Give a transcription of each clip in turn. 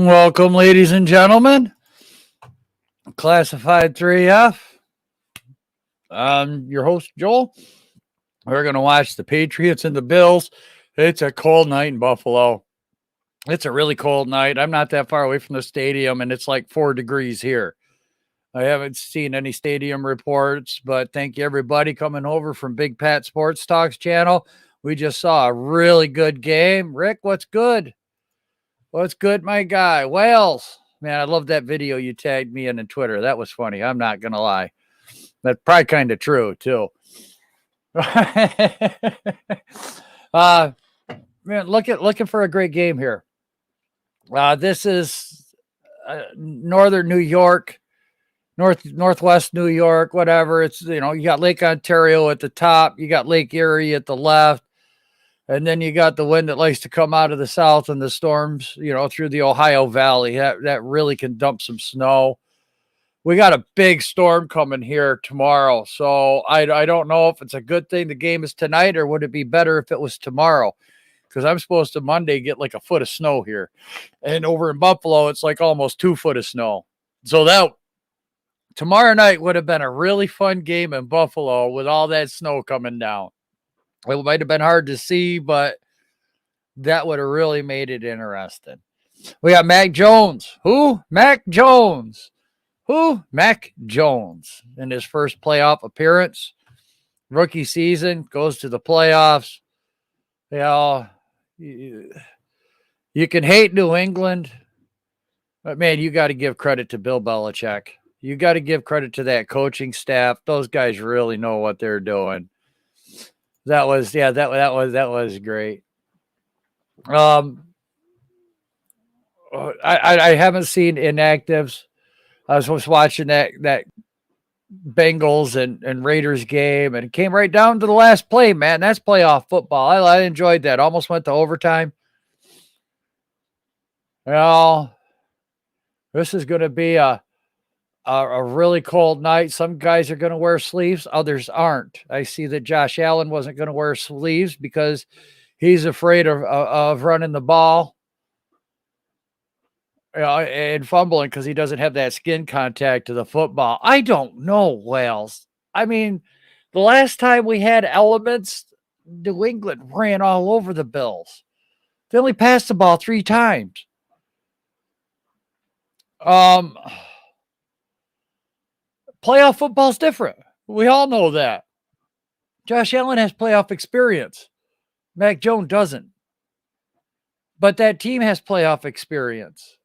Welcome, ladies and gentlemen. Classified 3F. Your host, Joel. We're going to watch the Patriots and the Bills. It's a cold night in Buffalo. It's a really cold night. I'm not that far away from the stadium, and it's like 4 degrees here. I haven't seen any stadium reports, but thank you, everybody, coming over from Big Pat Sports Talks channel. We just saw a really good game. Rick, what's good? What's good, my guy? Wales. Man, I love that video you tagged me in Twitter. That was funny. I'm not going to lie. That's probably kind of true, too. Man, looking for a great game here. This is northern New York, northwest New York, whatever. It's, you got Lake Ontario at the top. You got Lake Erie at the left. And then you got the wind that likes to come out of the south and the storms, through the Ohio Valley. That really can dump some snow. We got a big storm coming here tomorrow. So I don't know if it's a good thing the game is tonight, or would it be better if it was tomorrow? Because I'm supposed to Monday get like a foot of snow here. And over in Buffalo, it's like almost 2 foot of snow. So that tomorrow night would have been a really fun game in Buffalo with all that snow coming down. It might have been hard to see, but that would have really made it interesting. We got Mac Jones. Who? Mac Jones. Who? Mac Jones. In his first playoff appearance. Rookie season. Goes to the playoffs. You can hate New England. But, man, you got to give credit to Bill Belichick. You got to give credit to that coaching staff. Those guys really know what they're doing. That was great. I haven't seen inactives. I was just watching that Bengals and Raiders game, and it came right down to the last play, man. That's playoff football. I enjoyed that. Almost went to overtime. Well, this is going to be a really cold night. Some guys are going to wear sleeves. Others aren't. I see that Josh Allen wasn't going to wear sleeves because he's afraid of running the ball and fumbling because he doesn't have that skin contact to the football. I don't know, Wales. I mean, the last time we had elements, New England ran all over the Bills. They only passed the ball 3 times. Playoff football is different. We all know that. Josh Allen has playoff experience. Mac Jones doesn't. But that team has playoff experience.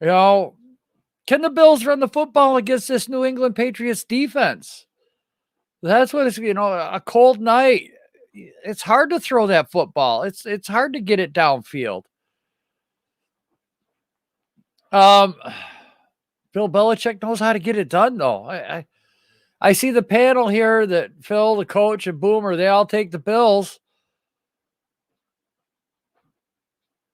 Can the Bills run the football against this New England Patriots defense? That's what it's, a cold night. It's hard to throw that football. It's hard to get it downfield. Bill Belichick knows how to get it done, though. I see the panel here that Phil, the coach, and Boomer, they all take the Bills.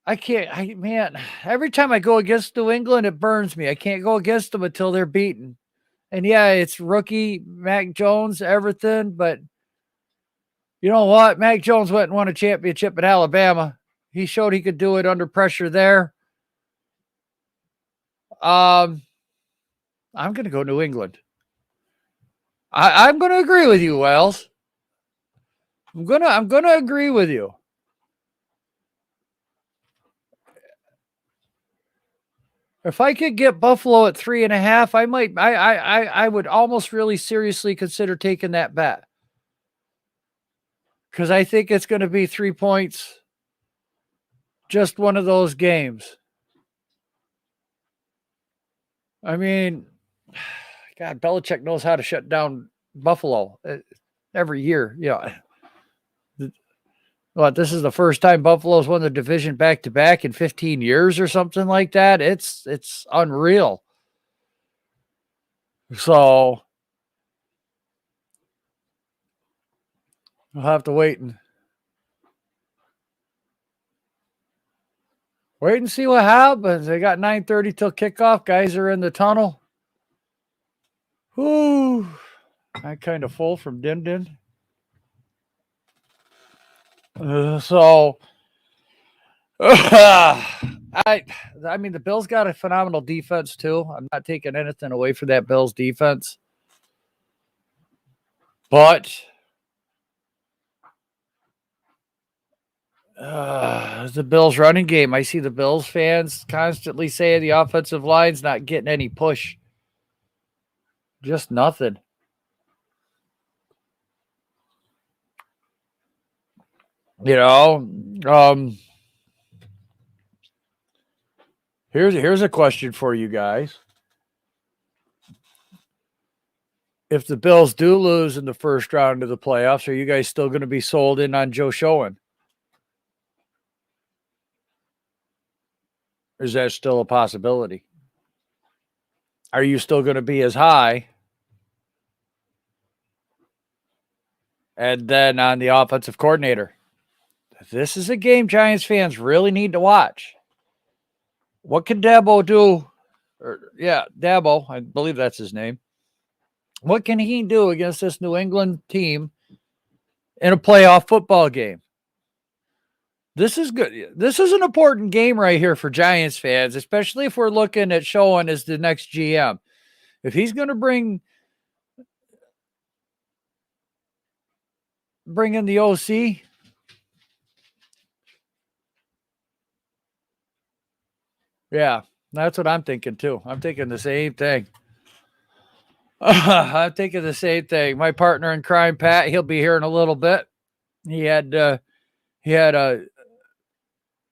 Man, every time I go against New England, it burns me. I can't go against them until they're beaten. And yeah, it's rookie Mac Jones, everything, but you know what? Mac Jones went and won a championship at Alabama. He showed he could do it under pressure there. I'm going to go New England. I'm going to agree with you, Wells. I'm going to agree with you. If I could get Buffalo at 3.5, I would almost really seriously consider taking that bet. Because I think it's going to be 3 points. Just one of those games. I mean, God, Belichick knows how to shut down Buffalo every year. This is the first time Buffalo's won the division back-to-back in 15 years or something like that. It's unreal. So we'll have to wait and see what happens. They got 9:30 till kickoff. Guys are in the tunnel. Whoo. I'm kind of full from Din Din. So I mean, the Bills got a phenomenal defense too. I'm not taking anything away from that Bills defense, but the Bills running game. I see the Bills fans constantly saying the offensive line's not getting any push. Just nothing. You know, here's a question for you guys. If the Bills do lose in the first round of the playoffs, are you guys still going to be sold in on Joe Schoen? Is that still a possibility? Are you still going to be as high? And then on the offensive coordinator, this is a game Giants fans really need to watch. What can Dabo do? Dabo, I believe that's his name. What can he do against this New England team in a playoff football game? This is good. This is an important game right here for Giants fans, especially if we're looking at Schoen as the next GM. If he's going to bring in the OC, yeah, that's what I'm thinking too. I'm thinking the same thing. I'm thinking the same thing. My partner in crime, Pat, he'll be here in a little bit. He had a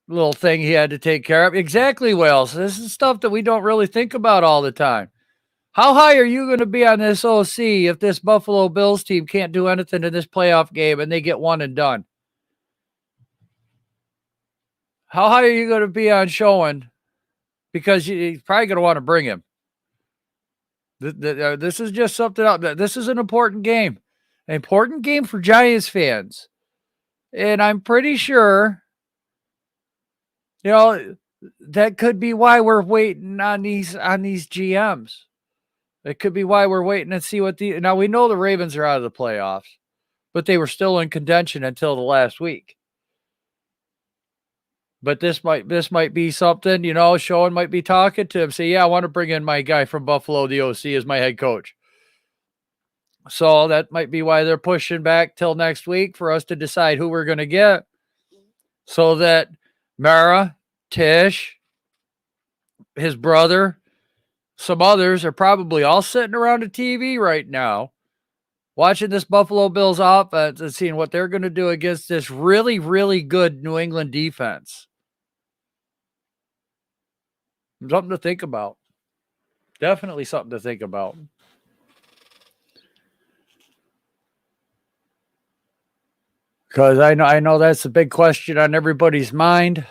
little thing he had to take care of. Exactly, Wells. This is stuff that we don't really think about all the time. How high are you going to be on this OC if this Buffalo Bills team can't do anything in this playoff game and they get one and done? How high are you going to be on Schoen? Because you're probably going to want to bring him. This is just something else. This is an important game. An important game for Giants fans. And I'm pretty sure, that could be why we're waiting on these GMs. It could be why we're waiting and see now we know the Ravens are out of the playoffs, but they were still in contention until the last week. But this might be something, Schoen might be talking to him, say, yeah, I want to bring in my guy from Buffalo, the OC, as my head coach. So that might be why they're pushing back till next week for us to decide who we're going to get, so that Mara, Tish, his brother, some others are probably all sitting around a TV right now watching this Buffalo Bills offense and seeing what they're going to do against this really, really good New England defense. Something to think about. Definitely something to think about. Because I know that's a big question on everybody's mind.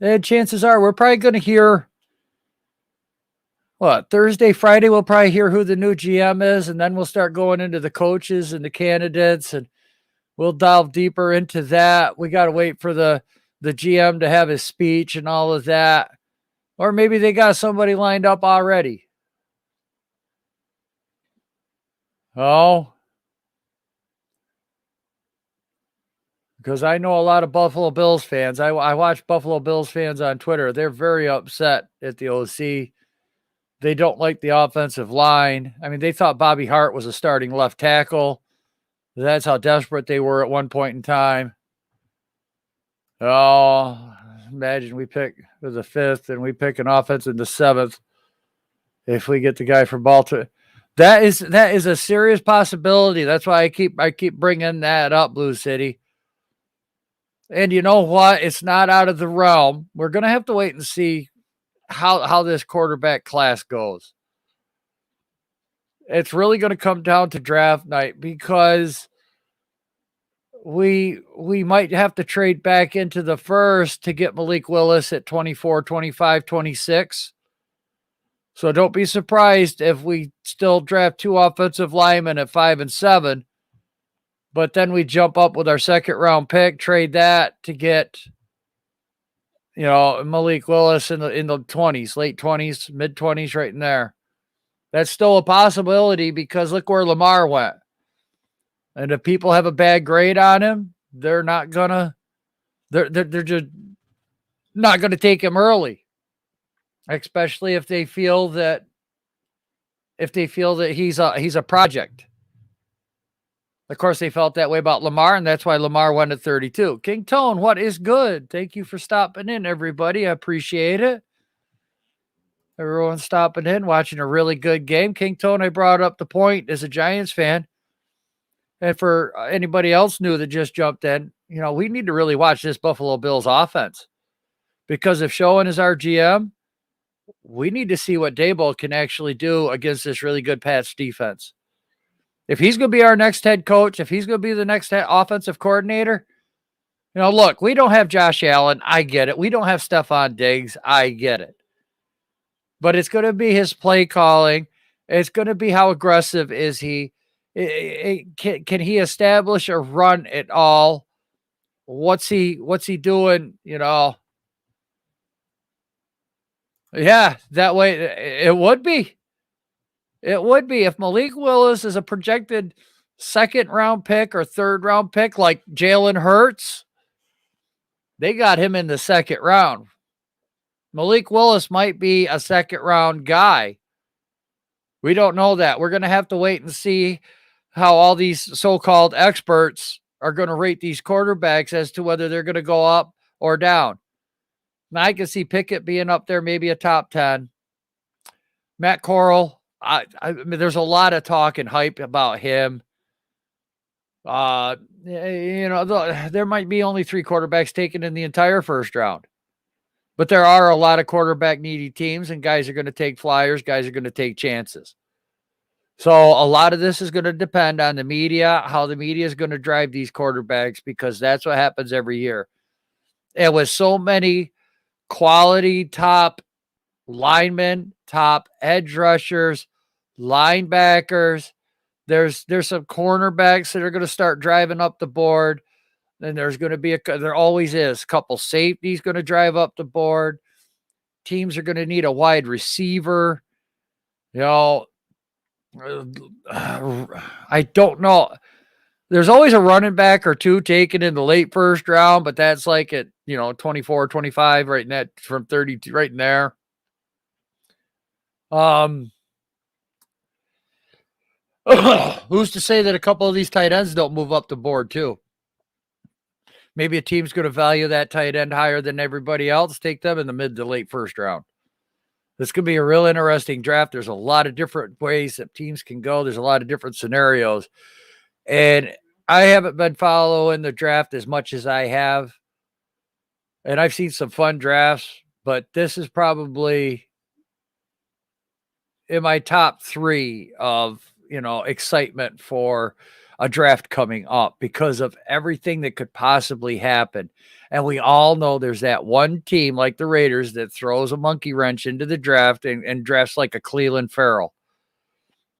And chances are we're probably going to hear, Thursday, Friday, we'll probably hear who the new GM is, and then we'll start going into the coaches and the candidates, and we'll delve deeper into that. We got to wait for the GM to have his speech and all of that. Or maybe they got somebody lined up already. Oh, because I know a lot of Buffalo Bills fans. I watch Buffalo Bills fans on Twitter. They're very upset at the OC. They don't like the offensive line. I mean, they thought Bobby Hart was a starting left tackle. That's how desperate they were at one point in time. Oh, imagine we pick the 5th and we pick an offense in the 7th. If we get the guy from Baltimore, that is a serious possibility. That's why I keep bringing that up, Blue City. And you know what? It's not out of the realm. We're going to have to wait and see how this quarterback class goes. It's really going to come down to draft night, because we might have to trade back into the first to get Malik Willis at 24, 25, 26. So don't be surprised if we still draft 2 offensive linemen at 5 and 7, but then we jump up with our second round pick, trade that to get, Malik Willis in the 20s, late 20s, mid 20s, right in there. That's still a possibility, because look where Lamar went. And if people have a bad grade on him, they're not gonna. They're just not going to take him early, especially if they feel that he's a project. Of course, they felt that way about Lamar, and that's why Lamar went at 32. King Tone, what is good? Thank you for stopping in, everybody. I appreciate it. Everyone stopping in, watching a really good game. King Tone, I brought up the point as a Giants fan. And for anybody else new that just jumped in, we need to really watch this Buffalo Bills offense. Because if Schoen is our GM, we need to see what Daboll can actually do against this really good Pats defense. If he's going to be our next head coach, if he's going to be the next offensive coordinator, look, we don't have Josh Allen. I get it. We don't have Stephon Diggs. I get it. But it's going to be his play calling. It's going to be how aggressive is he. Can he establish a run at all? What's he doing? Yeah, that way it would be. It would be if Malik Willis is a projected second round pick or third round pick like Jalen Hurts. They got him in the second round. Malik Willis might be a second round guy. We don't know that. We're going to have to wait and see how all these so-called experts are going to rate these quarterbacks as to whether they're going to go up or down. Now, I can see Pickett being up there, maybe a top 10. Matt Corral, I mean, there's a lot of talk and hype about him. There might be only 3 quarterbacks taken in the entire first round. But there are a lot of quarterback needy teams, and guys are going to take flyers. Guys are going to take chances. So a lot of this is going to depend on the media, how the media is going to drive these quarterbacks, because that's what happens every year. And with so many quality top linemen, top edge rushers, linebackers, there's some cornerbacks that are going to start driving up the board. Then there's going to be there always is a couple safeties going to drive up the board. Teams are going to need a wide receiver. I don't know. There's always a running back or two taken in the late first round, but that's like at 24, 25, right in that from 32, right in there. Who's to say that a couple of these tight ends don't move up the board too? Maybe a team's going to value that tight end higher than everybody else. Take them in the mid to late first round. This could be a real interesting draft. There's a lot of different ways that teams can go. There's a lot of different scenarios. And I haven't been following the draft as much as I have. And I've seen some fun drafts, but this is probably in my top 3 of, excitement for a draft coming up because of everything that could possibly happen. And we all know there's that one team like the Raiders that throws a monkey wrench into the draft and drafts like a Cleveland Farrell.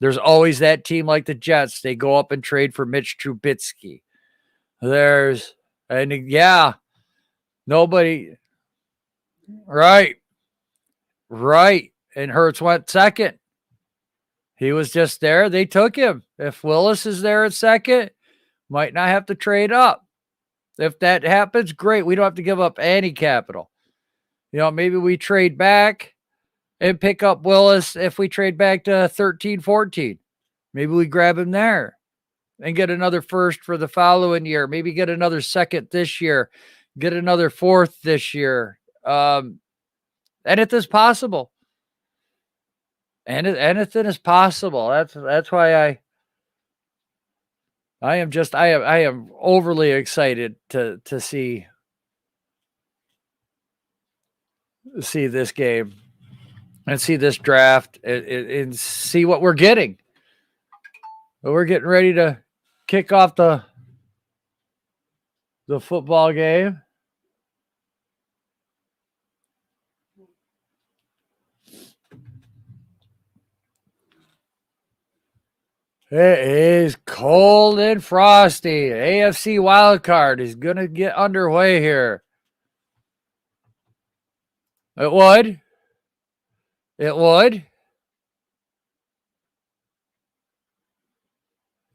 There's always that team like the Jets. They go up and trade for Mitch Trubisky. Nobody. Right. And Hurts went second. He was just there. They took him. If Willis is there at second, might not have to trade up. If that happens, great. We don't have to give up any capital. Maybe we trade back and pick up Willis if we trade back to 13, 14. Maybe we grab him there and get another first for the following year. Maybe get another second this year. Get another fourth this year. Anything's possible. Anything is possible. That's why I am overly excited to see this game and see this draft and see what we're getting. We're getting ready to kick off the football game. It is cold and frosty. AFC wildcard is going to get underway here. It would.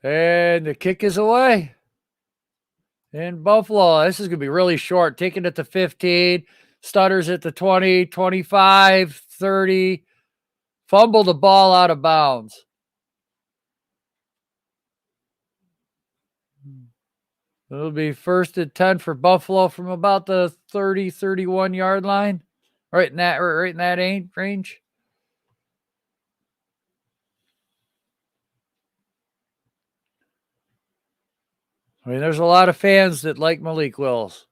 And the kick is away. In Buffalo, this is going to be really short. Taking it to 15. stutters at the 20, 25, 30, fumble the ball out of bounds. It'll be 1st and 10 for Buffalo from about the 30, 31 yard line. Right in that range. I mean, there's a lot of fans that like Malik Willis.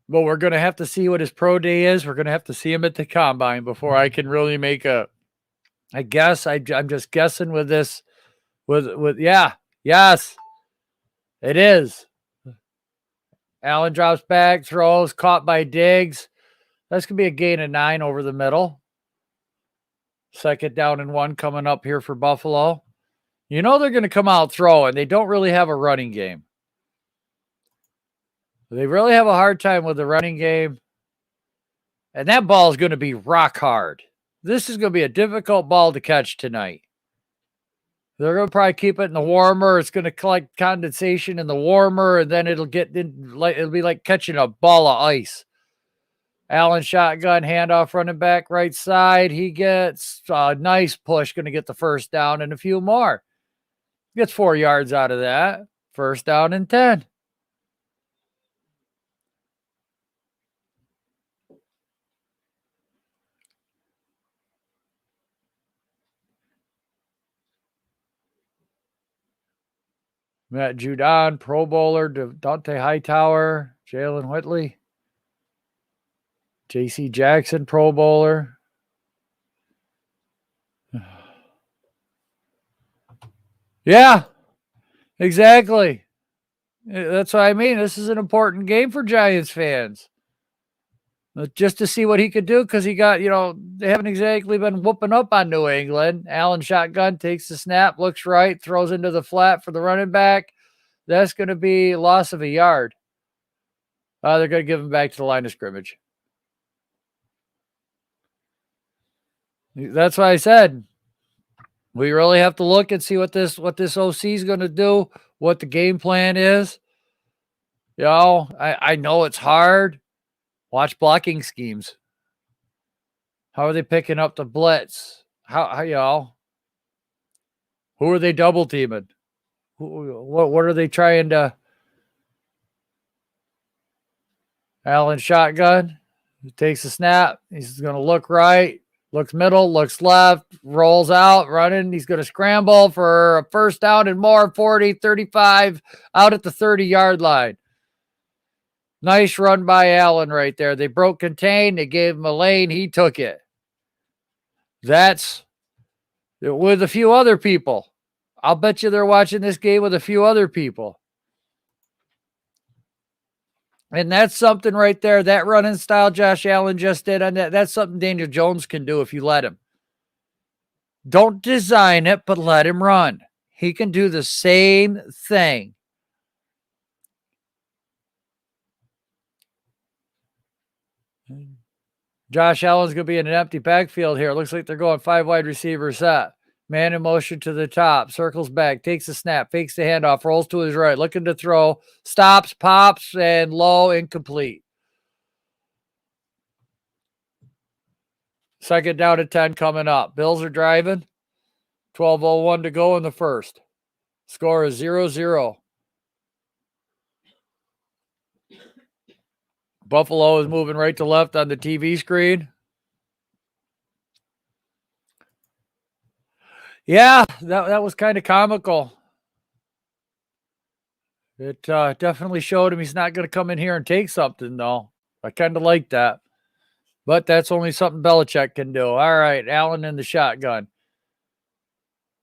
But we're going to have to see what his pro day is. We're going to have to see him at the combine before I can really make I guess I'm just guessing with this. Yes, it is. Allen drops back, throws, caught by Diggs. That's going to be a gain of 9 over the middle. 2nd down and 1 coming up here for Buffalo. You know they're going to come out throwing. They don't really have a running game. They really have a hard time with the running game. And that ball is going to be rock hard. This is going to be a difficult ball to catch tonight. They're going to probably keep it in the warmer. It's going to collect condensation in the warmer, and then it'll be like catching a ball of ice. Allen shotgun, handoff, running back right side. He gets a nice push, going to get the 1st down and a few more. Gets 4 yards out of that. 1st down and 10. Matt Judon, Pro Bowler, Dante Hightower, Jalen Whitley, J.C. Jackson, Pro Bowler. Yeah, exactly. That's what I mean. This is an important game for Giants fans. Just to see what he could do, because he got, they haven't exactly been whooping up on New England. Allen shotgun, takes the snap, looks right, throws into the flat for the running back. That's going to be a loss of a yard. They're going to give him back to the line of scrimmage. That's what I said. We really have to look and see what this OC is going to do, what the game plan is. I know it's hard. Watch blocking schemes. How are they picking up the blitz? How who are they double teaming? What are they trying to? Allen shotgun. He takes a snap. He's going to look right, looks middle, looks left, rolls out, running. He's going to scramble for a 1st down and more, 40, 35, out at the 30-yard line. Nice run by Allen right there. They broke contain. They gave him a lane. He took it. That's with a few other people. I'll bet you they're watching this game with a few other people. And that's something right there. That running style Josh Allen just did on that's something Daniel Jones can do if you let him. Don't design it, but let him run. He can do the same thing. Josh Allen's going to be in an empty backfield here. Looks like they're going 5 wide receiver set. Man in motion to the top. Circles back. Takes a snap. Fakes the handoff. Rolls to his right. Looking to throw. Stops. Pops. And low. Incomplete. 2nd down and 10 coming up. Bills are driving. 12:01 to go in the 1st. Score is 0-0. Buffalo is moving right to left on the TV screen. Yeah, that was kind of comical. It definitely showed him he's not going to come in here and take something, though. I kind of like that. But that's only something Belichick can do. All right, Allen in the shotgun.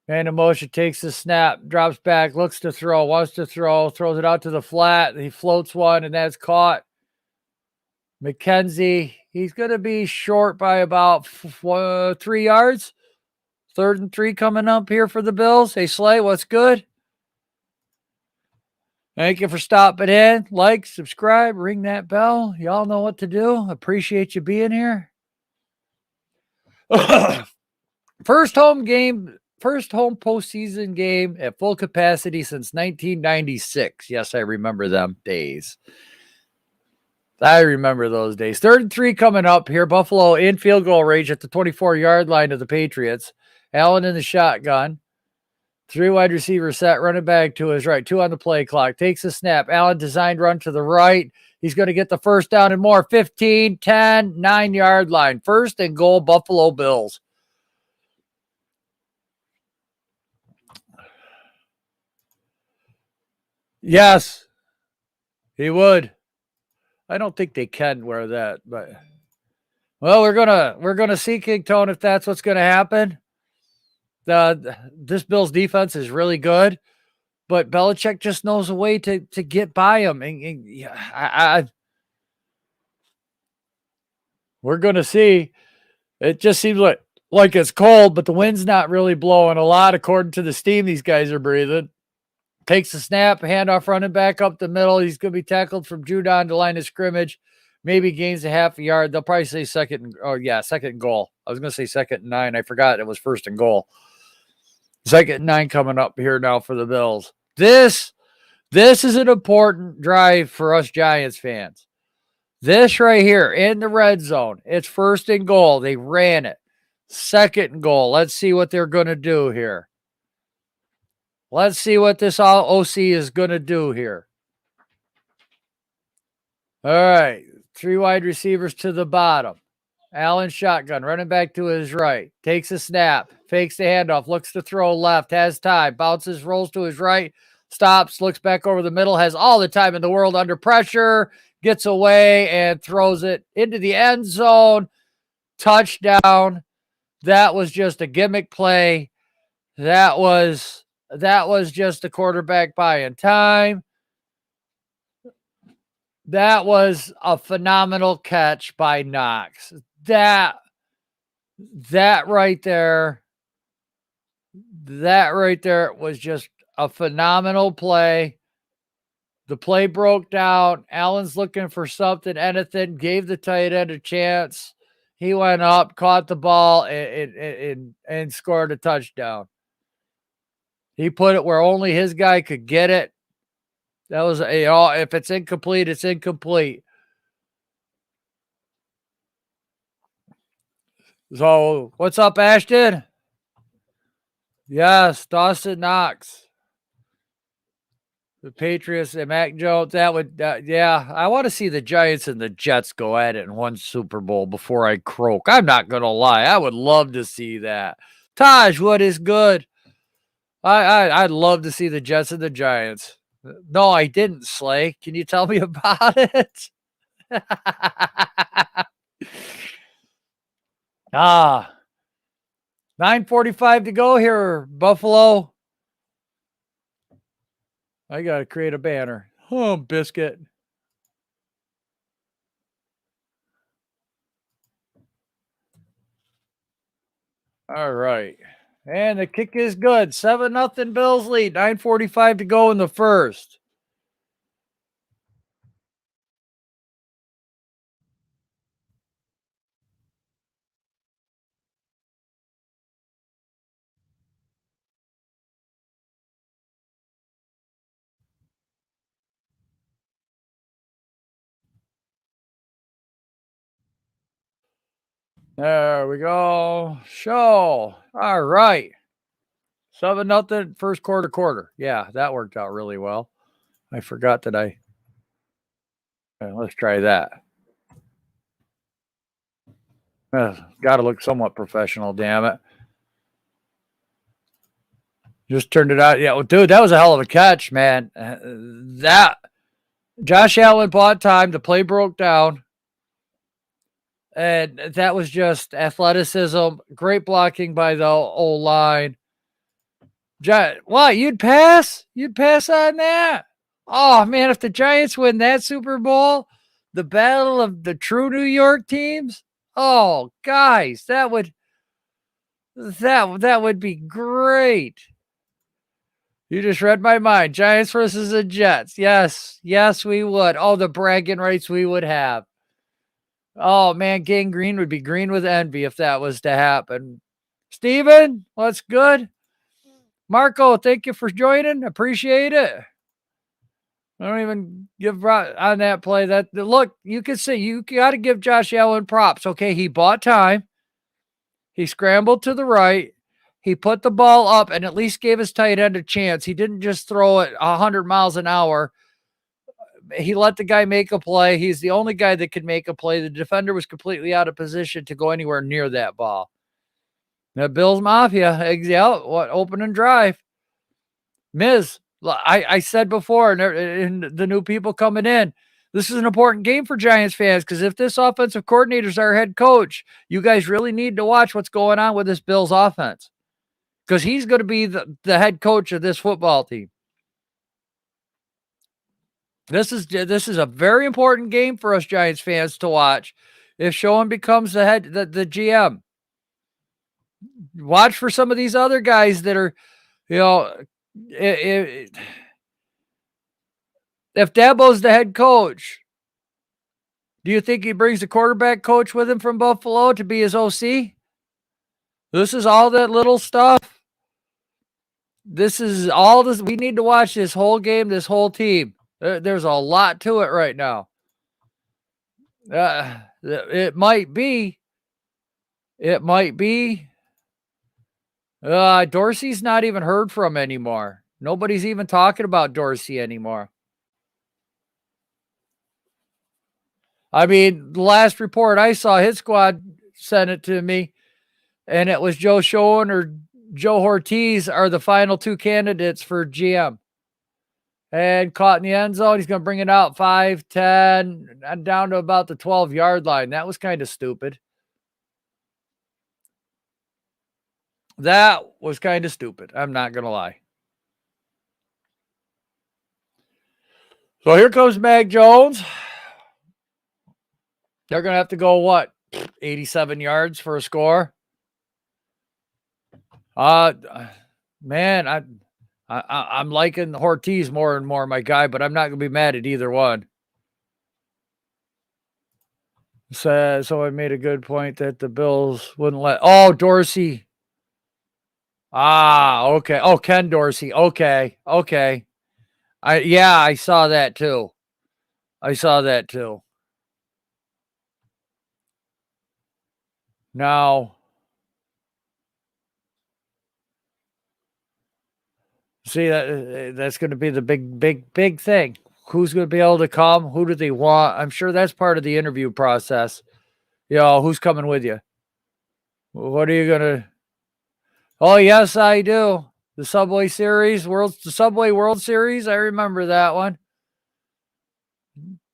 Man in motion, takes the snap, drops back, looks to throw, wants to throw, throws it out to the flat. He floats one, and that's caught. McKenzie, he's going to be short by about 3 yards. 3rd and 3 coming up here for the Bills. Hey, Slay, what's good? Thank you for stopping in. Like, subscribe, ring that bell. Y'all know what to do. Appreciate you being here. First home postseason game at full capacity since 1996. Yes, I remember them days. I remember those days. 3rd and 3 coming up here. Buffalo in field goal range at the 24-yard line of the Patriots. Allen in the shotgun. 3 wide receivers set, running back to his right. 2 on the play clock. Takes a snap. Allen designed run to the right. He's going to get the first down and more. 15, 10, 9-yard line. 1st and goal, Buffalo Bills. Yes, he would. I don't think they can wear that, but well, we're gonna see, King Tone, if that's what's gonna happen. This Bills defense is really good, but Belichick just knows a way to get by him. And yeah, we're gonna see. It just seems like it's cold, but the wind's not really blowing a lot, according to the steam these guys are breathing. Takes the snap, handoff running back up the middle. He's going to be tackled from Judon to line of scrimmage. Maybe gains a half a yard. They'll probably say second and goal. I was going to say 2nd and 9. I forgot it was 1st and goal. 2nd and 9 coming up here now for the Bills. This is an important drive for us Giants fans. This right here in the red zone. It's 1st and goal. They ran it. 2nd and goal. Let's see what they're going to do here. Let's see what this OC is going to do here. All right. 3 wide receivers to the bottom. Allen shotgun, running back to his right. Takes a snap. Fakes the handoff. Looks to throw left. Has time. Bounces, rolls to his right. Stops. Looks back over the middle. Has all the time in the world under pressure. Gets away and throws it into the end zone. Touchdown. That was just a gimmick play. That was just the quarterback buying time. That was a phenomenal catch by Knox. That right there was just a phenomenal play. The play broke down. Allen's looking for something. Anything, gave the tight end a chance. He went up, caught the ball, and scored a touchdown. He put it where only his guy could get it. That was if it's incomplete, it's incomplete. So, what's up, Ashton? Yes, Dawson Knox. The Patriots and Mac Jones. That would, yeah. I want to see the Giants and the Jets go at it in one Super Bowl before I croak. I'm not gonna lie. I would love to see that. Taj, what is good? I'd love to see the Jets and the Giants. No, I didn't, Slay. Can you tell me about it? 9:45 to go here, Buffalo. I got to create a banner. Oh, biscuit. All right. And the kick is good. 7-0 Bills lead. 9:45 to go in the first. There we go. Show. All right. 7-0 first quarter. Yeah, that worked out really well. I forgot that let's try that. Got to look somewhat professional, damn it. Just turned it out. Yeah, well, dude, that was a hell of a catch, man. That Josh Allen bought time. The play broke down. And that was just athleticism. Great blocking by the O-line. What? You'd pass? You'd pass on that? Oh, man, if the Giants win that Super Bowl, the battle of the true New York teams, oh, guys, that would be great. You just read my mind. Giants versus the Jets. Yes, we would. Oh, the bragging rights we would have. Oh, man, Gang Green would be green with envy if that was to happen. Steven, what's good? Marco, thank you for joining. Appreciate it. I don't even give on that play. That look, you can see you got to give Josh Allen props. Okay, he bought time. He scrambled to the right. He put the ball up and at least gave his tight end a chance. He didn't just throw it 100 miles an hour. He let the guy make a play. He's the only guy that could make a play. The defender was completely out of position to go anywhere near that ball. Now, Bills Mafia, yeah, what opening drive. Miz, I said before, and the new people coming in, this is an important game for Giants fans because if this offensive coordinator is our head coach, you guys really need to watch what's going on with this Bills offense because he's going to be the head coach of this football team. This is a very important game for us Giants fans to watch. If Schoen becomes the GM, watch for some of these other guys that are, if Dabo's the head coach, do you think he brings the quarterback coach with him from Buffalo to be his OC? This is all that little stuff. This is all this. We need to watch this whole game, this whole team. There's a lot to it right now. It might be. Dorsey's not even heard from anymore. Nobody's even talking about Dorsey anymore. I mean, the last report I saw, his squad sent it to me, and it was Joe Schoen or Joe Ortiz are the final two candidates for GM. And caught in the end zone. He's going to bring it out 5, 10, and down to about the 12-yard line. That was kind of stupid. That was kind of stupid. I'm not going to lie. So here comes Mac Jones. They're going to have to go, what, 87 yards for a score? Man, I'm liking Ortiz more and more, my guy, but I'm not going to be mad at either one. So I made a good point that the Bills wouldn't let. Oh, Dorsey. Okay. Oh, Ken Dorsey. Okay. I saw that too. Now, see that's going to be the big thing. Who's going to be able to come? Who do they want? I'm sure that's part of the interview process. Who's coming with you? What are you going to? Oh, yes, I do. The Subway Series, the Subway World Series. I remember that one.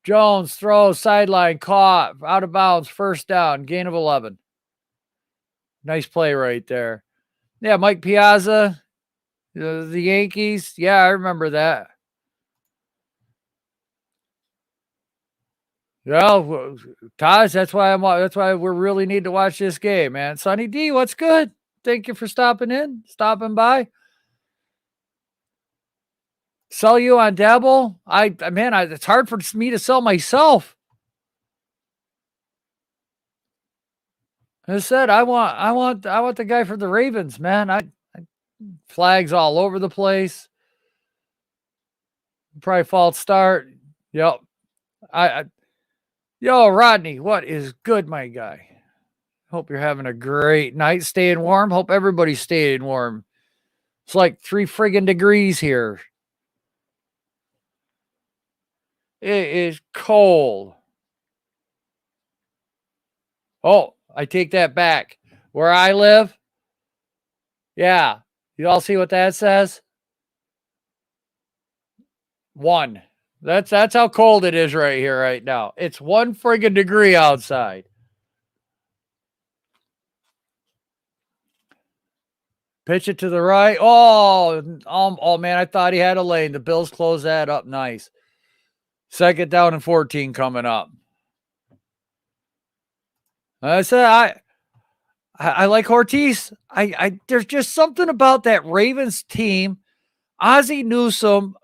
Jones throws, sideline, caught, out of bounds, first down, gain of 11. Nice play right there. Yeah, Mike Piazza, the Yankees. Yeah, I remember that. Well, Taj, that's why we really need to watch this game, man. Sonny D, what's good? Thank you for stopping by. Sell you on Dabble? It's hard for me to sell myself. I said I want the guy for the Ravens, man. Flags all over the place. Probably false start. Yep. Rodney, what is good, my guy? Hope you're having a great night, staying warm. Hope everybody's staying warm. It's like 3 friggin' degrees here. It is cold. Oh, I take that back. Where I live, yeah. You all see what that says? 1. That's how cold it is right here right now. It's 1 friggin' degree outside. Pitch it to the right. Oh man, I thought he had a lane. The Bills close that up nice. 2nd down and 14 coming up. I said I like Ortiz. There's just something about that Ravens team. Ozzie Newsome,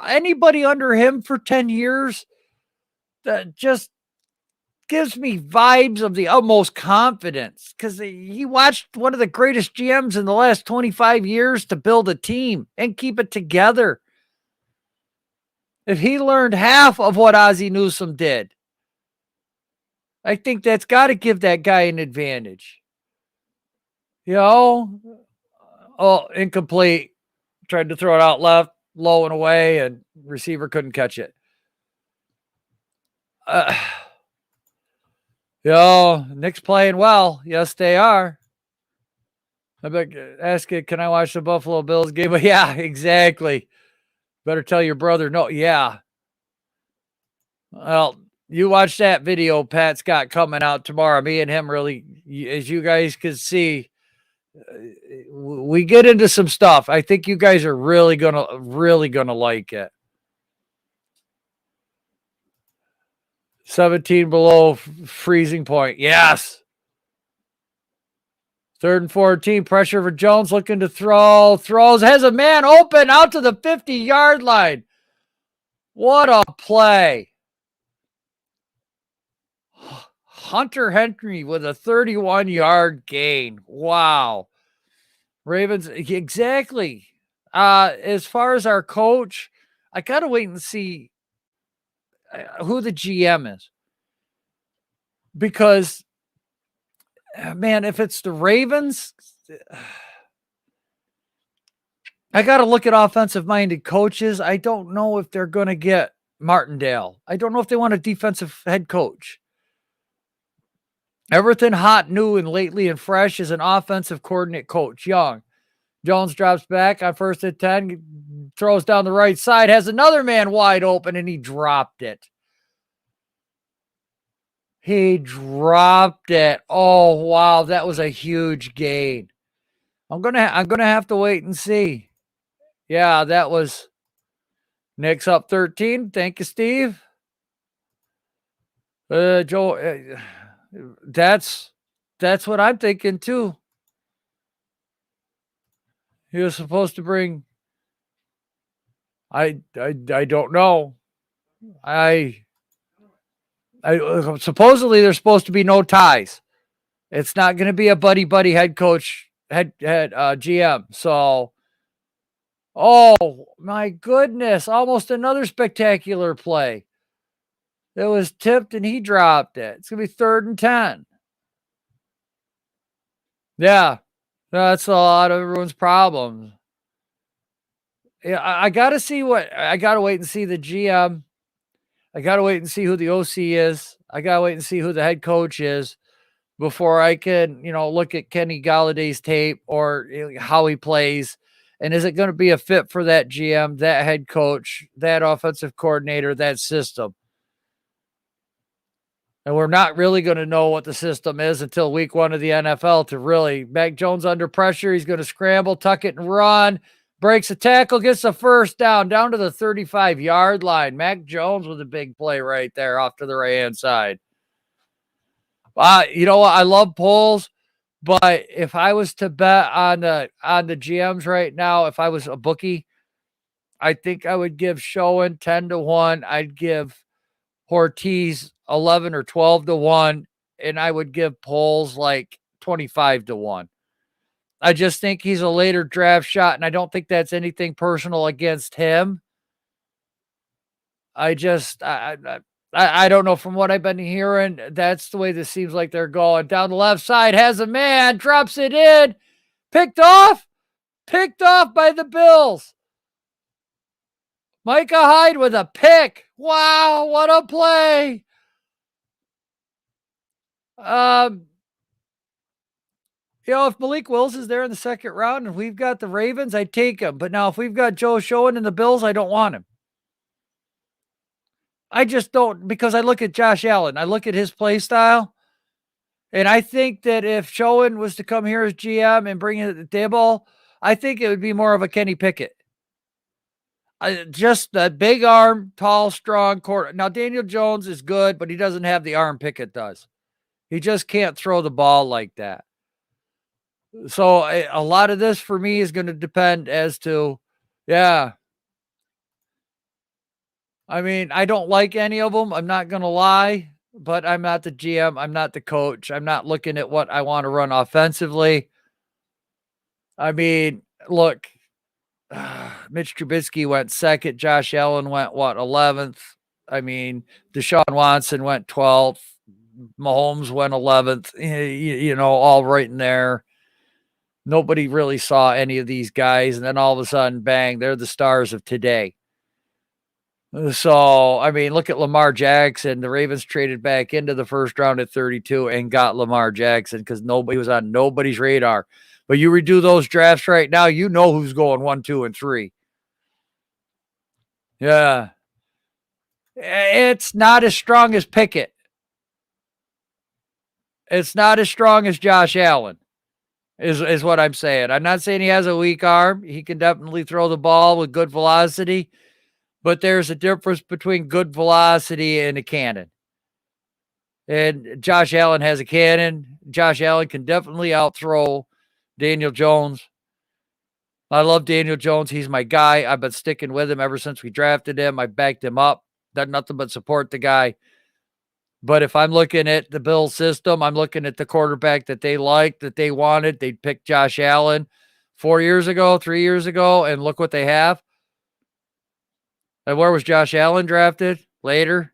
anybody under him for 10 years, that just gives me vibes of the utmost confidence because he watched one of the greatest GMs in the last 25 years to build a team and keep it together. If he learned half of what Ozzie Newsome did, I think that's got to give that guy an advantage. You know? Oh, incomplete. Tried to throw it out left, low and away, and receiver couldn't catch it. Nick's playing well. Yes, they are. I bet ask it, can I watch the Buffalo Bills game? Yeah, exactly. Better tell your brother no. Yeah. Well, you watch that video Pat's got coming out tomorrow. Me and him really, as you guys can see, we get into some stuff. I think you guys are really gonna like it. 17 below freezing point. Yes. 3rd and 14. Pressure for Jones, looking to throw. Throws. Has a man open out to the 50-yard line. What a play. Hunter Henry with a 31-yard gain. Wow. Ravens, exactly. As far as our coach, I got to wait and see who the GM is. Because, man, if it's the Ravens, I got to look at offensive-minded coaches. I don't know if they're going to get Martindale. I don't know if they want a defensive head coach. Everything hot, new, and lately and fresh is an offensive coordinate coach, Young. Jones drops back on 1st and 10, throws down the right side, has another man wide open, and he dropped it. He dropped it. Oh, wow, that was a huge gain. I'm gonna have to wait and see. Yeah, that was Nick's up 13. Thank you, Steve. Joe, that's what I'm thinking too. He was supposed to bring. I don't know. I supposedly there's supposed to be no ties. It's not going to be a buddy head coach GM. So, oh my goodness, almost another spectacular play. It was tipped and he dropped it. It's going to be 3rd and 10. Yeah, that's a lot of everyone's problems. Yeah, I got to see I got to wait and see the GM. I got to wait and see who the OC is. I got to wait and see who the head coach is before I can, look at Kenny Galladay's tape or how he plays. And is it going to be a fit for that GM, that head coach, that offensive coordinator, that system? And we're not really going to know what the system is until week 1 of the NFL to really. Mac Jones under pressure. He's going to scramble, tuck it, and run. Breaks a tackle, gets the first down to the 35-yard line. Mac Jones with a big play right there off to the right-hand side. You know what? I love polls, but if I was to bet on the GMs right now, if I was a bookie, I think I would give Schoen 10-1. I'd give Ortiz 11 or 12-1, and I would give Poles like 25-1. I just think he's a later draft shot, and I don't think that's anything personal against him. I don't know. From what I've been hearing, that's the way this seems like they're going. Down the left side, has a man, drops it in, picked off by the Bills. Micah Hyde with a pick. Wow, what a play. If Malik Willis is there in the 2nd round and we've got the Ravens, I'd take him. But now if we've got Joe Schoen and the Bills, I don't want him. I just don't, because I look at Josh Allen. I look at his play style, and I think that if Schoen was to come here as GM and bring in the Dibble, I think it would be more of a Kenny Pickett. Just that big arm, tall, strong quarter. Now, Daniel Jones is good, but he doesn't have the arm Pickett does. He just can't throw the ball like that. So a lot of this for me is going to depend as to, yeah. I mean, I don't like any of them. I'm not going to lie, but I'm not the GM. I'm not the coach. I'm not looking at what I want to run offensively. I mean, look, Mitch Trubisky went second. Josh Allen went, 11th? I mean, Deshaun Watson went 12th. Mahomes went 11th. All right in there. Nobody really saw any of these guys. And then all of a sudden, bang, they're the stars of today. So, I mean, look at Lamar Jackson. The Ravens traded back into the first round at 32 and got Lamar Jackson because nobody was on nobody's radar. But you redo those drafts right now, you know who's going 1, 2, and 3. Yeah. It's not as strong as Pickett. It's not as strong as Josh Allen, is what I'm saying. I'm not saying he has a weak arm. He can definitely throw the ball with good velocity. But there's a difference between good velocity and a cannon. And Josh Allen has a cannon. Josh Allen can definitely outthrow Daniel Jones. I love Daniel Jones. He's my guy. I've been sticking with him ever since we drafted him. I backed him up. Done nothing but support the guy. But if I'm looking at the Bills system, I'm looking at the quarterback that they liked, that they wanted. They picked Josh Allen 4 years ago, 3 years ago, and look what they have. And where was Josh Allen drafted? Later.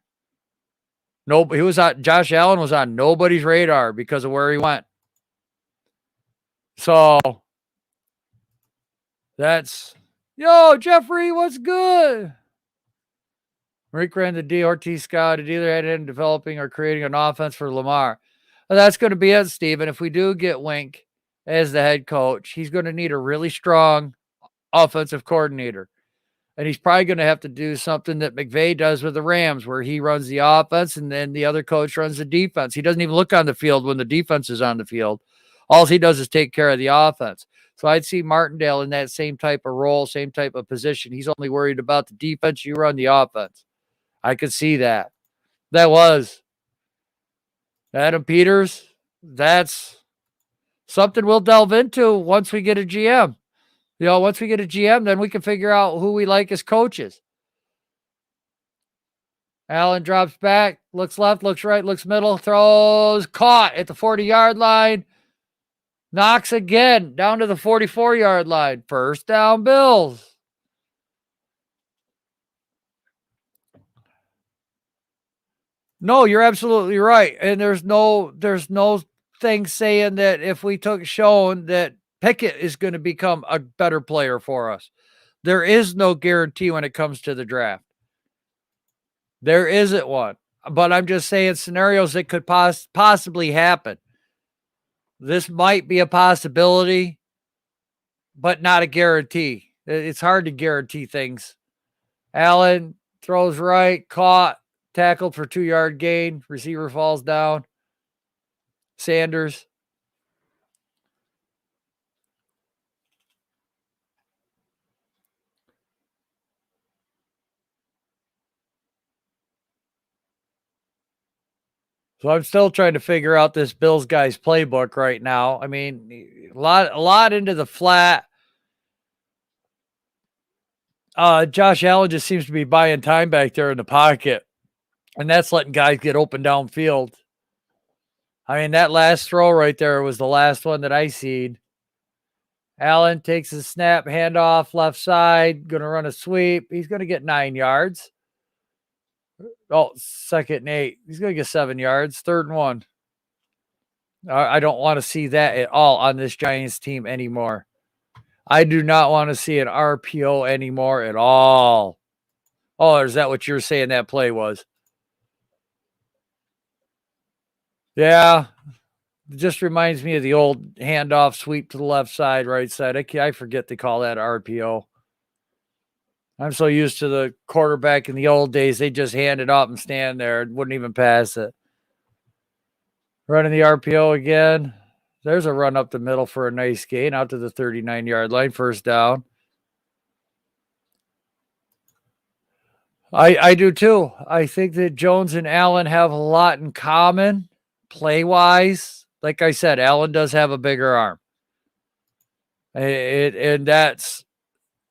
Nope, Josh Allen was on nobody's radar because of where he went. So that's, Jeffrey, what's good? Rick ran the D. Ortiz scouted either had in developing or creating an offense for Lamar. Well, that's going to be it, Steven. If we do get Wink as the head coach, he's going to need a really strong offensive coordinator. And he's probably going to have to do something that McVay does with the Rams, where he runs the offense and then the other coach runs the defense. He doesn't even look on the field when the defense is on the field. All he does is take care of the offense. So I'd see Martindale in that same type of role, same type of position. He's only worried about the defense. You run the offense. I could see that. That was Adam Peters. That's something we'll delve into once we get a GM. Once we get a GM, then we can figure out who we like as coaches. Allen drops back, looks left, looks right, looks middle, throws, caught at the 40-yard line. Knocks again down to the 44-yard line. First down, Bills. No, you're absolutely right. And there's no thing saying that if we took Schoen that Pickett is going to become a better player for us. There is no guarantee when it comes to the draft. There isn't one. But I'm just saying scenarios that could possibly happen. This might be a possibility, but not a guarantee. It's hard to guarantee things. Allen throws right, caught, tackled for 2-yard gain. Receiver falls down. Sanders. So I'm still trying to figure out this Bills guy's playbook right now. I mean, a lot into the flat. Josh Allen just seems to be buying time back there in the pocket, and that's letting guys get open downfield. I mean, that last throw right there was the last one that I seen. Allen takes a snap, handoff, left side, going to run a sweep. He's going to get 9 yards. Oh, 2nd and 8. He's going to get 7 yards. 3rd and 1. I don't want to see that at all on this Giants team anymore. I do not want to see an RPO anymore at all. Oh, is that what you're saying that play was? Yeah. It just reminds me of the old handoff sweep to the left side, right side. I forget to call that RPO. I'm so used to the quarterback in the old days. They just hand it off and stand there and wouldn't even pass it. Running the RPO again. There's a run up the middle for a nice gain out to the 39-yard line. First down. I do too. I think that Jones and Allen have a lot in common play-wise. Like I said, Allen does have a bigger arm. And that's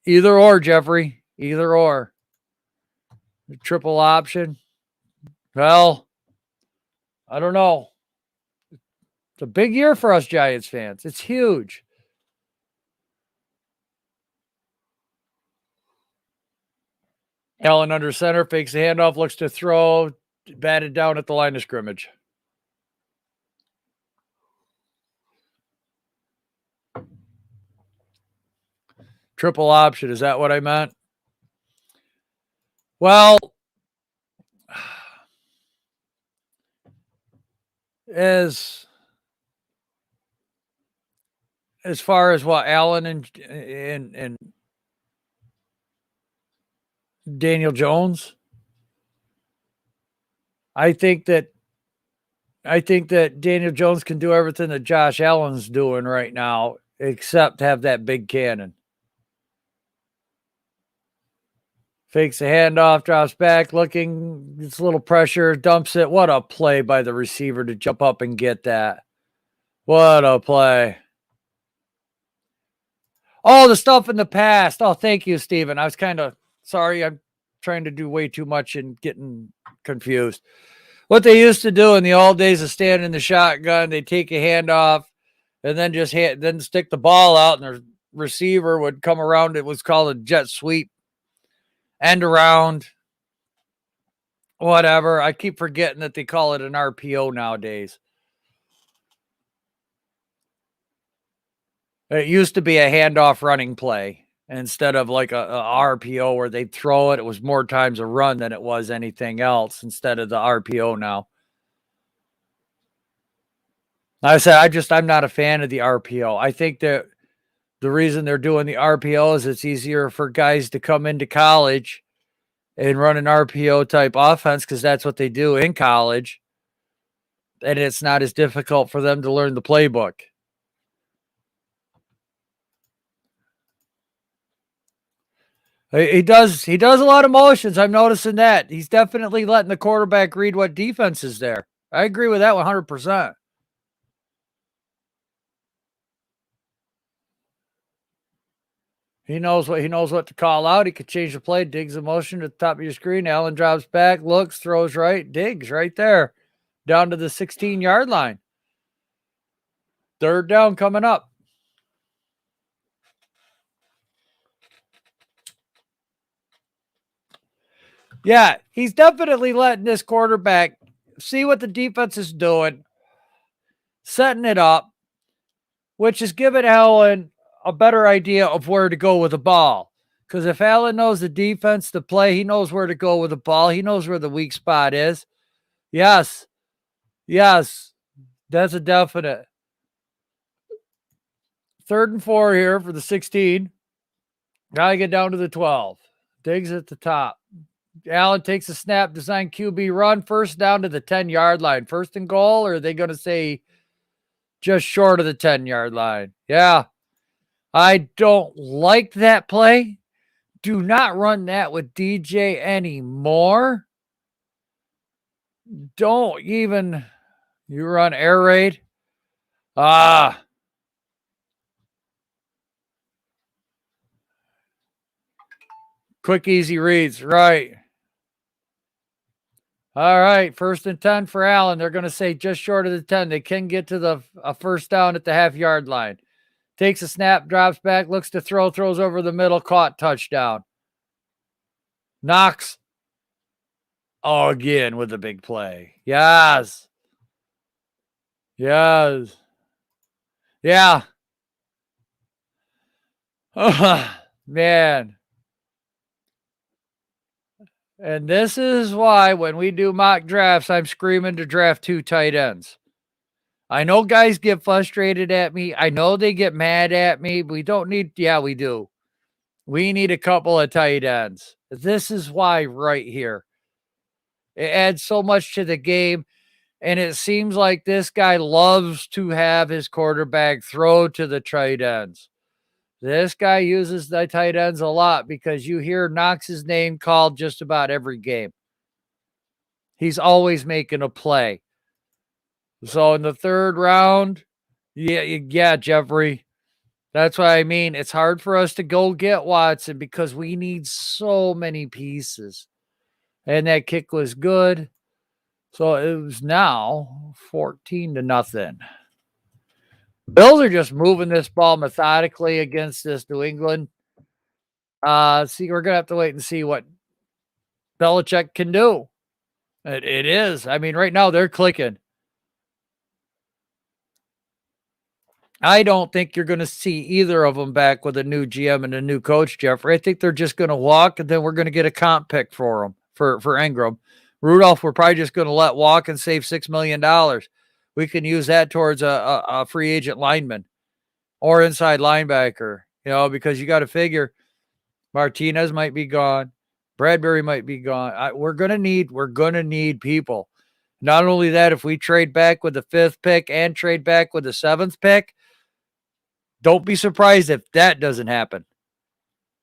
either or, Jeffrey. Either or. The triple option. Well, I don't know. It's a big year for us Giants fans. It's huge. Allen under center, fakes the handoff, looks to throw, batted down at the line of scrimmage. Triple option, is that what I meant? Well, as far as what Allen and Daniel Jones, I think that Daniel Jones can do everything that Josh Allen's doing right now, except have that big cannon. Fakes the handoff, drops back, looking, gets a little pressure, dumps it. What a play by the receiver to jump up and get that. What a play. Oh, the stuff in the past. Oh, thank you, Steven. I was kind of sorry. I'm trying to do way too much and getting confused. What they used to do in the old days of standing in the shotgun, they take a handoff and then just then stick the ball out, and the receiver would come around. It was called a jet sweep, end around, whatever. I keep forgetting that they call it an RPO nowadays. It used to be a handoff running play instead of like a RPO where they'd throw it. It was more times a run than it was anything else instead of the RPO now. I said, I'm not a fan of the RPO. I think that the reason they're doing the RPO is it's easier for guys to come into college and run an RPO type offense because that's what they do in college. And it's not as difficult for them to learn the playbook. He does a lot of motions. I'm noticing that. He's definitely letting the quarterback read what defense is there. I agree with that 100%. He knows what to call out. He could change the play, digs the motion to the top of your screen. Allen drops back, looks, throws right, digs right there, down to the 16-yard line. Third down coming up. Yeah, he's definitely letting this quarterback see what the defense is doing, setting it up, which is giving Allen a better idea of where to go with the ball. Because if Allen knows the defense to play, he knows where to go with the ball. He knows where the weak spot is. Yes, that's a definite. 3rd and 4 here for the 16. Got to get down to the 12. Diggs at the top. Allen takes a snap, design QB run, first down to the 10-yard line. First and goal, or are they going to say just short of the 10-yard line? Yeah. I don't like that play. Do not run that with DJ anymore. Don't even. You run air raid. Quick, easy reads. Right. All right. 1st and 10 for Allen. They're going to say just short of the 10. They can get to a first down at the half-yard line. Takes a snap, drops back, looks to throw, throws over the middle, caught, touchdown. Knox. Oh, again with a big play. Yes. Yeah. Man. And this is why when we do mock drafts, I'm screaming to draft 2 tight ends. I know guys get frustrated at me. I know they get mad at me. We don't need, we do. We need a couple of tight ends. This is why right here. It adds so much to the game. And it seems like this guy loves to have his quarterback throw to the tight ends. This guy uses the tight ends a lot because you hear Knox's name called just about every game. He's always making a play. So in the 3rd round, yeah, Jeffrey. That's what I mean. It's hard for us to go get Watson because we need so many pieces. And that kick was good. So it was now 14-0. Bills are just moving this ball methodically against this New England. We're going to have to wait and see what Belichick can do. It is. I mean, right now they're clicking. I don't think you're going to see either of them back with a new GM and a new coach, Jeffrey. I think they're just going to walk, and then we're going to get a comp pick for them, for Ingram. Rudolph, we're probably just going to let walk and save $6 million. We can use that towards a free agent lineman or inside linebacker, because you got to figure Martinez might be gone. Bradbury might be gone. We're going to need people. Not only that, if we trade back with the 5th pick and trade back with the 7th pick, don't be surprised if that doesn't happen.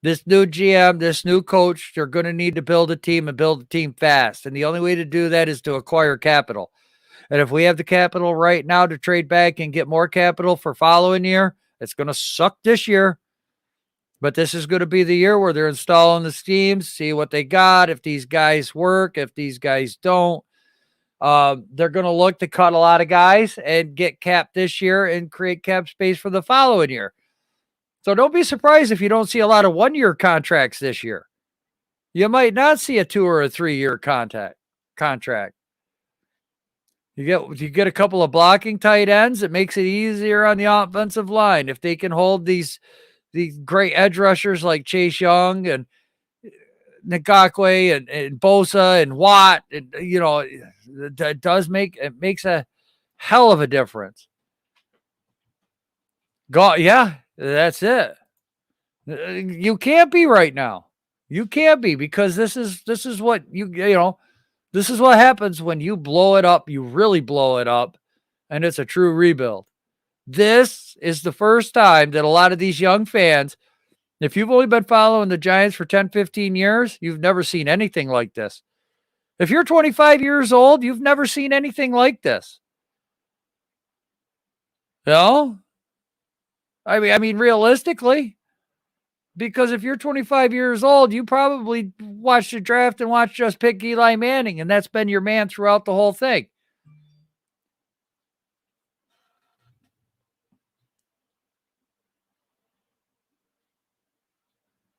This new GM, this new coach, they're going to need to build a team and build a team fast. And the only way to do that is to acquire capital. And if we have the capital right now to trade back and get more capital for following year, it's going to suck this year. But this is going to be the year where they're installing the schemes, see what they got, if these guys work, if these guys don't. They're going to look to cut a lot of guys and get capped this year and create cap space for the following year. So don't be surprised if you don't see a lot of 1-year contracts this year. You might not see a 2 or a 3-year contract. You get a couple of blocking tight ends. It makes it easier on the offensive line if they can hold these great edge rushers like Chase Young and Ngakwe and Bosa and Watt. And, it makes a hell of a difference. Yeah, that's it. You can't be right now. You can't be, because this is what this is what happens when you blow it up. You really blow it up, and it's a true rebuild. This is the first time that a lot of these young fans, if you've only been following the Giants for 10, 15 years, you've never seen anything like this. If you're 25 years old, you've never seen anything like this. I mean, realistically, because if you're 25 years old, you probably watched the draft and watched us pick Eli Manning, and that's been your man throughout the whole thing.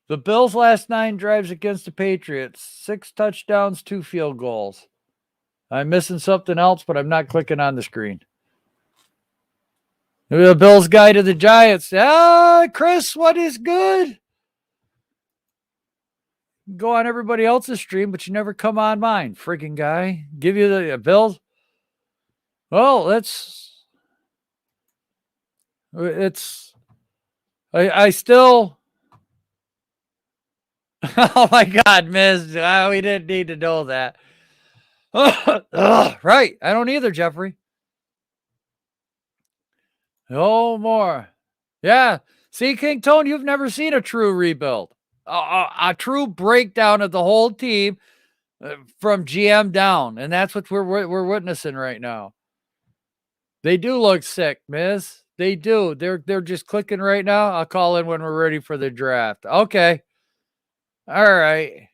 The Bills' last 9 drives against the Patriots, 6 touchdowns, 2 field goals. I'm missing something else, but I'm not clicking on the screen. The Bills guy to the Giants. Chris, what is good? Go on everybody else's stream, but you never come on mine, freaking guy. Give you the Bills. Well, I still. Oh my God, Miz. We didn't need to know that. Right. I don't either, Jeffrey. No more. Yeah. See, King Tone, you've never seen a true rebuild. A true breakdown of the whole team from GM down. And that's what we're witnessing right now. They do look sick, Miz. They do. They're just clicking right now. I'll call in when we're ready for the draft. Okay. All right.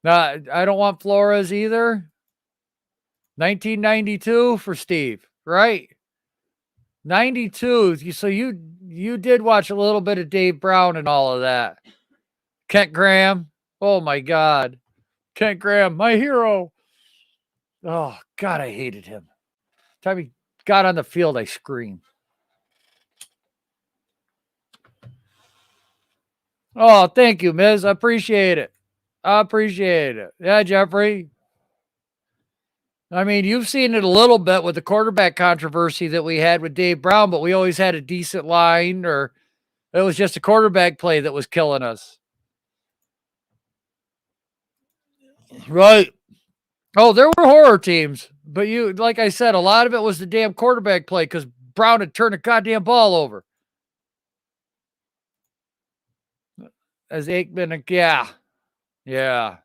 Now, I don't want Flores either. 1992 for Steve, right? 92. So you did watch a little bit of Dave Brown and all of that. Kent Graham. Oh my God. Kent Graham, my hero. Oh God, I hated him. Time he got on the field, I screamed. Oh, thank you, Miz. I appreciate it. Yeah, Jeffrey. I mean, you've seen it a little bit with the quarterback controversy that we had with Dave Brown, but we always had a decent line, or it was just a quarterback play that was killing us. Right. Oh, there were horror teams, but like I said, a lot of it was the damn quarterback play because Brown had turned the goddamn ball over. As Aikman, yeah.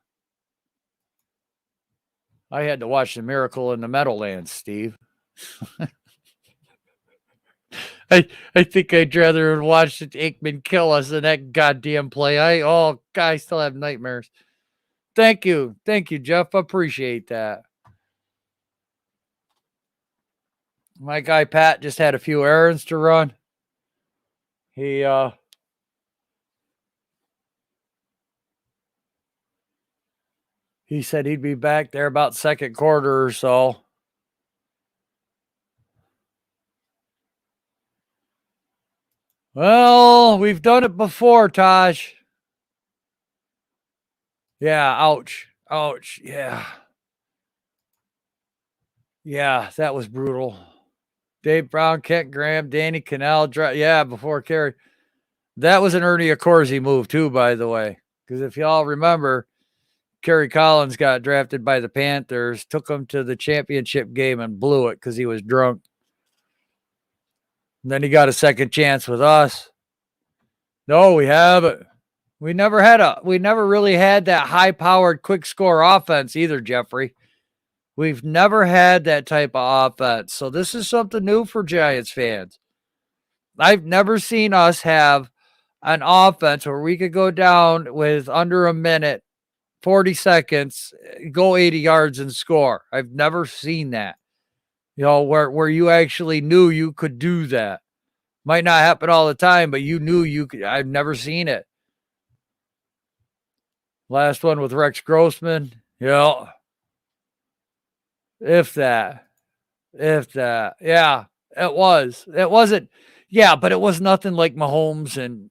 I had to watch the Miracle in the Meadowlands, Steve. I think I'd rather watch Aikman kill us than that goddamn play. I still have nightmares. Thank you, Jeff. I appreciate that. My guy Pat just had a few errands to run. He He said he'd be back there about second quarter or so. Well, we've done it before, Taj. Yeah, ouch. Ouch. Yeah. Yeah, that was brutal. Dave Brown, Kent Graham, Danny Cannell. Yeah, before Kerry. That was an Ernie Accorsi move, too, by the way. Because if y'all remember, Kerry Collins got drafted by the Panthers, took him to the championship game and blew it because he was drunk. And then he got a second chance with us. No, we haven't. We never really had that high powered quick score offense either, Jeffrey. We've never had that type of offense. So this is something new for Giants fans. I've never seen us have an offense where we could go down with under a minute, 40 seconds, go 80 yards and score. I've never seen that. Where you actually knew you could do that. Might not happen all the time, but you knew you could. I've never seen it. Last one with Rex Grossman. Yeah. If that. Yeah, it was. It wasn't. Yeah, but it was nothing like Mahomes and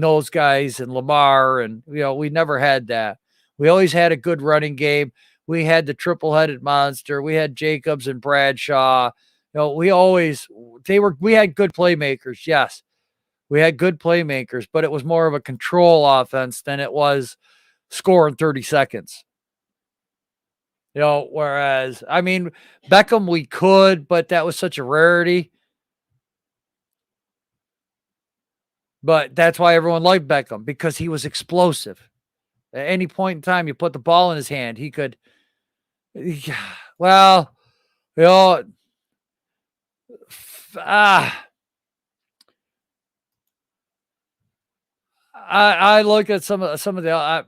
those guys and Lamar. And, we never had that. We always had a good running game. We had the triple-headed monster. We had Jacobs and Bradshaw. We had good playmakers. Yes, we had good playmakers, but it was more of a control offense than it was score in 30 seconds. Whereas, Beckham we could, but that was such a rarity. But that's why everyone liked Beckham, because he was explosive. At any point in time, you put the ball in his hand, he could. Well, I look at some of the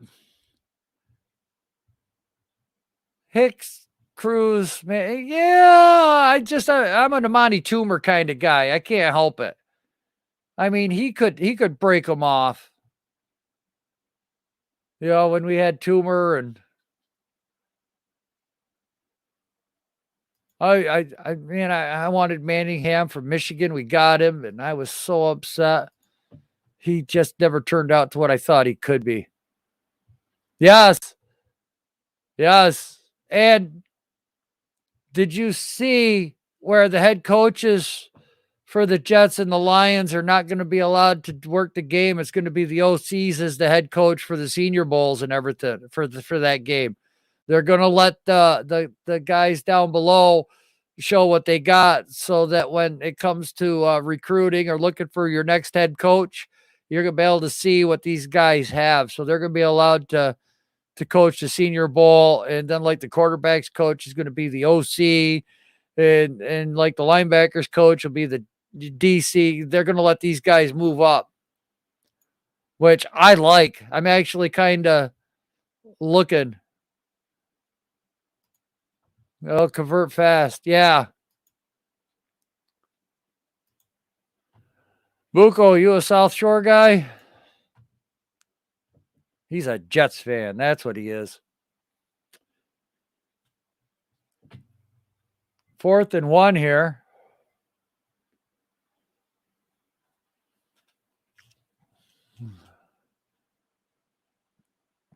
Hicks, Cruz, man. Yeah, I'm an Amani Toomer kind of guy. I can't help it. He could break them off. When we had Toomer and I wanted Manningham from Michigan. We got him, and I was so upset. He just never turned out to what I thought he could be. Yes. And did you see where the head coaches for the Jets and the Lions are not going to be allowed to work the game? It's going to be the OCs as the head coach for the Senior Bowls and everything for that game. They're going to let the guys down below show what they got, so that when it comes to recruiting or looking for your next head coach, you're going to be able to see what these guys have. So they're going to be allowed to coach the Senior Bowl, and then like the quarterbacks coach is going to be the OC, and like the linebackers coach will be the DC. They're going to let these guys move up, which I like. I'm actually kind of looking. Oh, convert fast. Yeah. Buko, you a South Shore guy? He's a Jets fan. That's what he is. 4th and 1 here.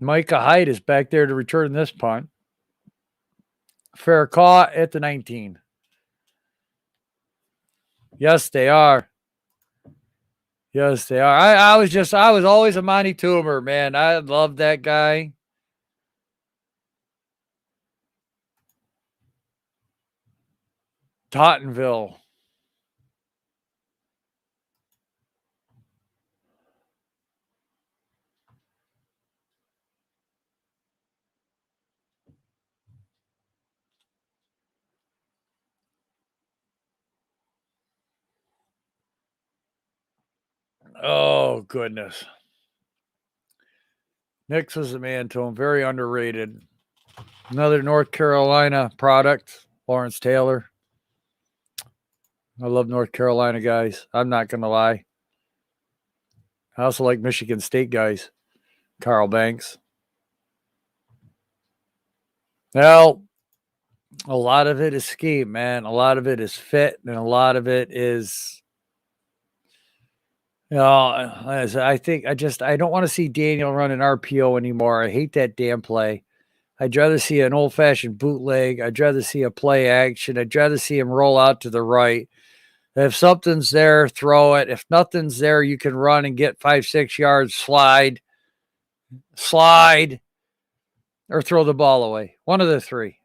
Micah Hyde is back there to return this punt. Fair caught at the 19. Yes, they are. Yes, they are. I was always a Monty Toomer, man. I love that guy. Tottenville. Oh, goodness. Nix was the man to him. Very underrated. Another North Carolina product, Lawrence Taylor. I love North Carolina guys. I'm not going to lie. I also like Michigan State guys. Carl Banks. Well, a lot of it is scheme, man. A lot of it is fit, and a lot of it is, I think I don't want to see Daniel run an RPO anymore. I hate that damn play. I'd rather see an old fashioned bootleg. I'd rather see a play action. I'd rather see him roll out to the right. If something's there, throw it. If nothing's there, you can run and get 5-6 yards, slide, or throw the ball away. One of the three.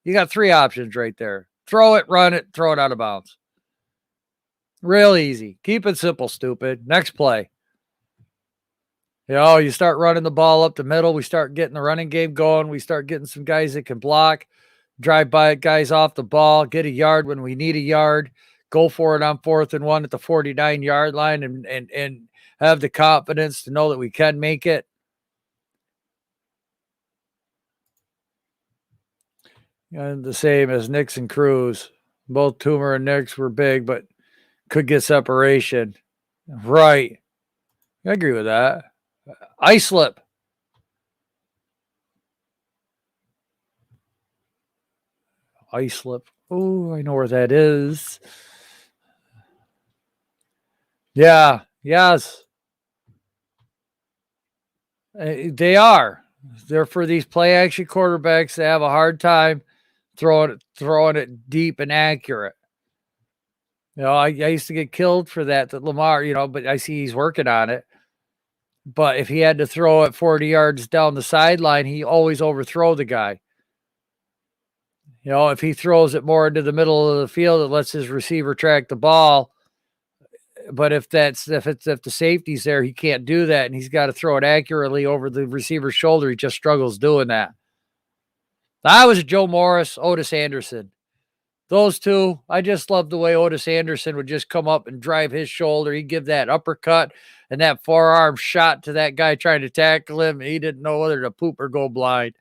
You got three options right there. Throw it, run it, throw it out of bounds. Real easy. Keep it simple, stupid. Next play. You start running the ball up the middle. We start getting the running game going. We start getting some guys that can block, drive by guys off the ball, get a yard when we need a yard, go for it on 4th and 1 at the 49-yard line and have the confidence to know that we can make it. And the same as Nix and Cruz. Both Toomer and Nix were big, but could get separation. Right. I agree with that. Islip. Oh, I know where that is. Yeah. Yes. They are. They're for these play action quarterbacks that have a hard time throwing it deep and accurate. I used to get killed for that Lamar, but I see he's working on it. But if he had to throw it 40 yards down the sideline, he always overthrow the guy. If he throws it more into the middle of the field, it lets his receiver track the ball. But if the safety's there, he can't do that, and he's got to throw it accurately over the receiver's shoulder. He just struggles doing that. I was Joe Morris, Otis Anderson. Those two, I just love the way Otis Anderson would just come up and drive his shoulder. He'd give that uppercut and that forearm shot to that guy trying to tackle him. He didn't know whether to poop or go blind.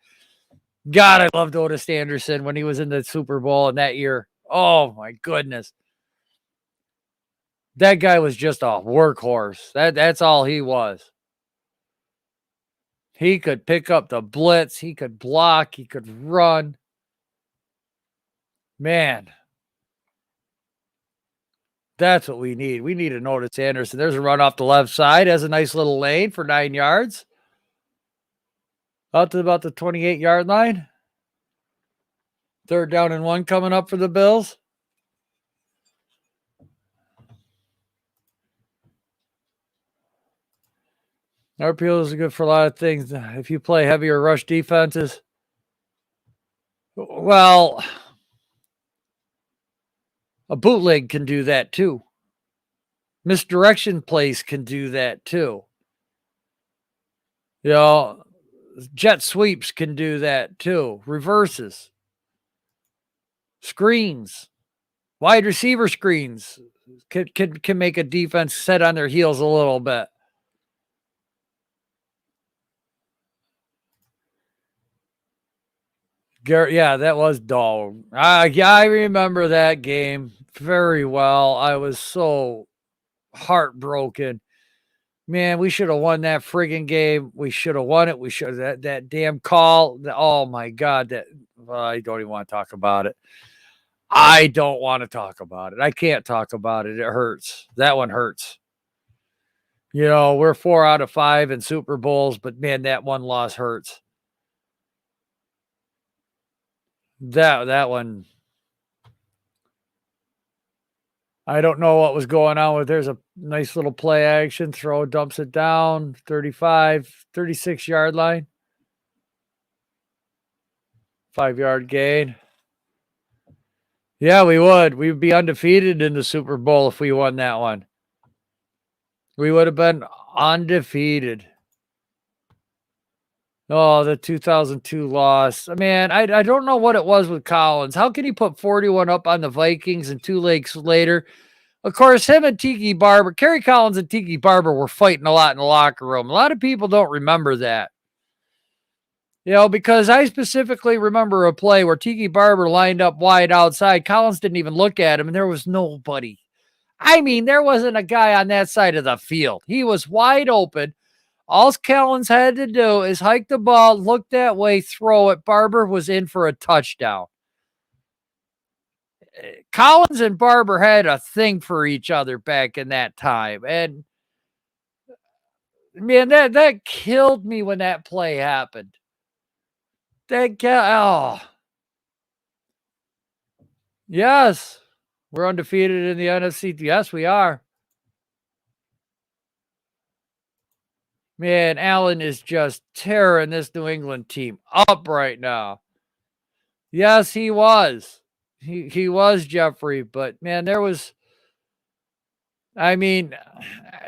God, I loved Otis Anderson when he was in the Super Bowl in that year. Oh, my goodness. That guy was just a workhorse. That's all he was. He could pick up the blitz. He could block. He could run. Man, that's what we need. We need an Otis Anderson. There's a run off the left side. Has a nice little lane for 9 yards. Out to about the 28-yard line. 3rd down and 1 coming up for the Bills. RPOs are good for a lot of things. If you play heavier rush defenses, well, a bootleg can do that too. Misdirection plays can do that too. Jet sweeps can do that too. Reverses. Screens. Wide receiver screens can make a defense set on their heels a little bit. Yeah, that was dull. I remember that game very well. I was so heartbroken. Man, we should have won that friggin' game. We should have won it. We should have that damn call. Oh my God, I don't even want to talk about it. I don't want to talk about it. I can't talk about it. It hurts. That one hurts. We're 4 out of 5 in Super Bowls, but man, that one loss hurts. That one, I don't know what was going on with. There's a nice little play action throw, dumps it down 35, 36-yard line. 5-yard gain. Yeah, we would. We'd be undefeated in the Super Bowl if we won that one. We would have been undefeated. Oh, the 2002 loss. Man, I don't know what it was with Collins. How can he put 41 up on the Vikings and 2 legs later? Of course, him and Tiki Barber, Kerry Collins and Tiki Barber were fighting a lot in the locker room. A lot of people don't remember that. Because I specifically remember a play where Tiki Barber lined up wide outside. Collins didn't even look at him, and there was nobody. I mean, there wasn't a guy on that side of the field. He was wide open. All Collins had to do is hike the ball, look that way, throw it. Barber was in for a touchdown. Collins and Barber had a thing for each other back in that time. And man, that killed me when that play happened. Oh. Yes. We're undefeated in the NFC. Yes, we are. Man, Allen is just tearing this New England team up right now. Yes, he was. He was Jeffrey, but man,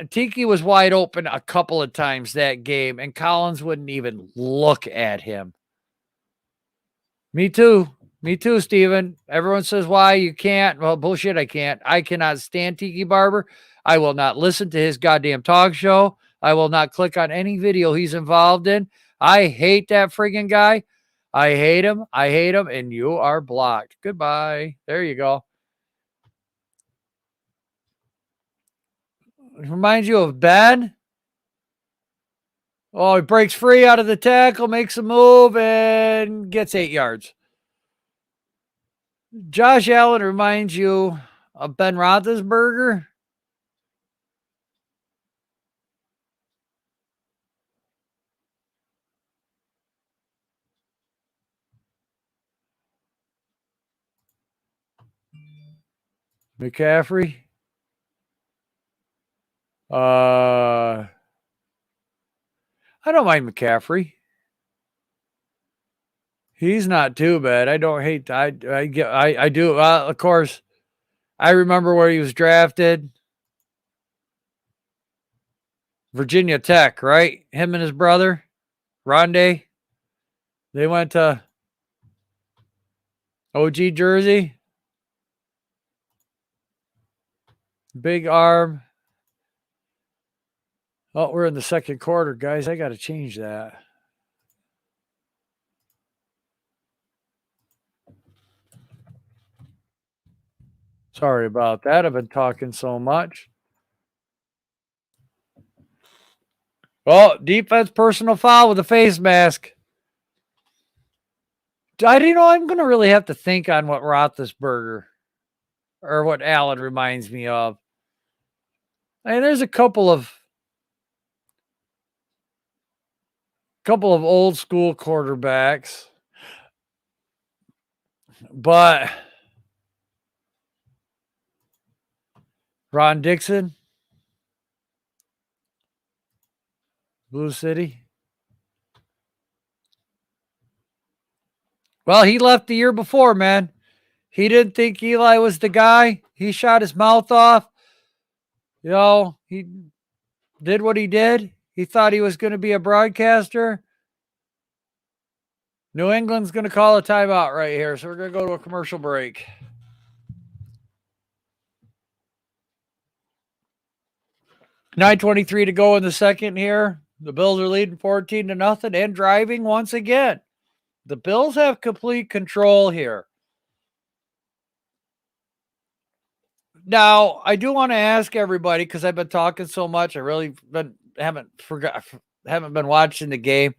Tiki was wide open a couple of times that game, and Collins wouldn't even look at him. Me too. Me too, Steven. Everyone says why you can't. Well, bullshit, I can't. I cannot stand Tiki Barber. I will not listen to his goddamn talk show. I will not click on any video he's involved in. I hate that friggin' guy. I hate him. I hate him, and you are blocked. Goodbye. There you go. It reminds you of Ben. Oh, he breaks free out of the tackle, makes a move, and gets 8 yards. Josh Allen reminds you of Ben Roethlisberger. McCaffrey. I don't mind McCaffrey. He's not too bad. I don't hate. I do. Of course, I remember where he was drafted. Virginia Tech, right? Him and his brother, Rondé. They went to OG Jersey. Big arm. Oh, we're in the second quarter, guys. I got to change that. Sorry about that. I've been talking so much. Oh, defense personal foul with a face mask. I'm going to really have to think on what Roethlisberger or what Allen reminds me of. There's a couple of old school quarterbacks, but Ron Dixon, Blue City. Well, he left the year before, man. He didn't think Eli was the guy. He shot his mouth off. He did what he did. He thought he was going to be a broadcaster. New England's going to call a timeout right here, so we're going to go to a commercial break. .923 to go in the second here. The Bills are leading 14-0 and driving once again. The Bills have complete control here. Now, I do want to ask everybody, because I've been talking so much, I really haven't been watching the game.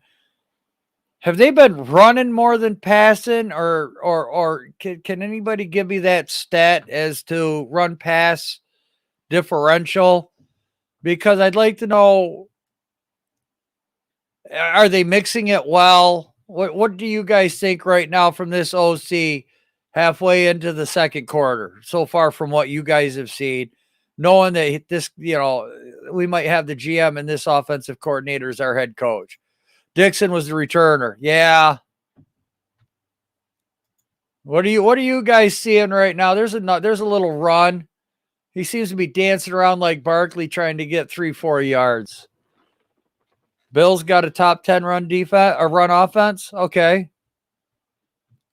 Have they been running more than passing, or can anybody give me that stat as to run pass differential? Because I'd like to know, are they mixing it well? What do you guys think right now from this OC halfway into the second quarter so far from what you guys have seen, knowing that this, we might have the GM and this offensive coordinator as our head coach? Dixon was the returner. Yeah. What are you guys seeing right now? There's a little run. He seems to be dancing around like Barkley trying to get 3-4 yards. Bills got a top 10 run defense or run offense. Okay.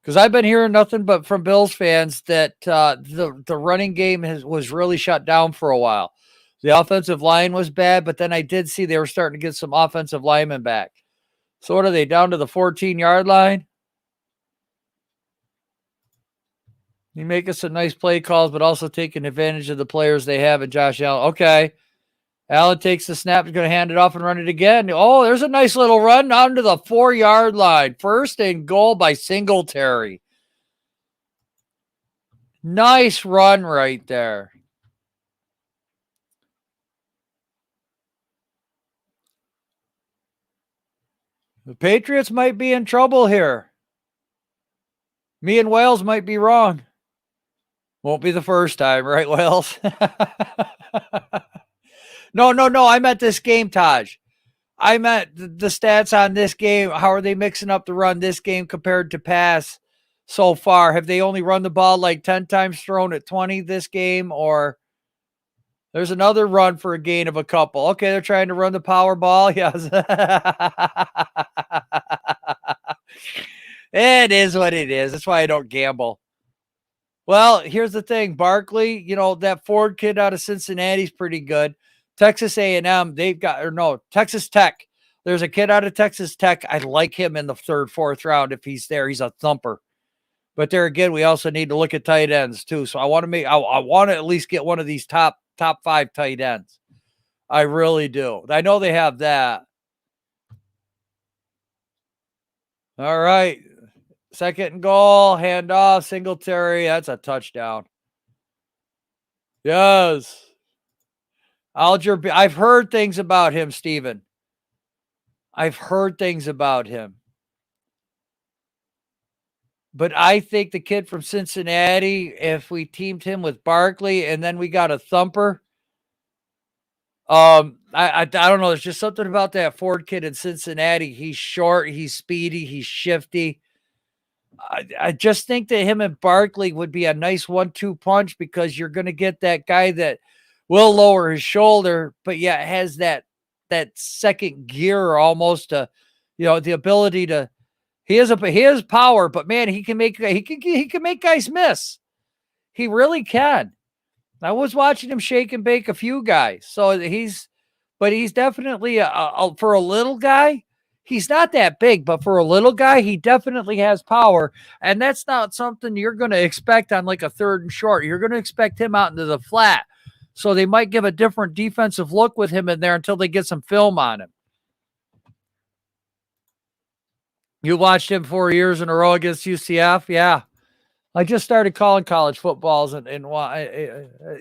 Because I've been hearing nothing but from Bills fans that the running game was really shut down for a while. The offensive line was bad, but then I did see they were starting to get some offensive linemen back. So what are they, down to the 14-yard line? You making some nice play calls, but also taking advantage of the players they have in Josh Allen. Okay. Allen takes the snap. He's going to hand it off and run it again. Oh, there's a nice little run down to the 4-yard line. First and goal by Singletary. Nice run right there. The Patriots might be in trouble here. Me and Wales might be wrong. Won't be the first time, right, Wales? No. I meant this game, Taj. I meant the stats on this game. How are they mixing up the run this game compared to pass so far? Have they only run the ball like 10 times, thrown at 20 this game? Or there's another run for a gain of a couple. Okay, they're trying to run the power ball. Yes. It is what it is. That's why I don't gamble. Well, here's the thing. Barkley, that Ford kid out of Cincinnati's pretty good. Texas A&M, Texas Tech. There's a kid out of Texas Tech. I like him in the third, fourth round if he's there. He's a thumper. But there again, we also need to look at tight ends too. So I want to at least get one of these top 5 tight ends. I really do. I know they have that. All right. Second and goal, handoff, Singletary. That's a touchdown. Yes. Alger, I've heard things about him, Steven. I've heard things about him. But I think the kid from Cincinnati, if we teamed him with Barkley and then we got a thumper, I don't know. There's just something about that Ford kid in Cincinnati. He's short, he's speedy, he's shifty. I just think that him and Barkley would be a nice 1-2 punch because you're going to get that guy that will lower his shoulder, but yet has that second gear almost to, the ability to. He has power, but man, he can make guys miss. He really can. I was watching him shake and bake a few guys, so he's definitely for a little guy. He's not that big, but for a little guy, he definitely has power. And that's not something you're going to expect on like a third and short. You're going to expect him out into the flat. So they might give a different defensive look with him in there until they get some film on him. You watched him 4 years in a row against UCF? Yeah. I just started calling college footballs and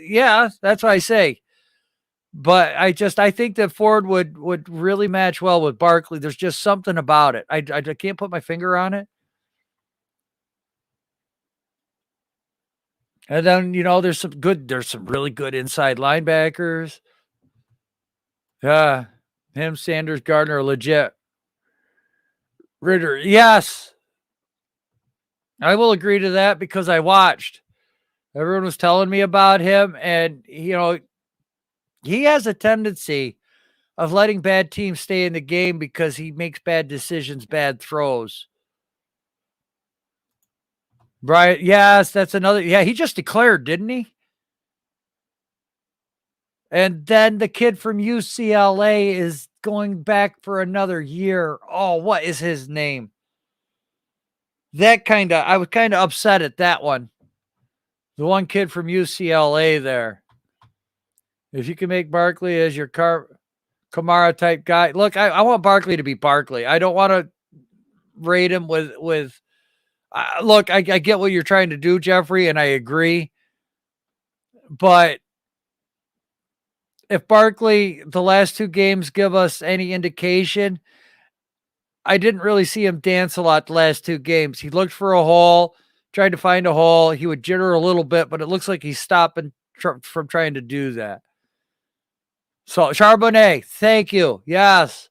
yeah, that's what I say. But I think that Ford would really match well with Barkley. There's just something about it. I can't put my finger on it. And then, there's some really good inside linebackers. Yeah. Him, Sanders, Gardner are legit. Ritter, yes. I will agree to that because I watched. Everyone was telling me about him, and, he has a tendency of letting bad teams stay in the game because he makes bad decisions, bad throws. Right. Yes, that's another. Yeah, he just declared, didn't he? And then the kid from UCLA is going back for another year. Oh, what is his name? I was kind of upset at that one. The one kid from UCLA there. If you can make Barkley as your Kamara type guy. Look, I want Barkley to be Barkley. I don't want to rate him with look, I get what you're trying to do, Jeffrey, and I agree. But if Barkley, the last 2 games give us any indication, I didn't really see him dance a lot the last 2 games. He looked for a hole, tried to find a hole. He would jitter a little bit, but it looks like he's stopping from trying to do that. So Charbonnet, thank you. Yes.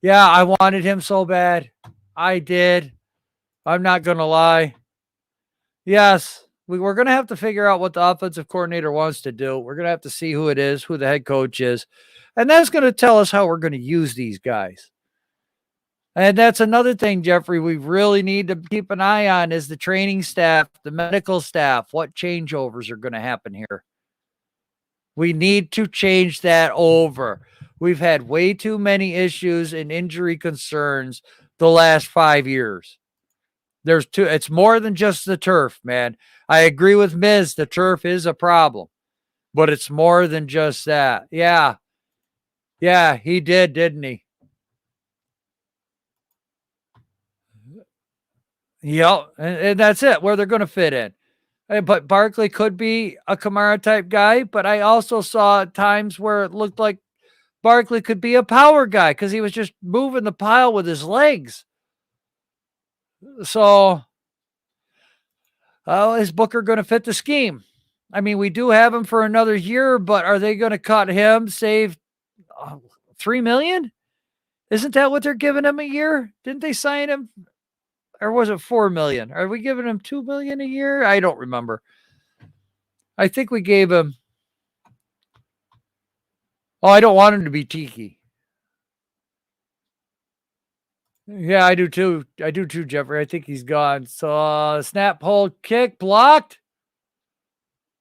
Yeah, I wanted him so bad. I did. I'm not going to lie. Yes, we're going to have to figure out what the offensive coordinator wants to do. We're going to have to see who it is, who the head coach is. And that's going to tell us how we're going to use these guys. And that's another thing, Jeffrey, we really need to keep an eye on is the training staff, the medical staff, what changeovers are going to happen here. We need to change that over. We've had way too many issues and injury concerns the last 5 years. It's more than just the turf, man. I agree with Miz. The turf is a problem, but it's more than just that. Yeah. Yeah, he did, didn't he? Yep, and that's it, where they're going to fit in. But Barkley could be a Kamara type guy, but I also saw times where it looked like Barkley could be a power guy because he was just moving the pile with his legs. So, is Booker going to fit the scheme? I mean, we do have him for another year, but are they going to cut him, save $3 million? Isn't that what they're giving him a year? Didn't they sign him? Or was it 4 million? Are we giving him 2 million a year? I don't remember. I think we gave him. Oh, I don't want him to be Tiki. Yeah, I do too. I do too, Jeffrey. I think he's gone. So snap, hold, kick, blocked.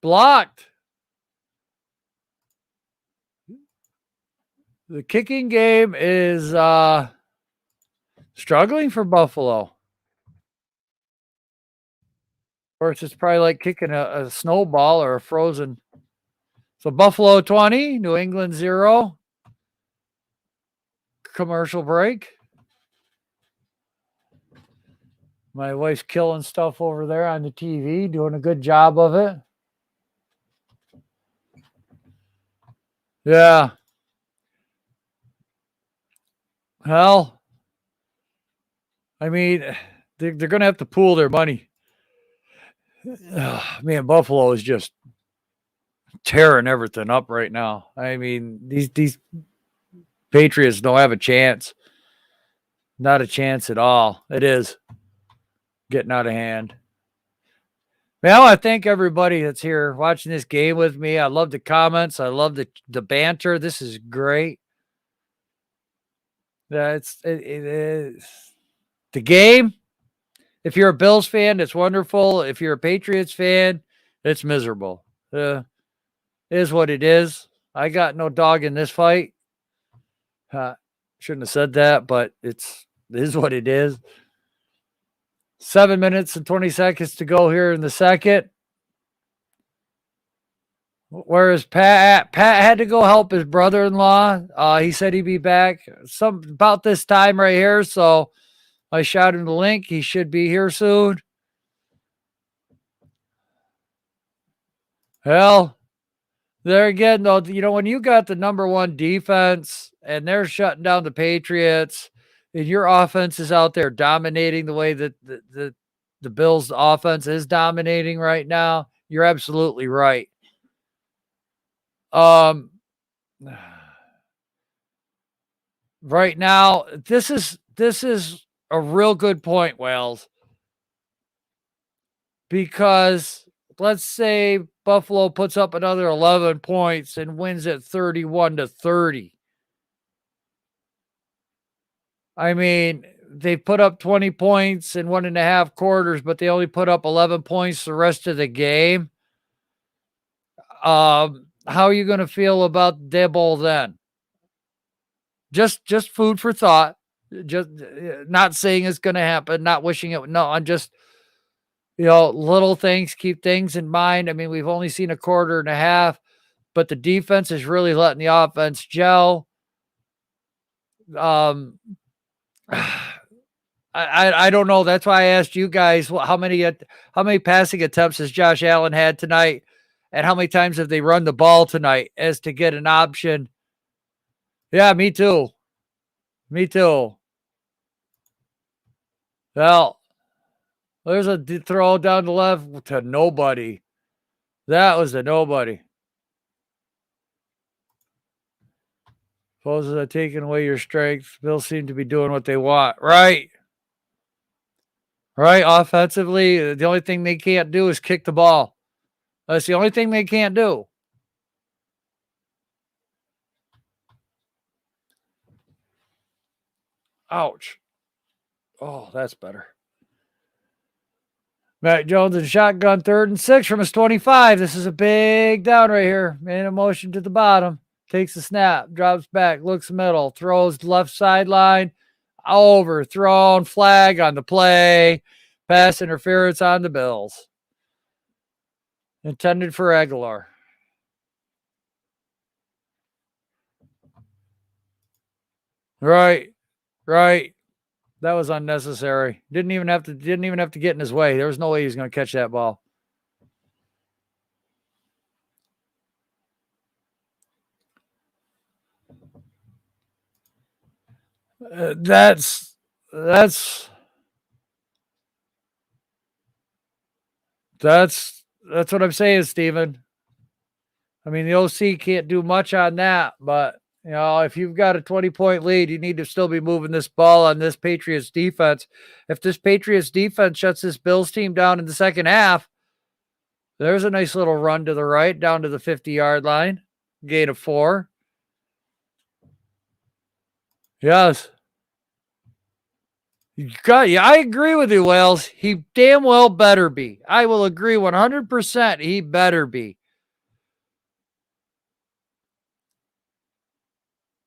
Blocked. The kicking game is struggling for Buffalo. Of course, it's probably like kicking a snowball or a frozen. So Buffalo 20, New England 0. Commercial break. My wife's killing stuff over there on the TV, doing a good job of it. Yeah. Well, I mean, they're going to have to pool their money. Man, Buffalo is just tearing everything up right now. I mean, these Patriots don't have a chance. Not a chance at all. It is getting out of hand. Man, I want to thank everybody that's here watching this game with me. I love the comments. I love the banter. This is great. It is the game. If you're a Bills fan, it's wonderful. If you're a Patriots fan, it's miserable. It is what it is. I got no dog in this fight. Shouldn't have said that, but it is what it is. 7 minutes and 20 seconds to go here in the second. Whereas Pat had to go help his brother-in-law. He said he'd be back about this time right here. So I shot him the link. He should be here soon. Well, there again, though, when you got the number one defense and they're shutting down the Patriots and your offense is out there dominating the way that the Bills' offense is dominating right now, you're absolutely right. Right now, this is a real good point, Wales, because let's say Buffalo puts up another 11 points and wins at 31-30. I mean, they put up 20 points in 1.5 quarters, but they only put up 11 points the rest of the game. How are you going to feel about Dibble then? Just food for thought. Just not saying it's going to happen, not wishing it. No, I'm just, little things, keep things in mind. I mean, we've only seen a quarter and a half, but the defense is really letting the offense gel. I don't know. That's why I asked you guys how many passing attempts has Josh Allen had tonight, and how many times have they run the ball tonight as to get an option. Yeah, me too. Me too. Well, there's a throw down the left to nobody. That was a nobody. Supposes are taking away your strength. Bills seem to be doing what they want. Right. Right. Offensively, the only thing they can't do is kick the ball. That's the only thing they can't do. Ouch. Oh, that's better. Matt Jones in shotgun, 3rd and 6 from his 25. This is a big down right here. Man in motion to the bottom. Takes the snap, drops back, looks middle, throws left sideline, overthrown, flag on the play, pass interference on the Bills. Intended for Aguilar. Right. Right. That was unnecessary. Didn't even have to get in his way. There was no way he was going to catch that ball. That's what I'm saying, Steven. I mean, the OC can't do much on that, but if you've got a 20-point lead, you need to still be moving this ball on this Patriots defense. If this Patriots defense shuts this Bills team down in the second half, there's a nice little run to the right down to the 50-yard line. Gain of 4. Yes. Yeah, I agree with you, Wales. He damn well better be. I will agree 100%. He better be.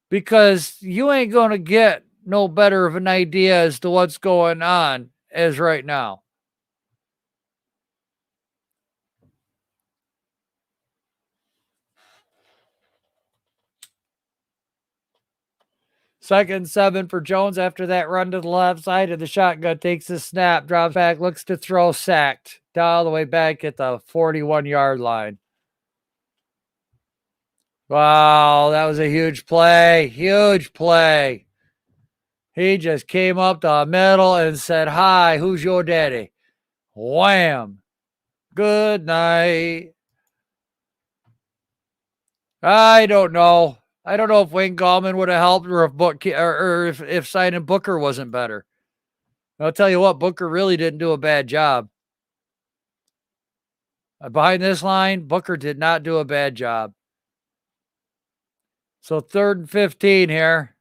Because you ain't going to get no better of an idea as to what's going on as right now. Second 7 for Jones after that run to the left side of the shotgun. Takes the snap, drops back, looks to throw, sacked. All the way back at the 41-yard line. Wow, that was a huge play. Huge play. He just came up the middle and said, "Hi, who's your daddy?" Wham. Good night. I don't know. I don't know if Wayne Gallman would have helped or if signing Booker wasn't better. I'll tell you what, Booker really didn't do a bad job. Behind this line, Booker did not do a bad job. So 3rd and 15 here.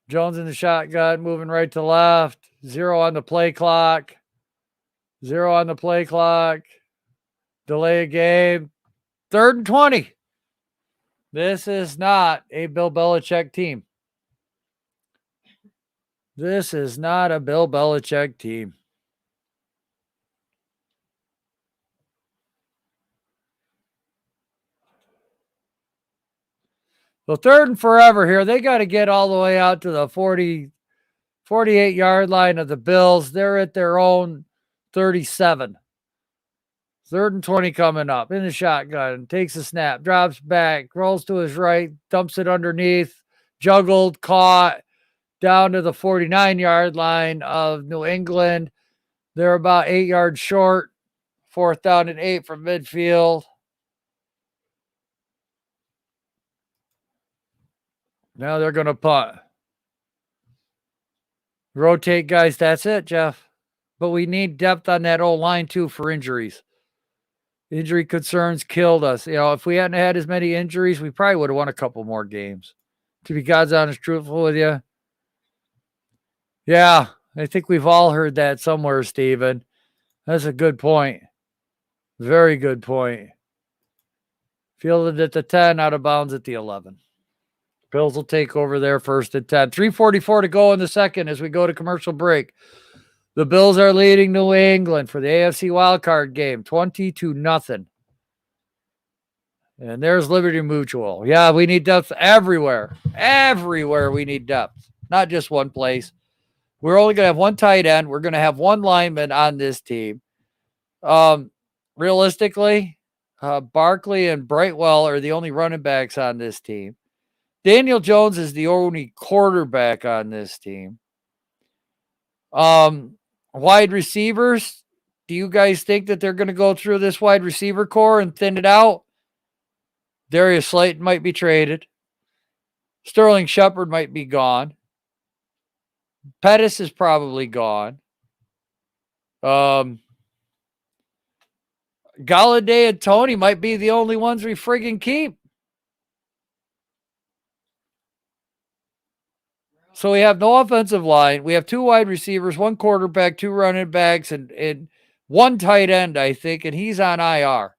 Jones in the shotgun, moving right to left. 0 on the play clock. 0 on the play clock. Delay a game. 3rd and 20. This is not a Bill Belichick team. This is not a Bill Belichick team. So 3rd and forever here. They got to get all the way out to the 48-yard line of the Bills. They're at their own 37. 3rd and 20 coming up in the shotgun. Takes a snap, drops back, rolls to his right, dumps it underneath, juggled, caught, down to the 49-yard line of New England. They're about 8 yards short. 4th down and 8 from midfield. Now they're going to punt. Rotate, guys. That's it, Jeff. But we need depth on that old line, too, for injuries. Injury concerns killed us. If we hadn't had as many injuries, we probably would have won a couple more games. To be God's honest, truthful with you. Yeah, I think we've all heard that somewhere, Steven. That's a good point. Very good point. Fielded at the 10, out of bounds at the 11. Bills will take over there 1st and 10. 3:44 to go in the second as we go to commercial break. The Bills are leading New England for the AFC wildcard game, 20-0. And there's Liberty Mutual. Yeah, we need depth everywhere. Everywhere we need depth, not just one place. We're only going to have one tight end. We're going to have one lineman on this team. Realistically, Barkley and Brightwell are the only running backs on this team. Daniel Jones is the only quarterback on this team. Wide receivers, do you guys think that they're going to go through this wide receiver core and thin it out? Darius Slayton might be traded. Sterling Shepard might be gone. Pettis is probably gone. Galladay and Tony might be the only ones we friggin' keep. So we have no offensive line. We have 2 wide receivers, 1 quarterback, 2 running backs, and 1 tight end, I think, and he's on IR.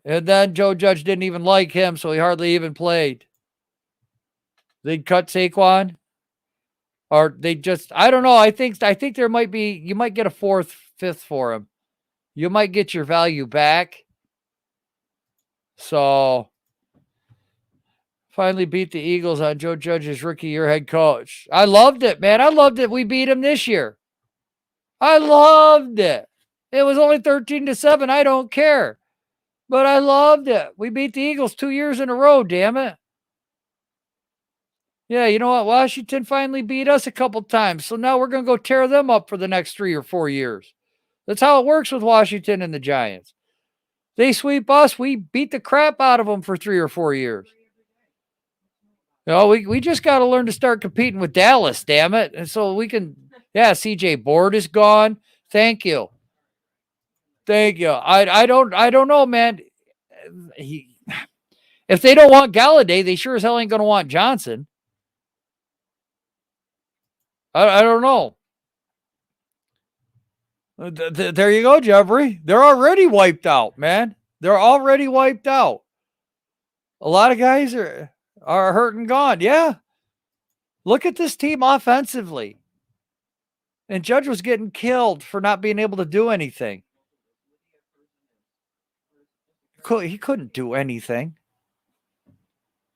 And then Joe Judge didn't even like him, so he hardly even played. They'd cut Saquon. Or they just, I don't know. I think there might be, you might get a 4th, 5th for him. You might get your value back. So finally beat the Eagles on Joe Judge's rookie year head coach. I loved it, man. I loved it. We beat him this year. I loved it. It was only 13-7. I don't care. But I loved it. We beat the Eagles 2 years in a row, damn it. Yeah, you know what? Washington finally beat us a couple times. So now we're going to go tear them up for the next 3 or 4 years. That's how it works with Washington and the Giants. They sweep us, we beat the crap out of them for 3 or 4 years. You know, we just got to learn to start competing with Dallas, damn it. And so we can, yeah, CJ Board is gone. Thank you. Thank you. I don't know, man. If they don't want Galladay, they sure as hell ain't going to want Johnson. I don't know. There you go, Jeffrey. They're already wiped out, man. They're already wiped out. A lot of guys are hurt and gone. Yeah. Look at this team offensively. And Judge was getting killed for not being able to do anything. He couldn't do anything.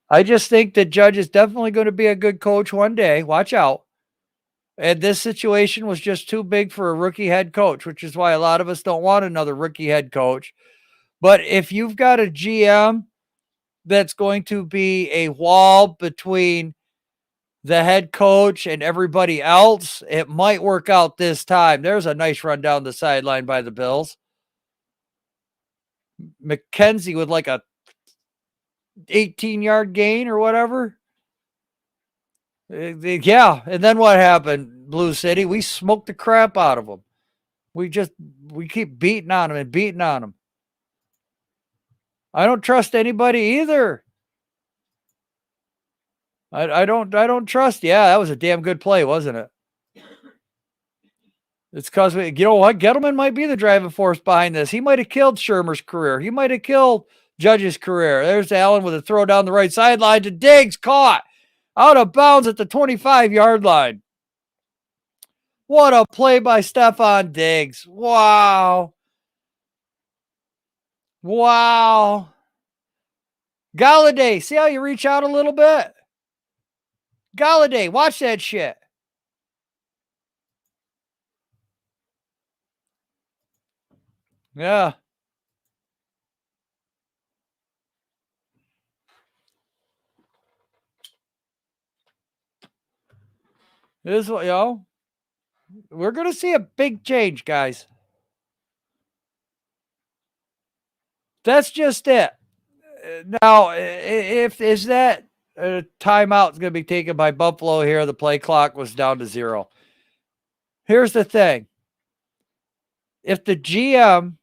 I just think that Judge is definitely going to be a good coach one day. Watch out. And this situation was just too big for a rookie head coach, which is why a lot of us don't want another rookie head coach. But if you've got a GM that's going to be a wall between the head coach and everybody else, it might work out this time. There's a nice run down the sideline by the Bills. McKenzie with like a 18-yard gain or whatever. Yeah, and then what happened, Blue City? We smoked the crap out of them. We keep beating on them and beating on them. I don't trust anybody either. I don't trust. Yeah, that was a damn good play, wasn't it? It's because you know what? Gettleman might be the driving force behind this. He might have killed Shermer's career. He might have killed Judge's career. There's Allen with a throw down the right sideline to Diggs, caught out of bounds at the 25-yard line. What a play by Stephon Diggs. Wow. Wow. Galladay, see how you reach out a little bit? Galladay, watch that shit. Yeah. This is what, we're going to see a big change, guys. That's just it. Now, if is that timeout is going to be taken by Buffalo here, the play clock was down to 0. Here's the thing. If the GM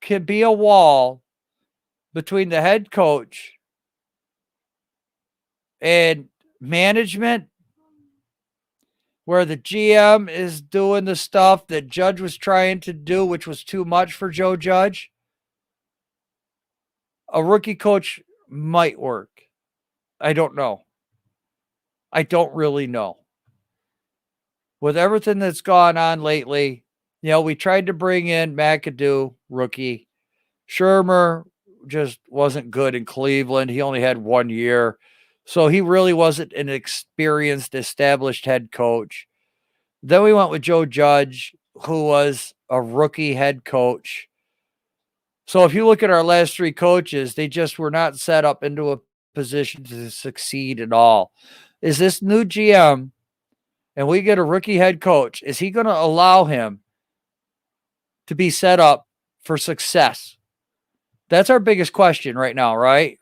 can be a wall between the head coach and management, where the GM is doing the stuff that Judge was trying to do, which was too much for Joe Judge, a rookie coach might work. I don't know. I don't really know. With everything that's gone on lately, we tried to bring in McAdoo, rookie. Shermer just wasn't good in Cleveland. He only had 1 year. So he really wasn't an experienced, established head coach. Then we went with Joe Judge, who was a rookie head coach. So if you look at our last 3 coaches, they just were not set up into a position to succeed at all. Is this new GM, and we get a rookie head coach, is he going to allow him to be set up for success? That's our biggest question right now, right?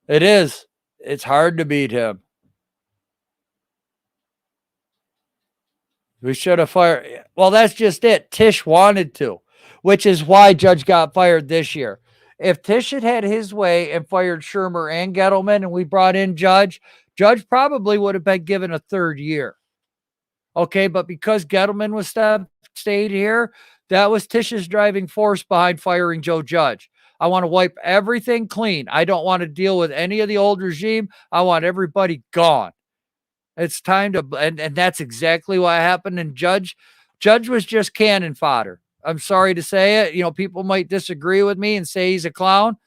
It is. It's hard to beat him. We should have fired. Well, that's just it. Tisch wanted to, which is why Judge got fired this year. If Tisch had his way and fired Shermer and Gettleman and we brought in Judge probably would have been given a 3rd year. Okay, but because Gettleman was stayed here, that was Tisch's driving force behind firing Joe Judge. I want to wipe everything clean. I don't want to deal with any of the old regime. I want everybody gone. It's time to, and that's exactly what happened. And Judge was just cannon fodder. I'm sorry to say it. People might disagree with me and say he's a clown.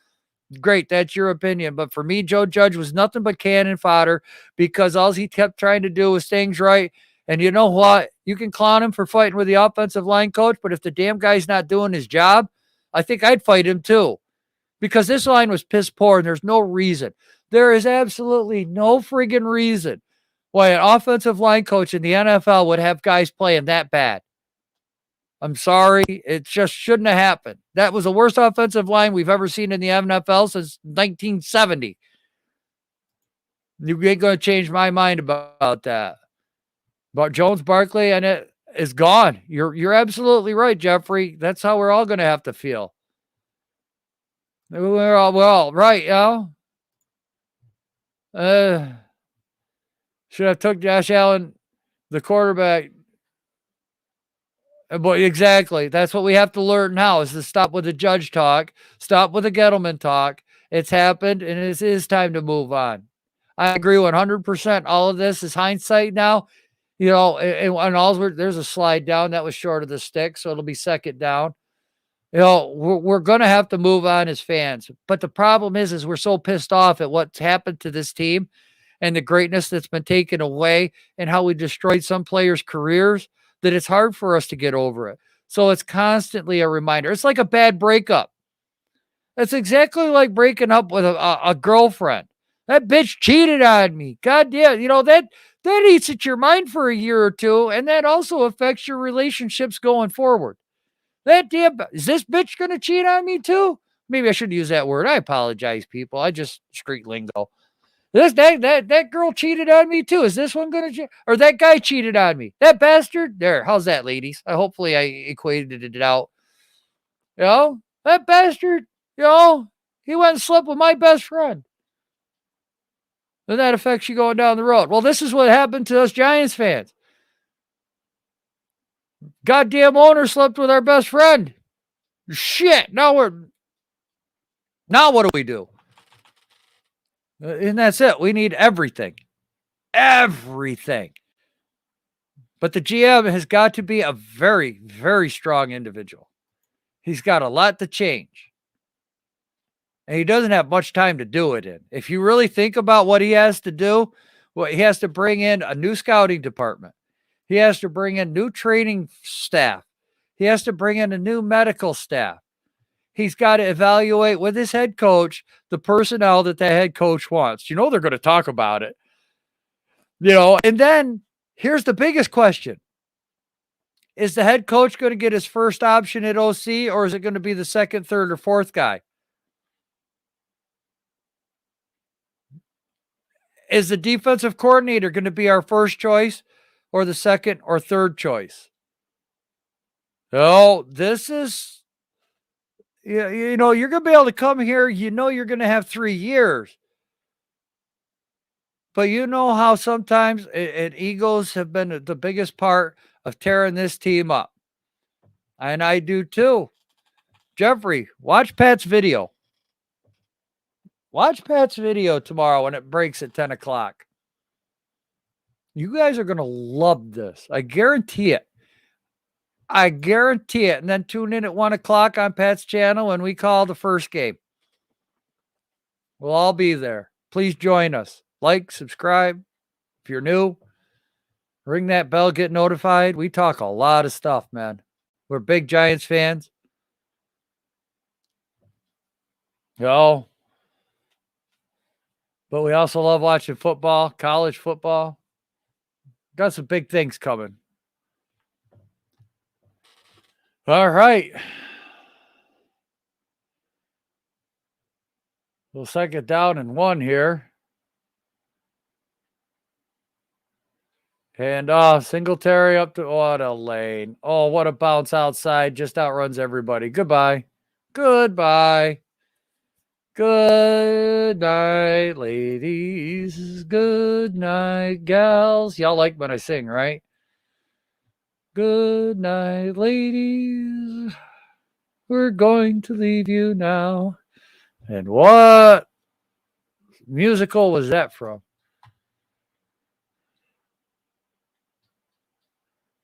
Great, that's your opinion. But for me, Joe Judge was nothing but cannon fodder because all he kept trying to do was things right. And you know what? You can clown him for fighting with the offensive line coach, but if the damn guy's not doing his job, I think I'd fight him too. Because this line was piss poor and there's no reason. There is absolutely no friggin' reason why an offensive line coach in the NFL would have guys playing that bad. I'm sorry. It just shouldn't have happened. That was the worst offensive line we've ever seen in the NFL since 1970. You ain't going to change my mind about that. But Jones Barkley and it is gone. You're absolutely right, Jeffrey. That's how we're all going to have to feel. We're all right, should have took Josh Allen, the quarterback. But exactly, that's what we have to learn now is to stop with the Judge talk, stop with the Gettleman talk. It's happened, and it is time to move on. I agree 100%. All of this is hindsight now. You know, and all there's a slide down that was short of the stick, so it'll be second down. You know, we're going to have to move on as fans. But the problem is we're so pissed off at what's happened to this team and the greatness that's been taken away and how we destroyed some players' careers that it's hard for us to get over it. So it's constantly a reminder. It's like a bad breakup. It's exactly like breaking up with a girlfriend. That bitch cheated on me. God damn, you know, that eats at your mind for a year or two, and that also affects your relationships going forward. That damn, is this bitch going to cheat on me too? Maybe I shouldn't use that word. I apologize, people. I just street lingo. That girl cheated on me too. Is this one gonna or that guy cheated on me? That bastard. There. How's that, ladies? Hopefully I equated it out. You know, that bastard. You know, he went and slept with my best friend. And that affects you going down the road. Well, this is what happened to us Giants fans. Goddamn owner slept with our best friend. Shit. Now what do we do? And that's it. We need everything. Everything. But the GM has got to be a very, very strong individual. He's got a lot to change. And he doesn't have much time to do it in. If you really think about what he has to do, well, he has to bring in a new scouting department. He has to bring in new training staff. He has to bring in a new medical staff. He's got to evaluate with his head coach the personnel that the head coach wants. You know they're going to talk about it. You know, and then here's the biggest question. Is the head coach going to get his first option at OC, or is it going to be the second, third, or fourth guy? Is the defensive coordinator going to be our first choice or the second or third choice? No, this is, you know, you're going to be able to come here. You know, you're going to have 3 years. But you know how sometimes egos have been the biggest part of tearing this team up. And I do too. Jeffrey, watch Pat's video. Watch Pat's video tomorrow when it breaks at 10 o'clock. You guys are going to love this. I guarantee it. I guarantee it. And then tune in at 1 o'clock on Pat's channel when we call the first game. We'll all be there. Please join us. Like, subscribe. If you're new, ring that bell, get notified. We talk a lot of stuff, man. We're big Giants fans. You know, but we also love watching football, college football. Got some big things coming. All right. We'll second down and 1 here. And Singletary up to what a lane. Oh, what a bounce outside. Just outruns everybody. Goodbye. Goodbye. Good night, ladies. Good night, gals. Y'all like when I sing, right? Good night, ladies. We're going to leave you now. And what musical was that from?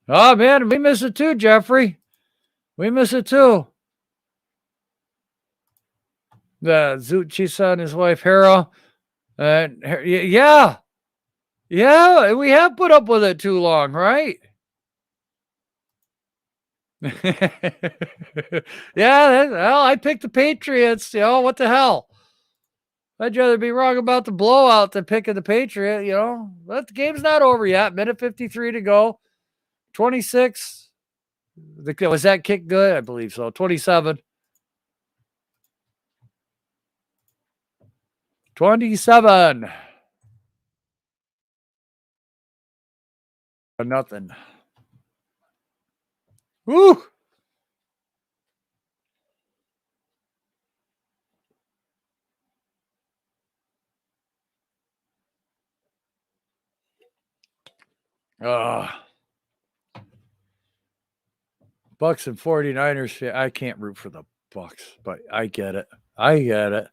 Oh, man, we miss it too, Jeffrey. We miss it too. The Zuchisa and his wife Hera. And yeah, yeah, we have put up with it too long, right? Yeah, well, I picked the Patriots. What the hell? I'd rather be wrong about the blowout than picking the Patriot. But the game's not over yet. Minute 53 to go. 26. Was that kick good? I believe so. 27. 27. Nothing. Woo! Uh, Bucks and 49ers. I can't root for the Bucks, but I get it. I get it.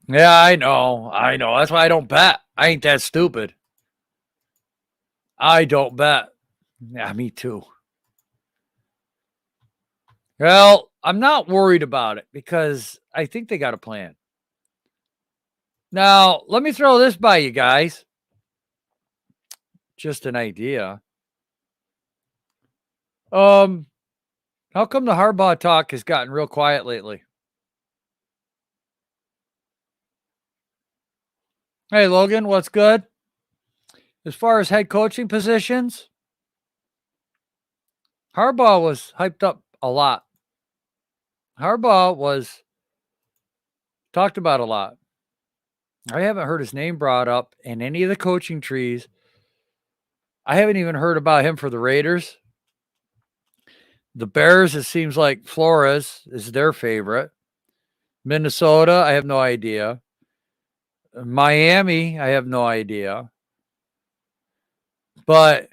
Yeah, I know. I know. That's why I don't bet. I ain't that stupid. I don't bet. Yeah, me too. Well, I'm not worried about it because I think they got a plan. Now, let me throw this by you guys. Just an idea. How come the Harbaugh talk has gotten real quiet lately? Hey, Logan, what's good? As far as head coaching positions, Harbaugh was hyped up a lot. Harbaugh was talked about a lot. I haven't heard his name brought up in any of the coaching trees. I haven't even heard about him for the Raiders. The Bears, it seems like Flores is their favorite. Minnesota, I have no idea. Miami, I have no idea. But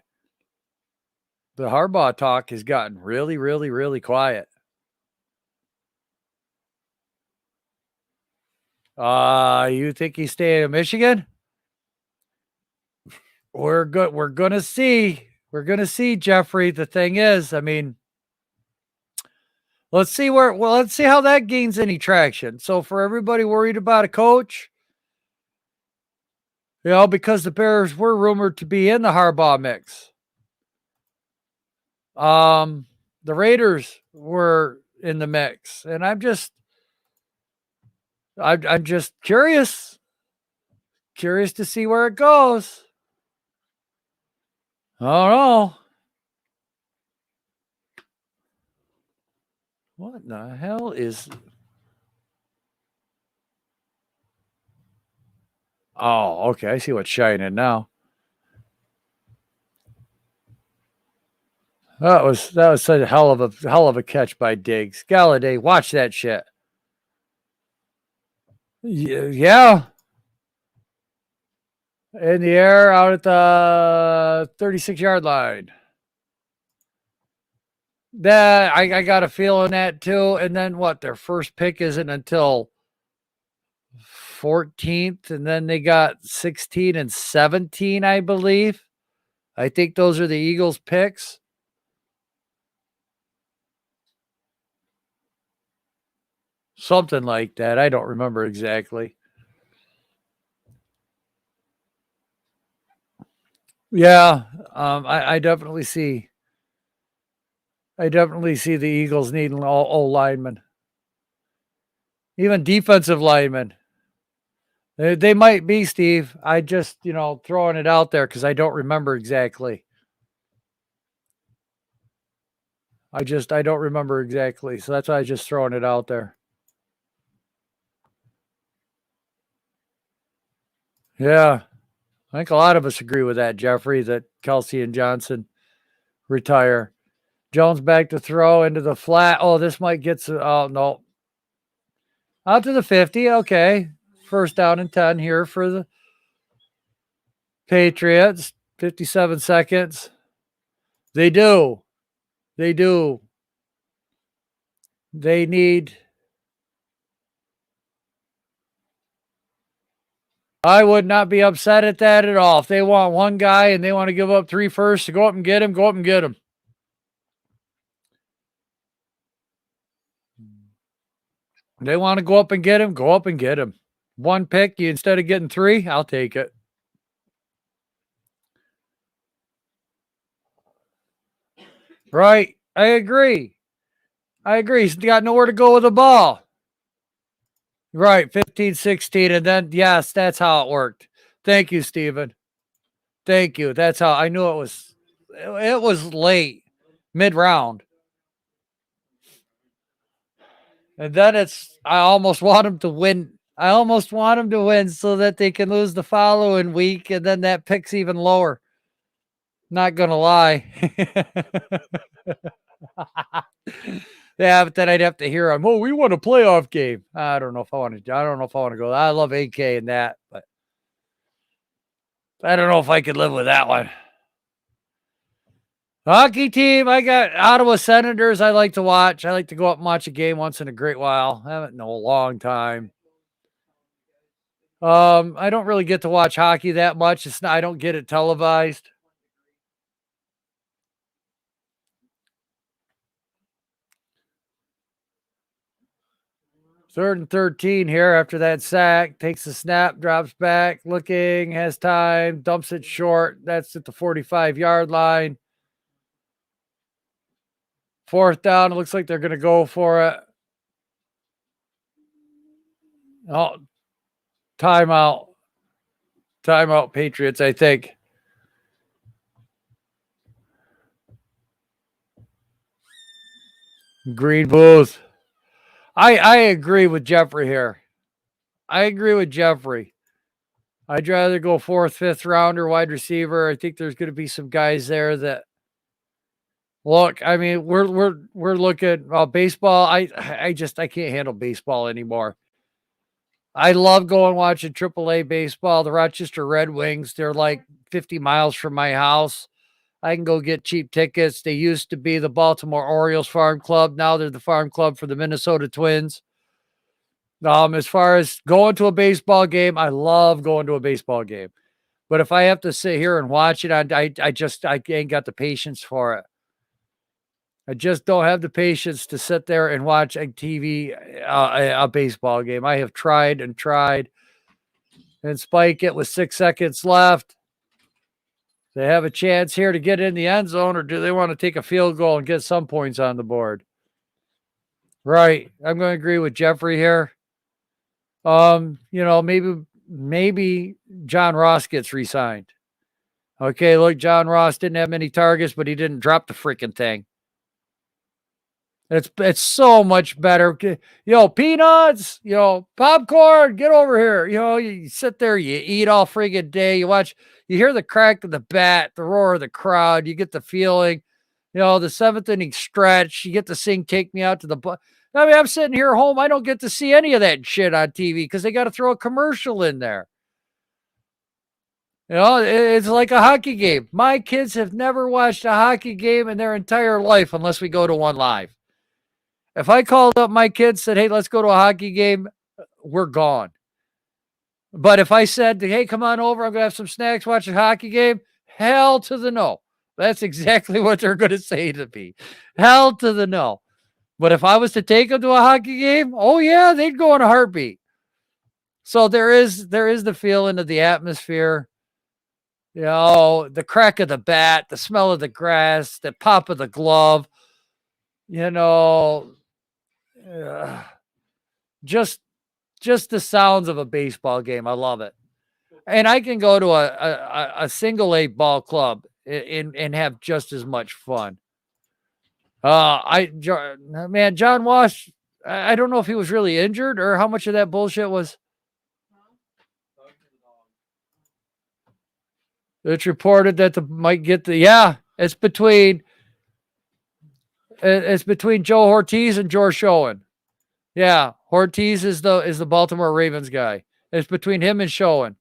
the Harbaugh talk has gotten really, really, really quiet. You think he's staying in Michigan? We're good. We're gonna see. We're gonna see, Jeffrey. The thing is, let's see let's see how that gains any traction. So for everybody worried about a coach, because the Bears were rumored to be in the Harbaugh mix. The Raiders were in the mix, and I'm just curious to see where it goes. I don't know. What in the hell is? Oh, okay. I see what's shining now. That was such a hell of a catch by Diggs. Galladay, watch that shit. Yeah. In the air out at the 36-yard line. That I got a feeling that too. And then what? Their first pick isn't until 14th, and then they got 16 and 17, I believe. I think those are the Eagles' picks. Something like that. I don't remember exactly. Yeah, I definitely see. I definitely see the Eagles needing all linemen, even defensive linemen. They might be, Steve. I just throwing it out there because I don't remember exactly. I don't remember exactly, so that's why I was just throwing it out there. Yeah, I think a lot of us agree with that, Jeffrey. That Kelsey and Johnson retire. Jones back to throw into the flat. Oh, this might get to. Oh no, out to the 50. Okay, first down and 10 here for the Patriots. 57 seconds. They do. They do. They need. I would not be upset at that at all. If they want one guy and they want to give up 3 firsts to go up and get him, go up and get him. They want to go up and get him, go up and get him. One pick, you instead of getting 3, I'll take it. Right. I agree. He's got nowhere to go with the ball. Right. 15, 16. And then, yes, that's how it worked. Thank you, Steven. Thank you. That's how I knew it was. It was late, mid round. And then I almost want him to win. I almost want him to win so that they can lose the following week. And then that pick's even lower. Not going to lie. Yeah, but then I'd have to hear him. Oh, we won a playoff game. I don't know if I want to. I don't know if I want to go. I love AK and that, but I don't know if I could live with that one. Hockey team, I got Ottawa Senators. I like to watch. I like to go up and watch a game once in a great while. I haven't in a long time. I don't really get to watch hockey that much. It's not. I don't get it televised. Third and 13 here after that sack. Takes the snap, drops back, looking, has time, dumps it short. That's at the 45-yard line. 4th down. It looks like they're going to go for it. Oh, timeout. Timeout, Patriots, I think. Green booth. I agree with Jeffrey here. I agree with Jeffrey. I'd rather go 4th, 5th rounder, wide receiver. I think there's going to be some guys there that look. I mean, we're looking baseball. I can't handle baseball anymore. I love going watching AAA baseball. The Rochester Red Wings. They're like 50 miles from my house. I can go get cheap tickets. They used to be the Baltimore Orioles farm club. Now they're the farm club for the Minnesota Twins. As far as going to a baseball game, I love going to a baseball game. But if I have to sit here and watch it, I ain't got the patience for it. I just don't have the patience to sit there and watch a TV, a baseball game. I have tried and tried and spike it with 6 seconds left. They have a chance here to get in the end zone, or do they want to take a field goal and get some points on the board? Right. I'm going to agree with Jeffrey here. Maybe John Ross gets re-signed. Okay, look, John Ross didn't have many targets, but he didn't drop the freaking thing. It's so much better. Peanuts, popcorn, get over here. You sit there, you eat all friggin' day. You watch, you hear the crack of the bat, the roar of the crowd. You get the feeling, the 7th inning stretch. You get to sing "Take Me Out to the." I mean, I'm sitting here home. I don't get to see any of that shit on TV because they got to throw a commercial in there. It's like a hockey game. My kids have never watched a hockey game in their entire life unless we go to one live. If I called up my kids, said, hey, let's go to a hockey game, we're gone. But if I said, hey, come on over, I'm going to have some snacks, watch a hockey game, hell to the no. That's exactly what they're going to say to me. Hell to the no. But if I was to take them to a hockey game, oh, yeah, they'd go in a heartbeat. So there is the feeling of the atmosphere. The crack of the bat, the smell of the grass, the pop of the glove, just the sounds of a baseball game. I love it. And I can go to a single A ball club and have just as much fun. John Walsh, I don't know if he was really injured or how much of that bullshit was. It's reported that it's between Joe Ortiz and George Schoen. Yeah, Ortiz is the Baltimore Ravens guy. It's between him and Schoen.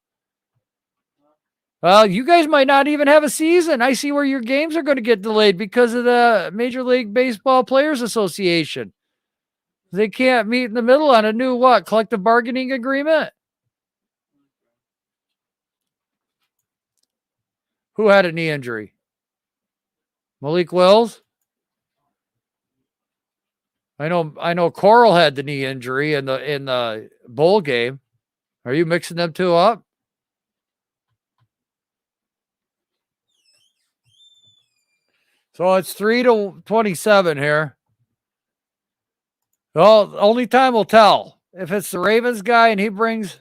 Well, you guys might not even have a season. I see where your games are going to get delayed because of the Major League Baseball Players Association. They can't meet in the middle on a new collective bargaining agreement. Who had a knee injury? Malik Wills? I know Coral had the knee injury in the bowl game. Are you mixing them two up? So it's 3-27 here. Well, only time will tell. If it's the Ravens guy and he brings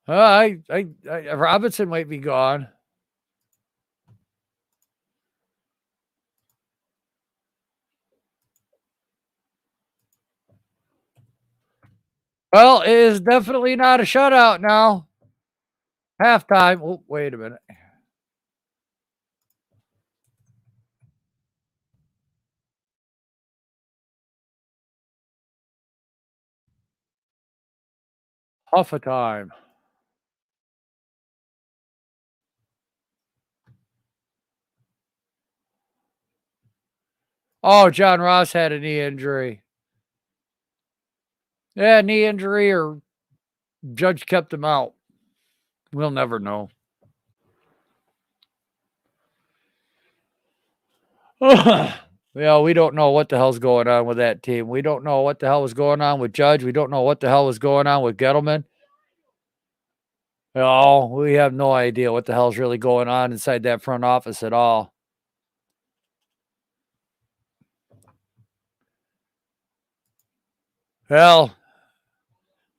Robinson might be gone. Well, it is definitely not a shutout now. Halftime. Oh, wait a minute. Half a time. Oh, John Ross had a knee injury. Yeah, knee injury or judge kept him out. We'll never know. Yeah, we don't know what the hell's going on with that team. We don't know what the hell was going on with Judge. We don't know what the hell was going on with Gettleman. No, we have no idea what the hell's really going on inside that front office at all. Well,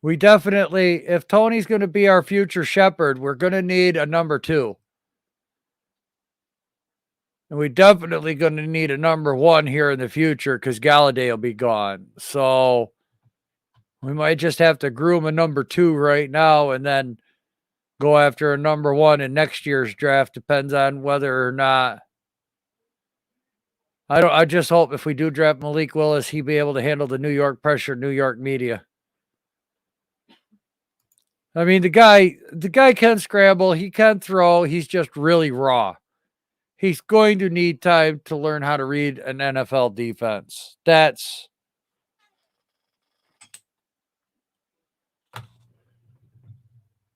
we definitely, if Tony's going to be our future shepherd, we're going to need a number 2. And we definitely going to need a number 1 here in the future because Galladay will be gone. So we might just have to groom a number 2 right now and then go after a number 1 in next year's draft. Depends on whether or not. I just hope if we do draft Malik Willis, he'd be able to handle the New York pressure, New York media. I mean, the guy can scramble, he can throw, he's just really raw. He's going to need time to learn how to read an NFL defense. That's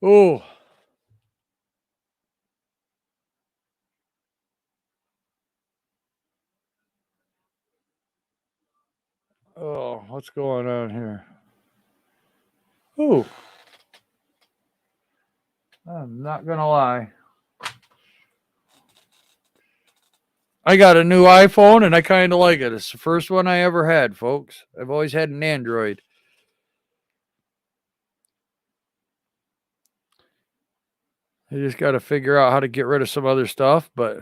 ooh. Oh, what's going on here? Ooh. I'm not gonna lie. I got a new iPhone and I kind of like it. It's the first one I ever had, folks. I've always had an Android. I just got to figure out how to get rid of some other stuff, but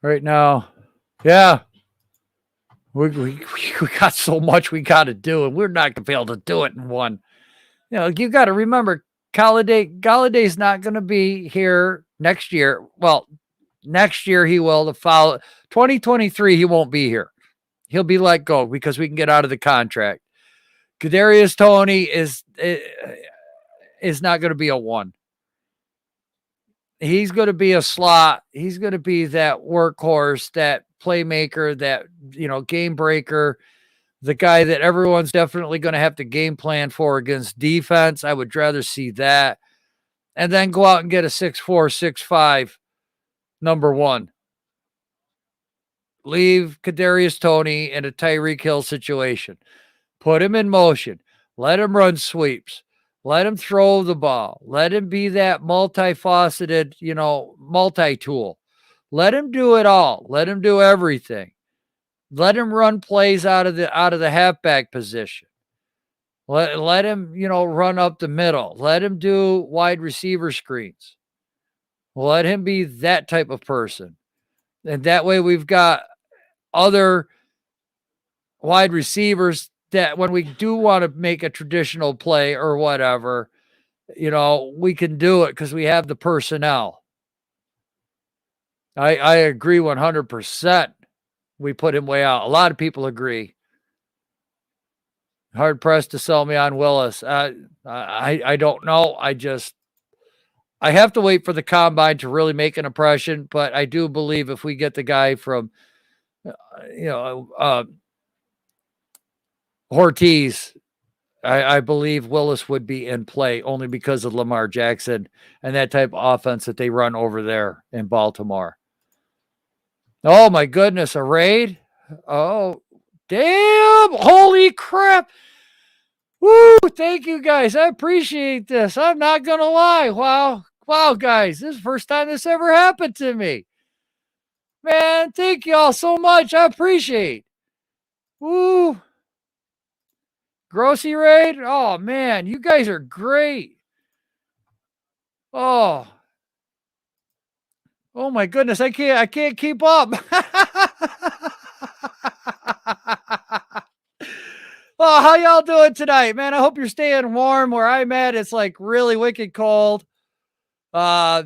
right now, yeah, we got so much we got to do, and we're not going to be able to do it in one. You know, you got to remember, Galladay's not going to be here next year. Well, next year he will. The follow 2023, he won't be here. He'll be let go because we can get out of the contract. Kadarius Toney is not going to be a 1. He's going to be a slot. He's going to be that workhorse, that playmaker, that, game breaker, the guy that everyone's definitely going to have to game plan for against defense. I would rather see that. And then go out and get a 6'4", 6'5", number 1. Leave Kadarius Toney in a Tyreek Hill situation. Put him in motion. Let him run sweeps. Let him throw the ball. Let him be that multifaceted, multi-tool. Let him do it all. Let him do everything. Let him run plays out of the halfback position. Let him, run up the middle. Let him do wide receiver screens. Let him be that type of person. And that way we've got other wide receivers that when we do want to make a traditional play or whatever, we can do it because we have the personnel. I agree 100%. We put him way out. A lot of people agree. Hard pressed to sell me on Willis. I don't know. I have to wait for the combine to really make an impression, but I do believe if we get the guy from, Ortiz, I believe Willis would be in play only because of Lamar Jackson and that type of offense that they run over there in Baltimore. Oh my goodness, a raid? Oh, damn. Holy crap. Woo, thank you guys. I appreciate this. I'm not going to lie. Wow. Wow, guys. This is the first time this ever happened to me. Man, thank y'all so much. I appreciate. Woo. Grossy raid? Oh man, you guys are great. Oh. Oh my goodness, I can't keep up. Oh, how y'all doing tonight, man? I hope you're staying warm. Where I'm at, it's like really wicked cold. Uh,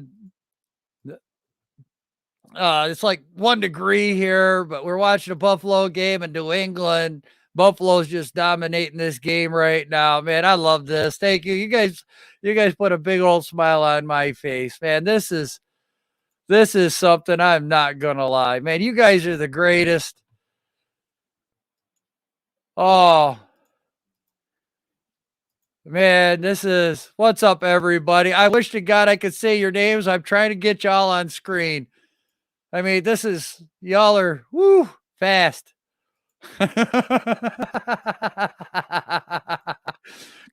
it's like 1 degree here, but we're watching a Buffalo game in New England. Buffalo's just dominating this game right now, man. I love this. Thank you, you guys put a big old smile on my face, man. This is something. I'm not gonna lie, man. You guys are the greatest. Oh, man, this is what's up, everybody. I wish to God I could say your names. I'm trying to get y'all on screen. I mean, this is y'all are woo fast.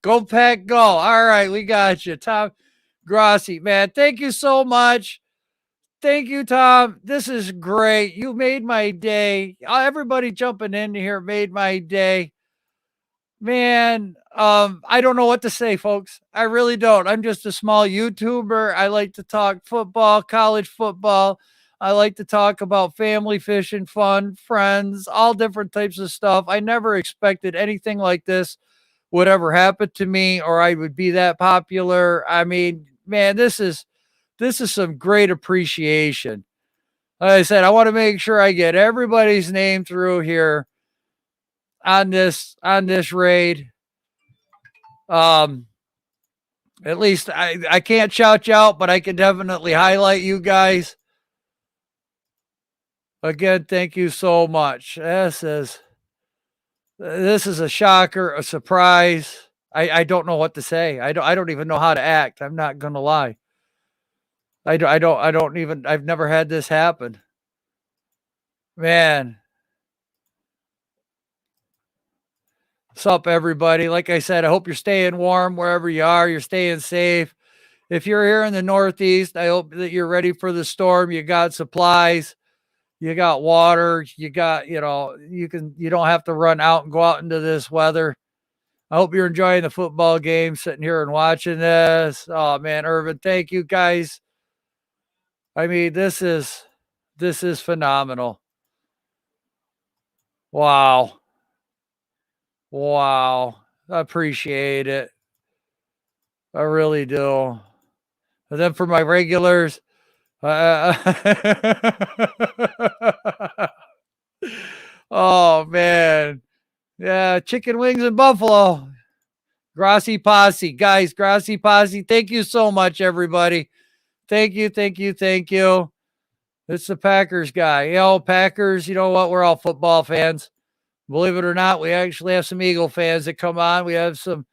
Go Pack, go. All right, we got you. Tom Grossi, man. Thank you so much. Thank you, Tom. This is great. You made my day. Everybody jumping in here made my day. Man, I don't know what to say, folks. I really don't. I'm just a small YouTuber. I like to talk football, college football. I like to talk about family, fishing, fun, friends, all different types of stuff. I never expected anything like this would ever happen to me or I would be that popular. I mean, man, this is some great appreciation. Like I said, I want to make sure I get everybody's name through here on this raid. Um, at least I can't shout you out, but I can definitely highlight you guys. Again, thank you so much. This is a shocker, a surprise. I don't know what to say. I don't even know how to act. I'm not gonna lie. I don't even I've never had this happen. Man, what's up, everybody? Like I said, I hope you're staying warm wherever you are. You're staying safe. If you're here in the Northeast, I hope that you're ready for the storm. You got supplies, you got water, you don't have to run out and go out into this weather. I hope you're enjoying the football game, sitting here and watching this. Oh man, Irvin, thank you guys. I mean, this is phenomenal. Wow. Wow. I appreciate it. I really do. And then for my regulars, uh, oh man. Yeah, chicken wings and buffalo. Grassi Posse. Guys, Grassi Posse, thank you so much, everybody. Thank you, thank you, thank you. It's the Packers guy. Packers, you know what? We're all football fans. Believe it or not, we actually have some Eagle fans that come on. We have some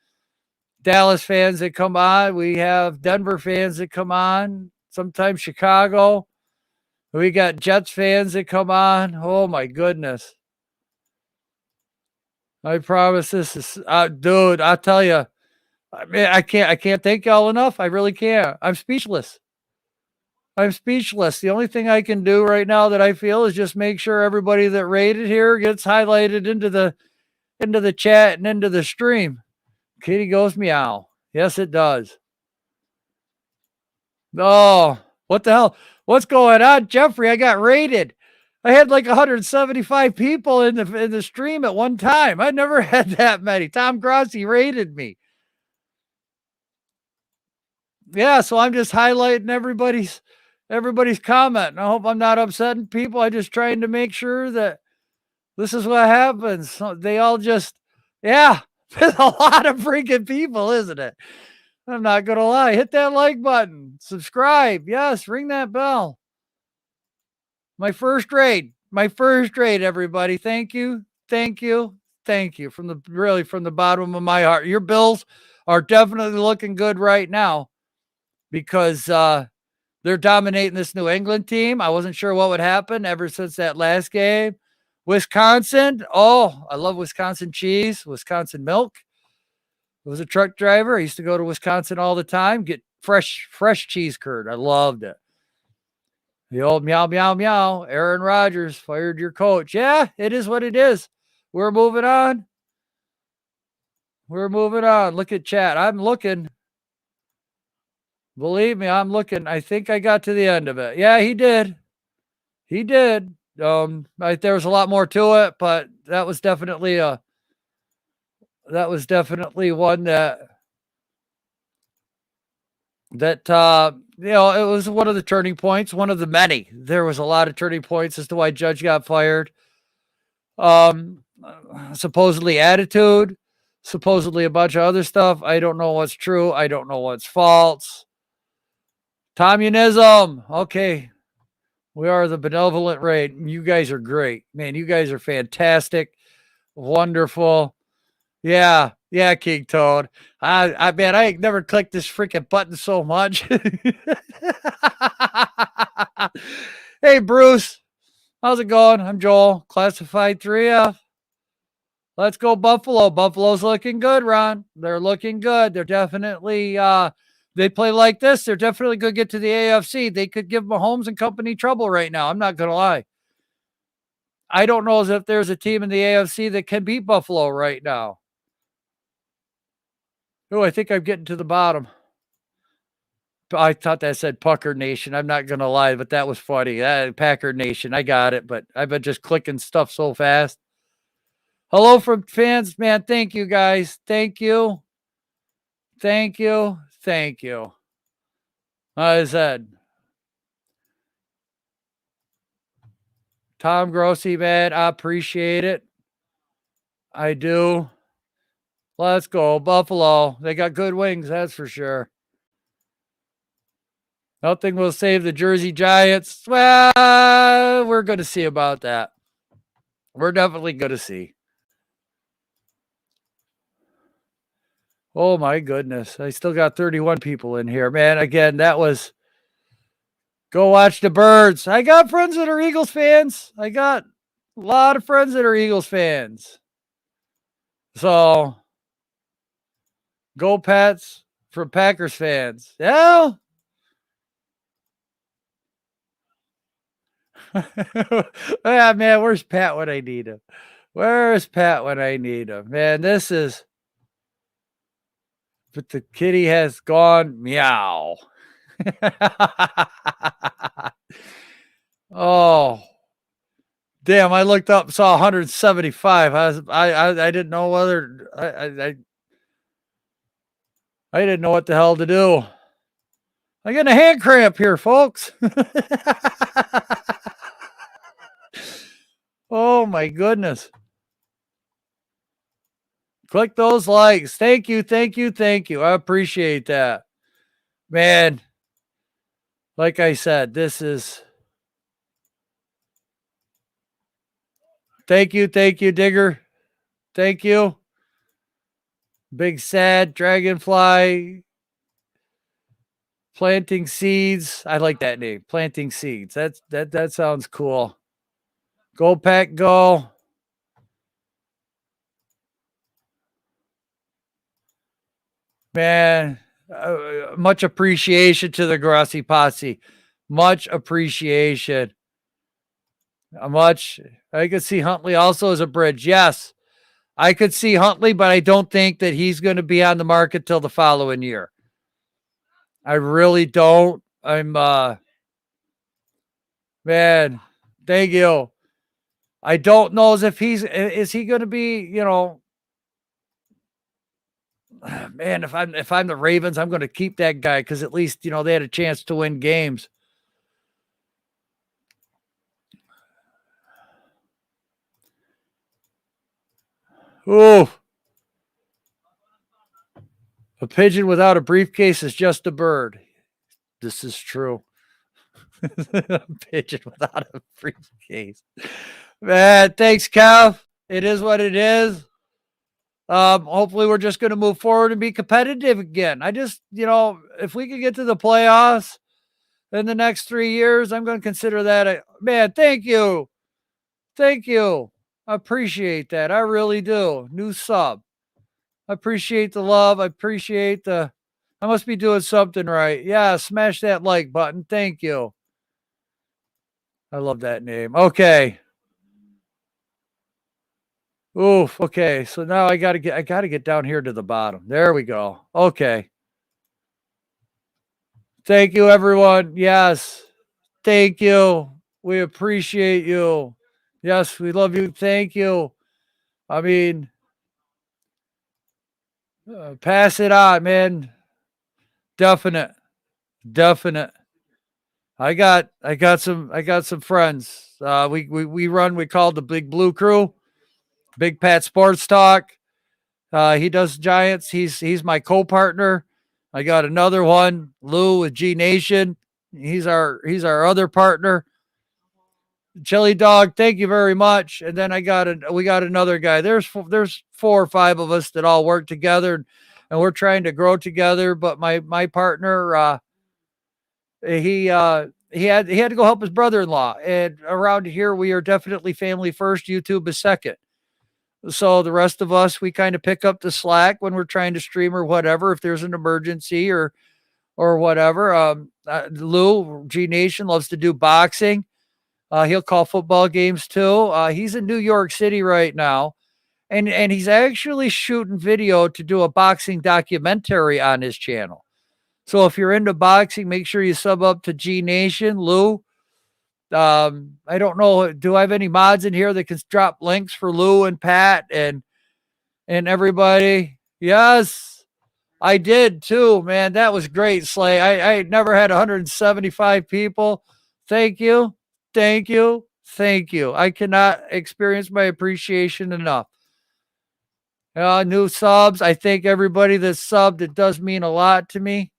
Dallas fans that come on. We have Denver fans that come on. Sometimes Chicago. We got Jets fans that come on. Oh my goodness. I promise this is, dude, I'll tell you, I can't thank y'all enough. I really can't. I'm speechless. I'm speechless. The only thing I can do right now that I feel is just make sure everybody that rated here gets highlighted into the chat and into the stream. Kitty goes meow. Yes, it does. Oh, what the hell? What's going on, Jeffrey? I got raided. I had like 175 people in the stream at one time. I never had that many. Tom Grossi raided me. Yeah, so I'm just highlighting everybody's comment. I hope I'm not upsetting people. I'm just trying to make sure that this is what happens. So they all just, yeah, there's a lot of freaking people, isn't it? I'm not gonna lie. Hit that like button, subscribe, yes, ring that bell. My first raid, everybody. Thank you, thank you, Thank you from the bottom of my heart. Your Bills are definitely looking good right now because they're dominating this New England team. I wasn't sure what would happen ever since that last game. Wisconsin. Oh, I love Wisconsin cheese, Wisconsin milk. I was a truck driver. I used to go to Wisconsin all the time, get fresh cheese curd. I loved it. The old meow, meow, meow. Aaron Rodgers fired your coach. Yeah, it is what it is. We're moving on. We're moving on. Look at chat. I'm looking. Believe me, I'm looking. I think I got to the end of it. Yeah, he did. He did. There was a lot more to it, but that was definitely one that it was one of the turning points, one of the many. There was a lot of turning points as to why Judge got fired. Supposedly attitude, supposedly a bunch of other stuff. I don't know what's true. I don't know what's false. Communism. Okay. We are the benevolent raid. You guys are great. Man, you guys are fantastic. Wonderful. Yeah, King Toad. I man, I ain't never clicked this freaking button so much. Hey, Bruce. How's it going? I'm Joel. Classified 3F. Let's go Buffalo. Buffalo's looking good, Ron. They're looking good. They're definitely they play like this, they're definitely going to get to the AFC. They could give Mahomes and company trouble right now. I'm not going to lie. I don't know as if there's a team in the AFC that can beat Buffalo right now. Oh, I think I'm getting to the bottom. I thought that said Pucker Nation. I'm not going to lie, but that was funny. Packer Nation. I got it, but I've been just clicking stuff so fast. Hello from fans, man. Thank you, guys. Thank you. Thank you. Thank you. I said, Tom Grossi, man, I appreciate it. I do. Let's go, Buffalo. They got good wings, that's for sure. Nothing will save the Jersey Giants. Well, we're going to see about that. We're definitely going to see. Oh, my goodness. I still got 31 people in here. Man, again, that was... Go watch the birds. I got friends that are Eagles fans. I got a lot of friends that are Eagles fans. So, go Pats from Packers fans. Yeah. Yeah, man, where's Pat when I need him? Where's Pat when I need him? Man, this is... But the kitty has gone meow. Oh, damn! I looked up, saw 175. I didn't know whether I didn't know what the hell to do. I get a hand cramp here, folks. Oh my goodness! Click those likes. Thank you, thank you, thank you. I appreciate that, man. Like I said, this is... Thank you, Digger. Thank you. Big Sad Dragonfly. Planting Seeds. I like that name. Planting Seeds. That sounds cool. Go Pack Go. Man, much appreciation to the Grassi Posse. Much appreciation. I could see Huntley also as a bridge. Yes, I could see Huntley, but I don't think that he's going to be on the market till the following year. I really don't. Man, thank you. I don't know as if is he going to be, man, if I'm the Ravens, I'm going to keep that guy because at least, they had a chance to win games. Oh, a pigeon without a briefcase is just a bird. This is true. A pigeon without a briefcase. Man, thanks, Kev. It is what it is. Hopefully we're just going to move forward and be competitive again. I just, if we could get to the playoffs in the next 3 years, I'm going to consider that man. Thank you. Thank you. I appreciate that. I really do. New sub. I appreciate the love. I must be doing something right. Yeah. Smash that like button. Thank you. I love that name. Okay. Oof. Okay. So now I gotta get down here to the bottom. There we go. Okay. Thank you, everyone. Yes. Thank you. We appreciate you. Yes, we love you. Thank you. I mean, pass it on, man. Definite. Definite. I got some friends. We call the Big Blue Crew, Big Pat Sports Talk. He does Giants. He's my co-partner. I got another one, Lou with G Nation. He's our other partner. Chili Dog, thank you very much. And then we got another guy. There's 4 or 5 of us that all work together, and we're trying to grow together. But my partner, he had to go help his brother-in-law. And around here, we are definitely family first. YouTube is second. So the rest of us, we kind of pick up the slack when we're trying to stream or whatever. If there's an emergency or whatever. Lou G Nation loves to do boxing. He'll call football games too. He's in New York City right now, and he's actually shooting video to do a boxing documentary on his channel. So if you're into boxing, make sure you sub up to G Nation. Lou, I don't know, do I have any mods in here that can drop links for Lou and Pat and everybody? Yes, I did too, man. That was great, Slay. I never had 175 people. Thank you. Thank you. Thank you. I cannot experience my appreciation enough. New subs. I thank everybody that subbed. It does mean a lot to me.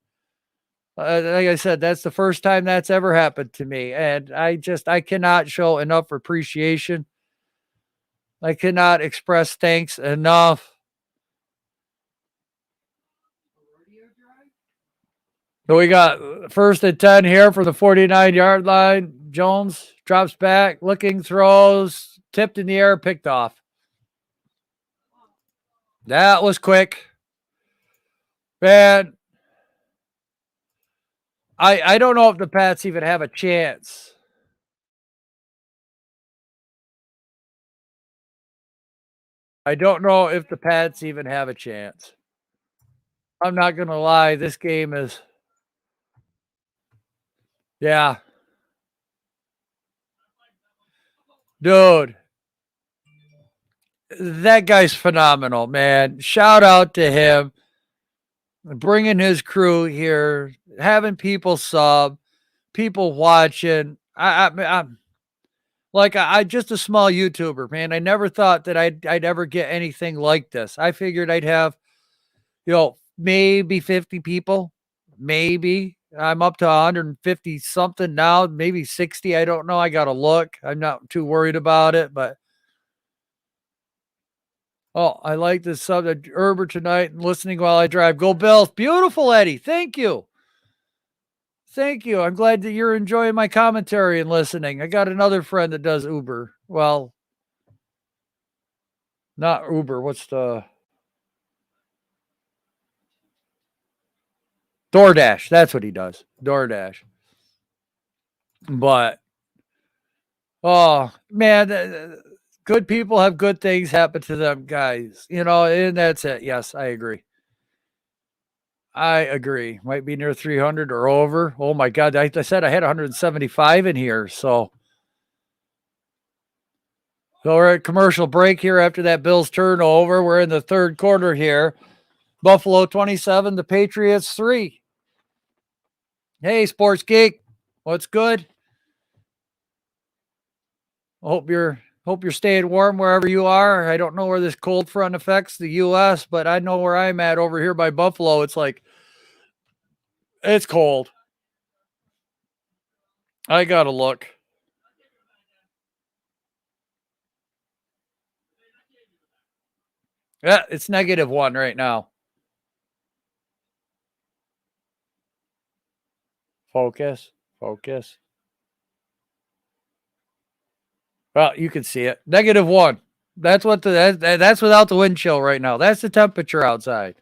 Like I said, that's the first time that's ever happened to me. And I cannot show enough appreciation. I cannot express thanks enough. So we got first and 10 here for the 49-yard line. Jones drops back, looking, throws, tipped in the air, picked off. That was quick. Man, I don't know if the Pats even have a chance. I don't know if the Pats even have a chance. I'm not going to lie. This game is, yeah. Dude, that guy's phenomenal, man. Shout out to him. Bringing his crew here, having people sub, people watching. I'm like I just a small YouTuber, man. I never thought that I'd ever get anything like this. I figured I'd have, maybe 50 people, maybe. I'm up to 150 something now, maybe 60. I don't know. I got to look. I'm not too worried about it, but oh, I like this sub Herbert tonight and listening while I drive. Go Bills. Beautiful, Eddie. Thank you. Thank you. I'm glad that you're enjoying my commentary and listening. I got another friend that does Uber. Well, not Uber. What's the DoorDash? That's what he does. DoorDash. But oh man, good people have good things happen to them, guys. And that's it. Yes, I agree. I agree. Might be near 300 or over. Oh my God. I said I had 175 in here. So we're at commercial break here after that Bills turnover. We're in the third quarter here. Buffalo 27, the Patriots 3. Hey, Sports Geek. What's good? Hope you're staying warm wherever you are. I don't know where this cold front affects the US, but I know where I'm at over here by Buffalo. It's cold. I gotta look. Yeah, it's -1 right now. Focus. Focus. Well, you can see it. -1. That's what that's without the wind chill right now. That's the temperature outside.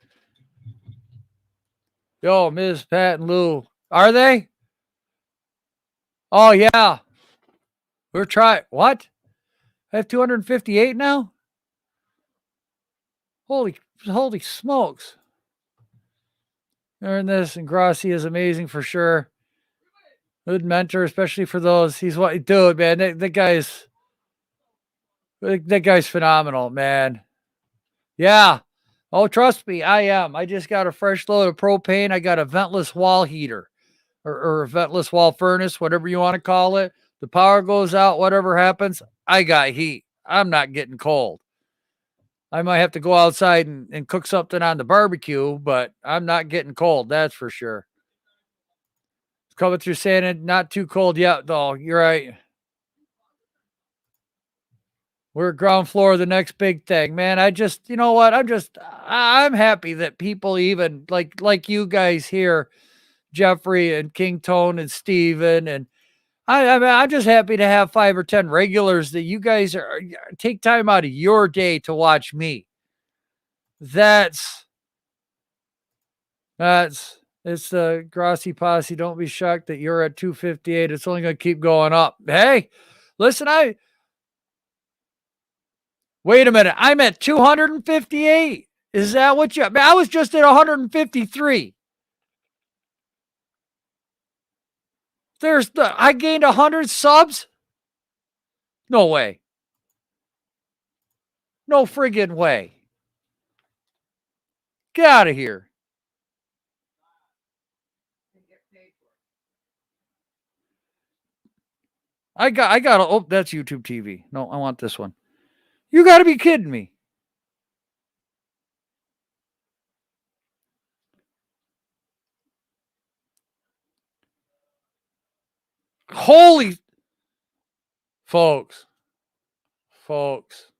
Yo, Miss Pat and Lou. Are they? Oh yeah. We're trying. What? I have 258 now? Holy smokes. Learn this, and Grossi is amazing for sure. Good mentor, especially for those. He's what, dude, man. That guy's phenomenal, man. Yeah. Oh, trust me, I am. I just got a fresh load of propane. I got a ventless wall heater or a ventless wall furnace, whatever you want to call it. The power goes out, whatever happens, I got heat. I'm not getting cold. I might have to go outside and cook something on the barbecue, but I'm not getting cold. That's for sure. It's coming through Santa, not too cold yet, though. You're right. We're ground floor, the next big thing, man. I just, you know what? I'm happy that people even like you guys here, Jeffrey and King Tone and Steven. And I'm just happy to have 5 or 10 regulars that you guys take time out of your day to watch me. That's it's the Grossi posse. Don't be shocked that you're at 258. It's only going to keep going up. Hey, listen, wait a minute. I'm at 258. Is that what you? I was just at 153. I gained 100 subs. No way. No friggin' way. Get out of here. Oh, that's YouTube TV. No, I want this one. You got to be kidding me. Holy folks. Folks.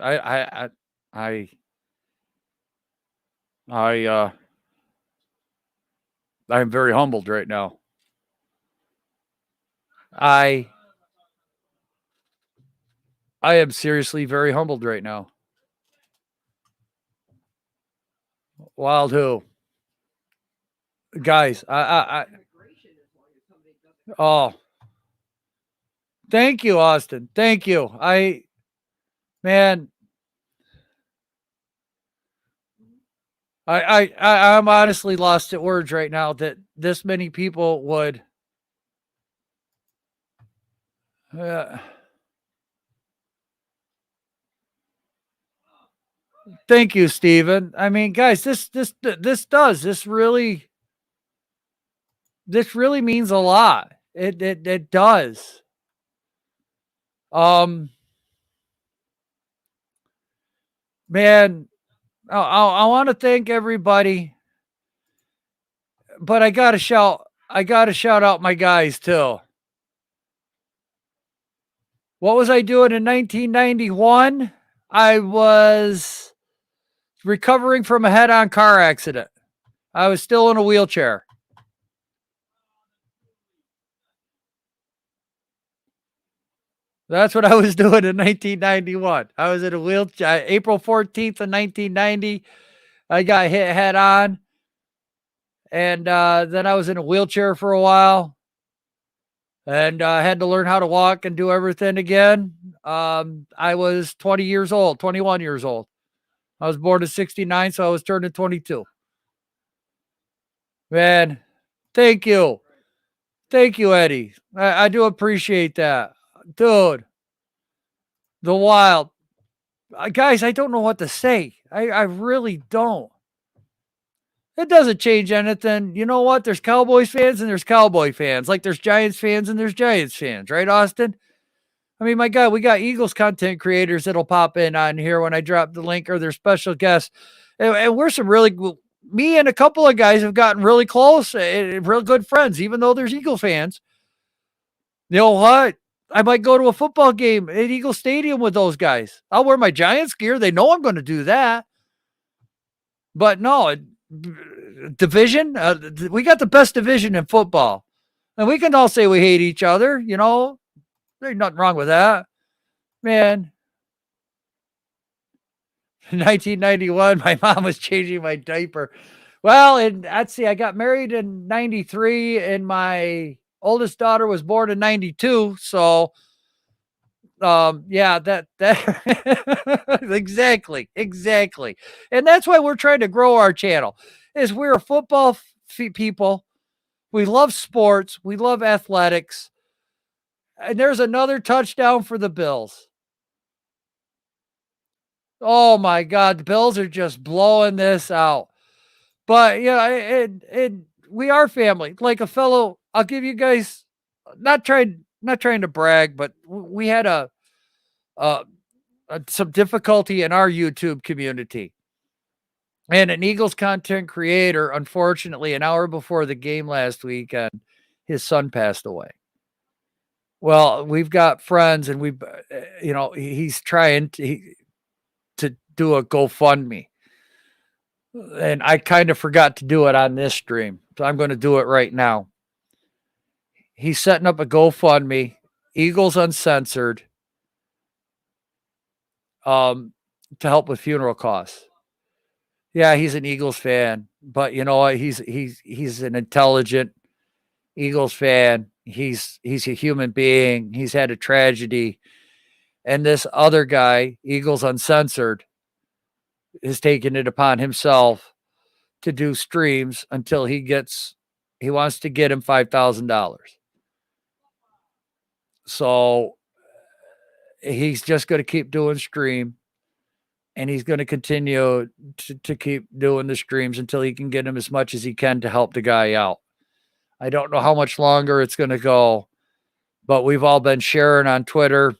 I I'm very humbled right now. I am seriously very humbled right now. Wild who? Guys, oh, thank you, Austin. Thank you. Man, I'm honestly lost at words right now that this many people would. Thank you, Steven. I mean, guys, this really means a lot. It does. Man, I want to thank everybody, but I gotta shout out my guys too. What was I doing in 1991? I was recovering from a head-on car accident. I was still in a wheelchair. That's what I was doing in 1991. I was in a wheelchair. April 14th of 1990, I got hit head on. And then I was in a wheelchair for a while. And I had to learn how to walk and do everything again. I was 21 years old. I was born in 69, so I was turning 22. Man, thank you. Thank you, Eddie. I do appreciate that. Dude, the wild. Guys, I don't know what to say. I really don't. It doesn't change anything. You know what? There's Cowboys fans and there's Cowboy fans. Like there's Giants fans and there's Giants fans, right, Austin? I mean, my God, we got Eagles content creators that'll pop in on here when I drop the link, or their special guests. And we're me and a couple of guys have gotten really close and real good friends, even though there's Eagle fans. You know what? I might go to a football game at Eagle Stadium with those guys. I'll wear my Giants gear. They know I'm going to do that. But no, division, we got the best division in football. And we can all say we hate each other, you know. There's nothing wrong with that. Man, in 1991, my mom was changing my diaper. Well, and let's see, I got married in 93 and my oldest daughter was born in 92. So yeah, that exactly. And that's why we're trying to grow our channel. Is we're a football people. We love sports, we love athletics. And there's another touchdown for the Bills. Oh my God, the Bills are just blowing this out. But yeah, we are family. Like a fellow, I'll give you guys not trying to brag, but we had uh some difficulty in our YouTube community. And an Eagles content creator, unfortunately, an hour before the game last weekend, his son passed away. Well, we've got friends, and he's trying to do a GoFundMe, and I kind of forgot to do it on this stream, so I'm going to do it right now. He's setting up a GoFundMe, Eagles Uncensored, to help with funeral costs. Yeah, he's an Eagles fan, but you know what? He's an intelligent Eagles fan. He's a human being. He's had a tragedy. And this other guy, Eagles Uncensored, is taking it upon himself to do streams until he wants to get him $5,000. So he's just going to keep doing stream, and he's going to continue to keep doing the streams until he can get him as much as he can to help the guy out. I don't know how much longer it's going to go, but we've all been sharing on Twitter.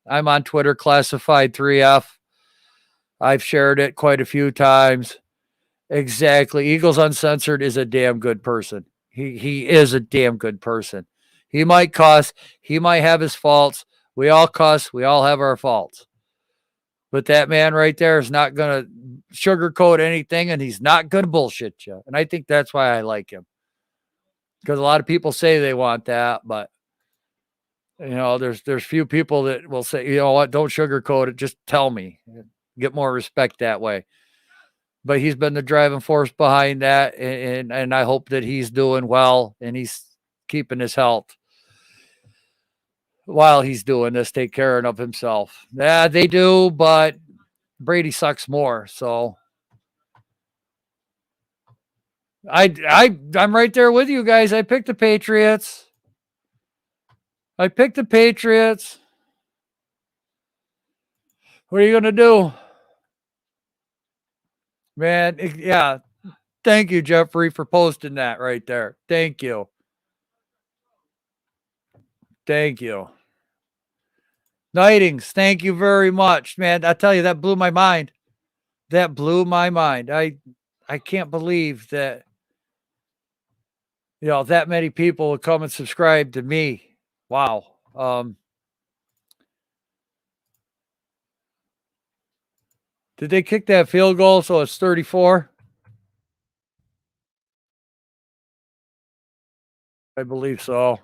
I'm on Twitter, Classified 3F. I've shared it quite a few times. Exactly. Eagles Uncensored is a damn good person. He is a damn good person. He might cuss. He might have his faults. We all cuss. We all have our faults. But that man right there is not going to sugarcoat anything, and he's not going to bullshit you. And I think that's why I like him. Because a lot of people say they want that, but there's few people that will say, you know what, don't sugarcoat it, just tell me. Get more respect that way. But he's been the driving force behind that, and I hope that he's doing well and he's keeping his health while he's doing this, take care of himself. Yeah, they do, but Brady sucks more. So I'm right there with you guys. I picked the Patriots. What are you going to do? Man, yeah. Thank you, Jeffrey, for posting that right there. Thank you. Nightings, thank you very much, man. I tell you, that blew my mind. I can't believe that, that many people would come and subscribe to me. Wow. Did they kick that field goal so it's 34? I believe so.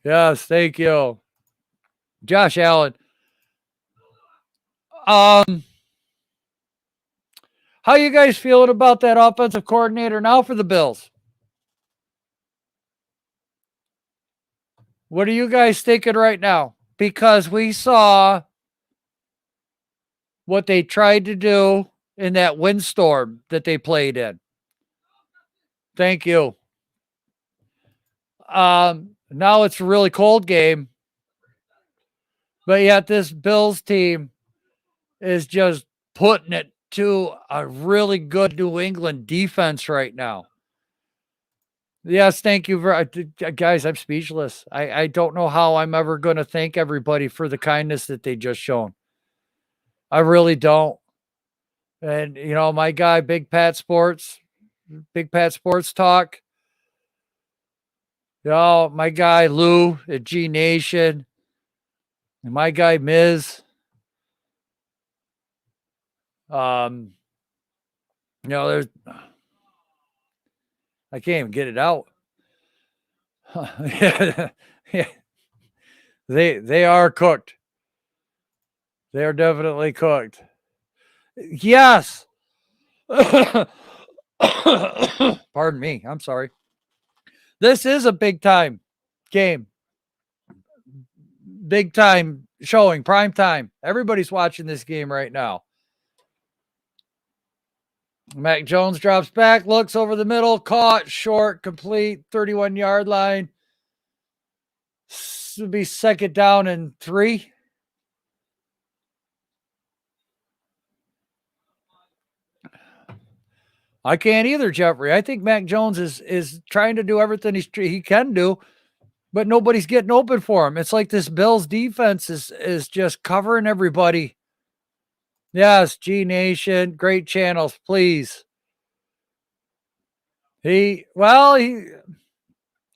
Yes, thank you. Josh Allen. How you guys feeling about that offensive coordinator now for the Bills? What are you guys thinking right now? Because we saw what they tried to do in that windstorm that they played in. Thank you. Now it's a really cold game, but yet this Bills team is just putting it to a really good New England defense right now. Yes, thank you guys. I'm speechless. I don't know how I'm ever going to thank everybody for the kindness that they just shown. I really don't. And my guy, Big Pat Sports Talk. My guy Lou at G Nation. And my guy Miz. There's I can't even get it out. Yeah. They are cooked. They are definitely cooked. Yes. Pardon me. I'm sorry. This is a big time game. Big time showing, prime time. Everybody's watching this game right now. Mac Jones drops back, looks over the middle, caught, short, complete, 31-yard line. This will be second down and 3. I can't either, Jeffrey. I think Mac Jones is trying to do everything he can do, but nobody's getting open for him. It's like this Bills defense is just covering everybody. Yes, G Nation, great channels, please. He's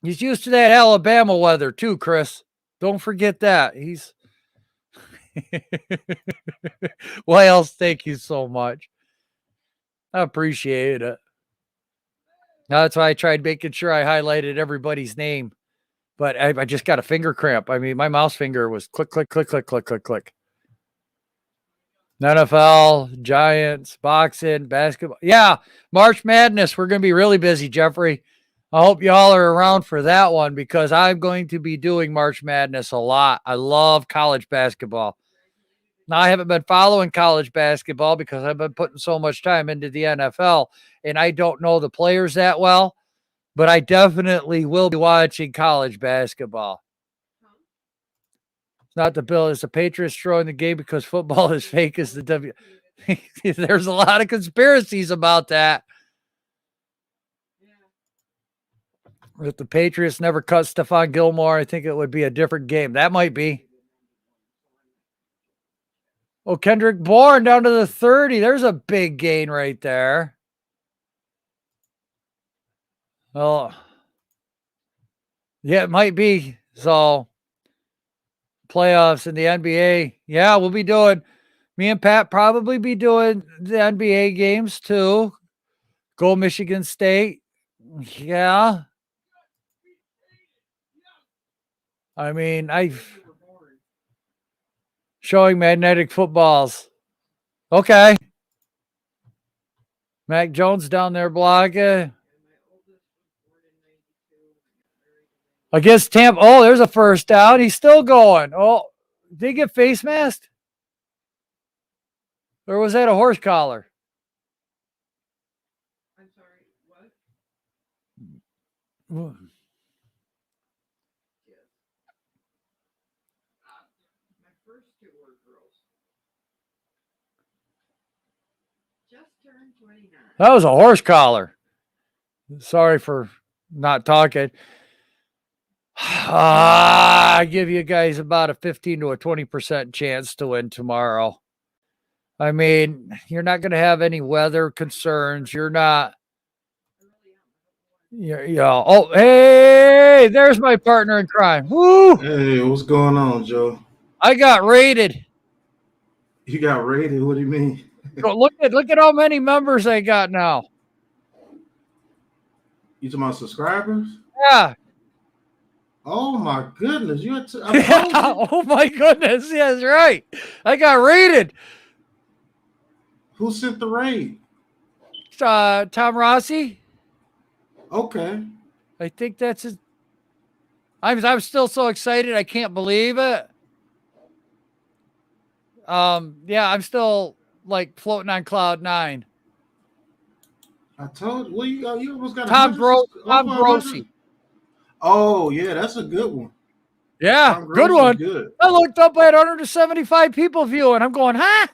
used to that Alabama weather too, Chris. Don't forget that. He's Wales, thank you so much. I appreciate it. That's why I tried making sure I highlighted everybody's name. But I just got a finger cramp. I mean, my mouse finger was click, click, click, click, click, click, click. NFL, Giants, boxing, basketball. Yeah, March Madness. We're going to be really busy, Jeffrey. I hope y'all are around for that one because I'm going to be doing March Madness a lot. I love college basketball. Now, I haven't been following college basketball because I've been putting so much time into the NFL, and I don't know the players that well, but I definitely will be watching college basketball. It's not the Bill, it's the Patriots throwing the game because football is fake as the W. There's a lot of conspiracies about that. If the Patriots never cut Stephon Gilmore, I think it would be a different game. That might be. Oh, Kendrick Bourne down to the 30. There's a big gain right there. Oh, yeah, it might be. So, playoffs in the NBA. Yeah, we'll be doing, me and Pat probably be doing the NBA games too. Go Michigan State. Yeah. I mean, I've showing magnetic footballs. Okay. Mac Jones down there blocking. Against Tampa. Oh, there's a first down. He's still going. Oh, did he get face masked? Or was that a horse collar? I'm sorry, what? My first 2 were girls. Just turned 29. That was a horse collar. Sorry for not talking. I give you guys about a 15 to a 20% chance to win tomorrow. I mean, you're not going to have any weather concerns. You're not. Yeah. Oh, hey, there's my partner in crime. Woo! Hey, what's going on, Joe? I got raided. You got raided? What do you mean? Look at how many members I got now. You talking about subscribers? Yeah. Oh my goodness! I told you. Oh my goodness! Yes, right. I got raided. Who sent the raid? Tom Rossi. Okay. I think that's his. I'm still so excited. I can't believe it. Yeah, I'm still like floating on cloud 9. I told you. Well, you almost got Tom Grossi. Oh yeah, that's a good one. Yeah, good one. Good. I looked up at 175 people viewing. I'm going, huh?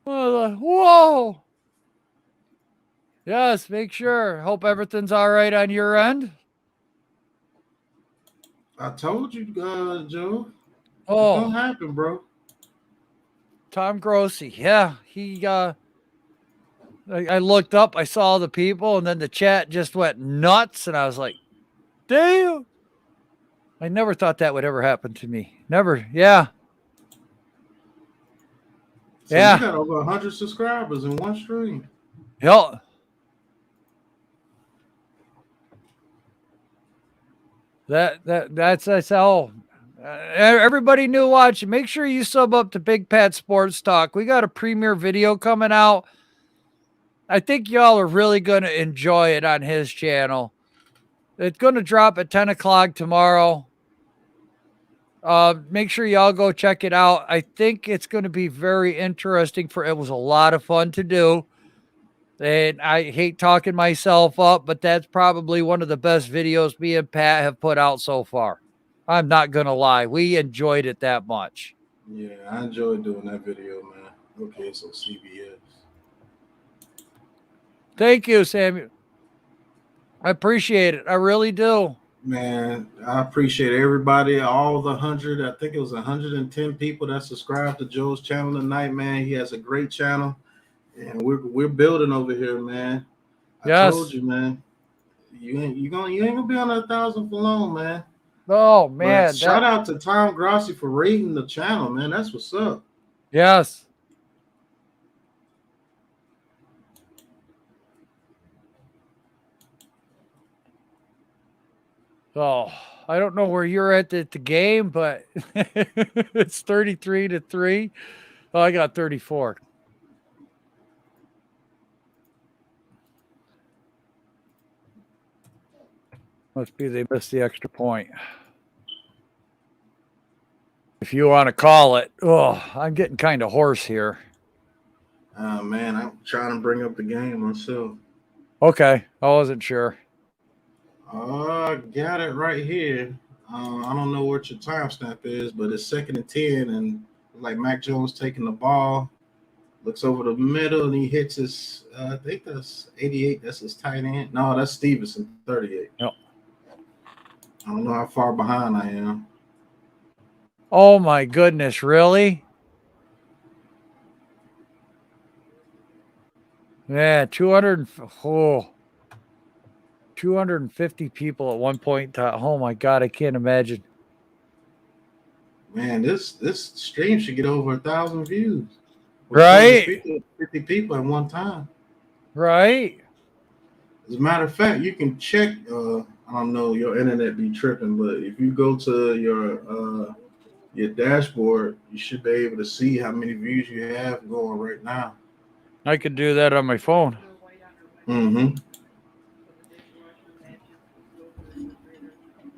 Whoa. Yes, make sure. Hope everything's all right on your end. I told you, Joe. Oh, it's gonna happen, bro. Tom Grossi. Yeah, he I looked up, I saw the people, and then the chat just went nuts, and I was like, damn. I never thought that would ever happen to me. Never. Yeah. So you Yeah. got over 100 subscribers in one stream. Hell. That's all. Everybody new watching. Make sure you sub up to Big Pat Sports Talk. We got a premiere video coming out. I think y'all are really going to enjoy it on his channel. It's going to drop at 10 o'clock tomorrow. Make sure y'all go check it out. I think it's going to be very interesting. It was a lot of fun to do. And I hate talking myself up, but that's probably one of the best videos me and Pat have put out so far. I'm not going to lie. We enjoyed it that much. Yeah, I enjoyed doing that video, man. Okay, so CBS. Thank you, Samuel. I appreciate it. I really do. Man, I appreciate everybody, all the 100, I think it was 110 people that subscribed to Joe's channel tonight, man. He has a great channel, and we're building over here, man. I told you, man. You ain't gonna be on 1,000 for long, man. Oh man! But shout out to Tom Grossi for rating the channel, man. That's what's up. Yes. Oh, I don't know where you're at the game, but it's 33-3. Oh, I got 34. Must be they missed the extra point. If you want to call it. Oh, I'm getting kind of hoarse here. Man, I'm trying to bring up the game myself. Okay, I wasn't sure. I got it right here. I don't know what your timestamp is, but it's 2nd and 10, and like Mac Jones taking the ball, looks over the middle, and he hits his. I think that's 88. That's his tight end. No, that's Stevenson, 38. Yep. I don't know how far behind I am. Oh my goodness, really? Yeah, 250 people at one point. Oh my God, I can't imagine. Man, this stream should get over 1,000 views. Right? 50 people at one time. Right? As a matter of fact, you can check. I don't know, your internet be tripping, but if you go to your dashboard, you should be able to see how many views you have going right now. I could do that on my phone. Mm-hmm.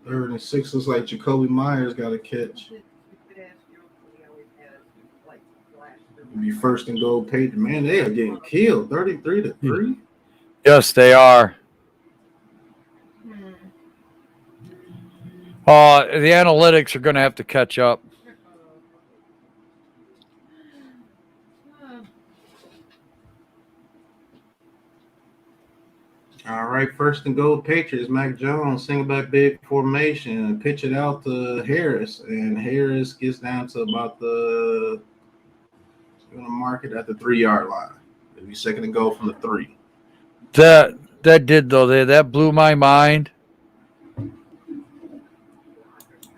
3rd and 6 looks like Jacoby Myers got a catch. Be 1st and goal. Patriots. Man, they are getting killed. 33-3. Yes, they are. The analytics are going to have to catch up. All right, 1st and goal. Patriots. Mac Jones, single back big formation, pitch it out to Harris, and Harris gets down to about the. Going to mark it at the 3-yard line. It'll be 2nd and goal from the 3. That did though. That blew my mind.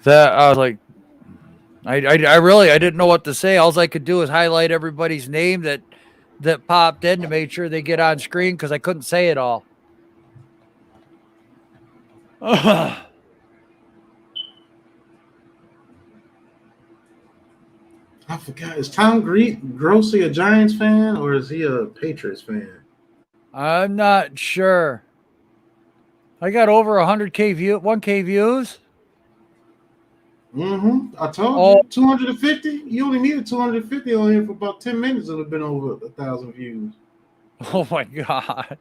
That I was like, I didn't know what to say. All I could do is highlight everybody's name that popped in to make sure they get on screen because I couldn't say it all. I forgot. Is Tom Grossi a Giants fan or is he a Patriots fan? I'm not sure. I got over 100K 1K views. Mm-hmm. I told you, 250. You only needed 250 on here for about 10 minutes. It would have been over 1,000 views. Oh my God.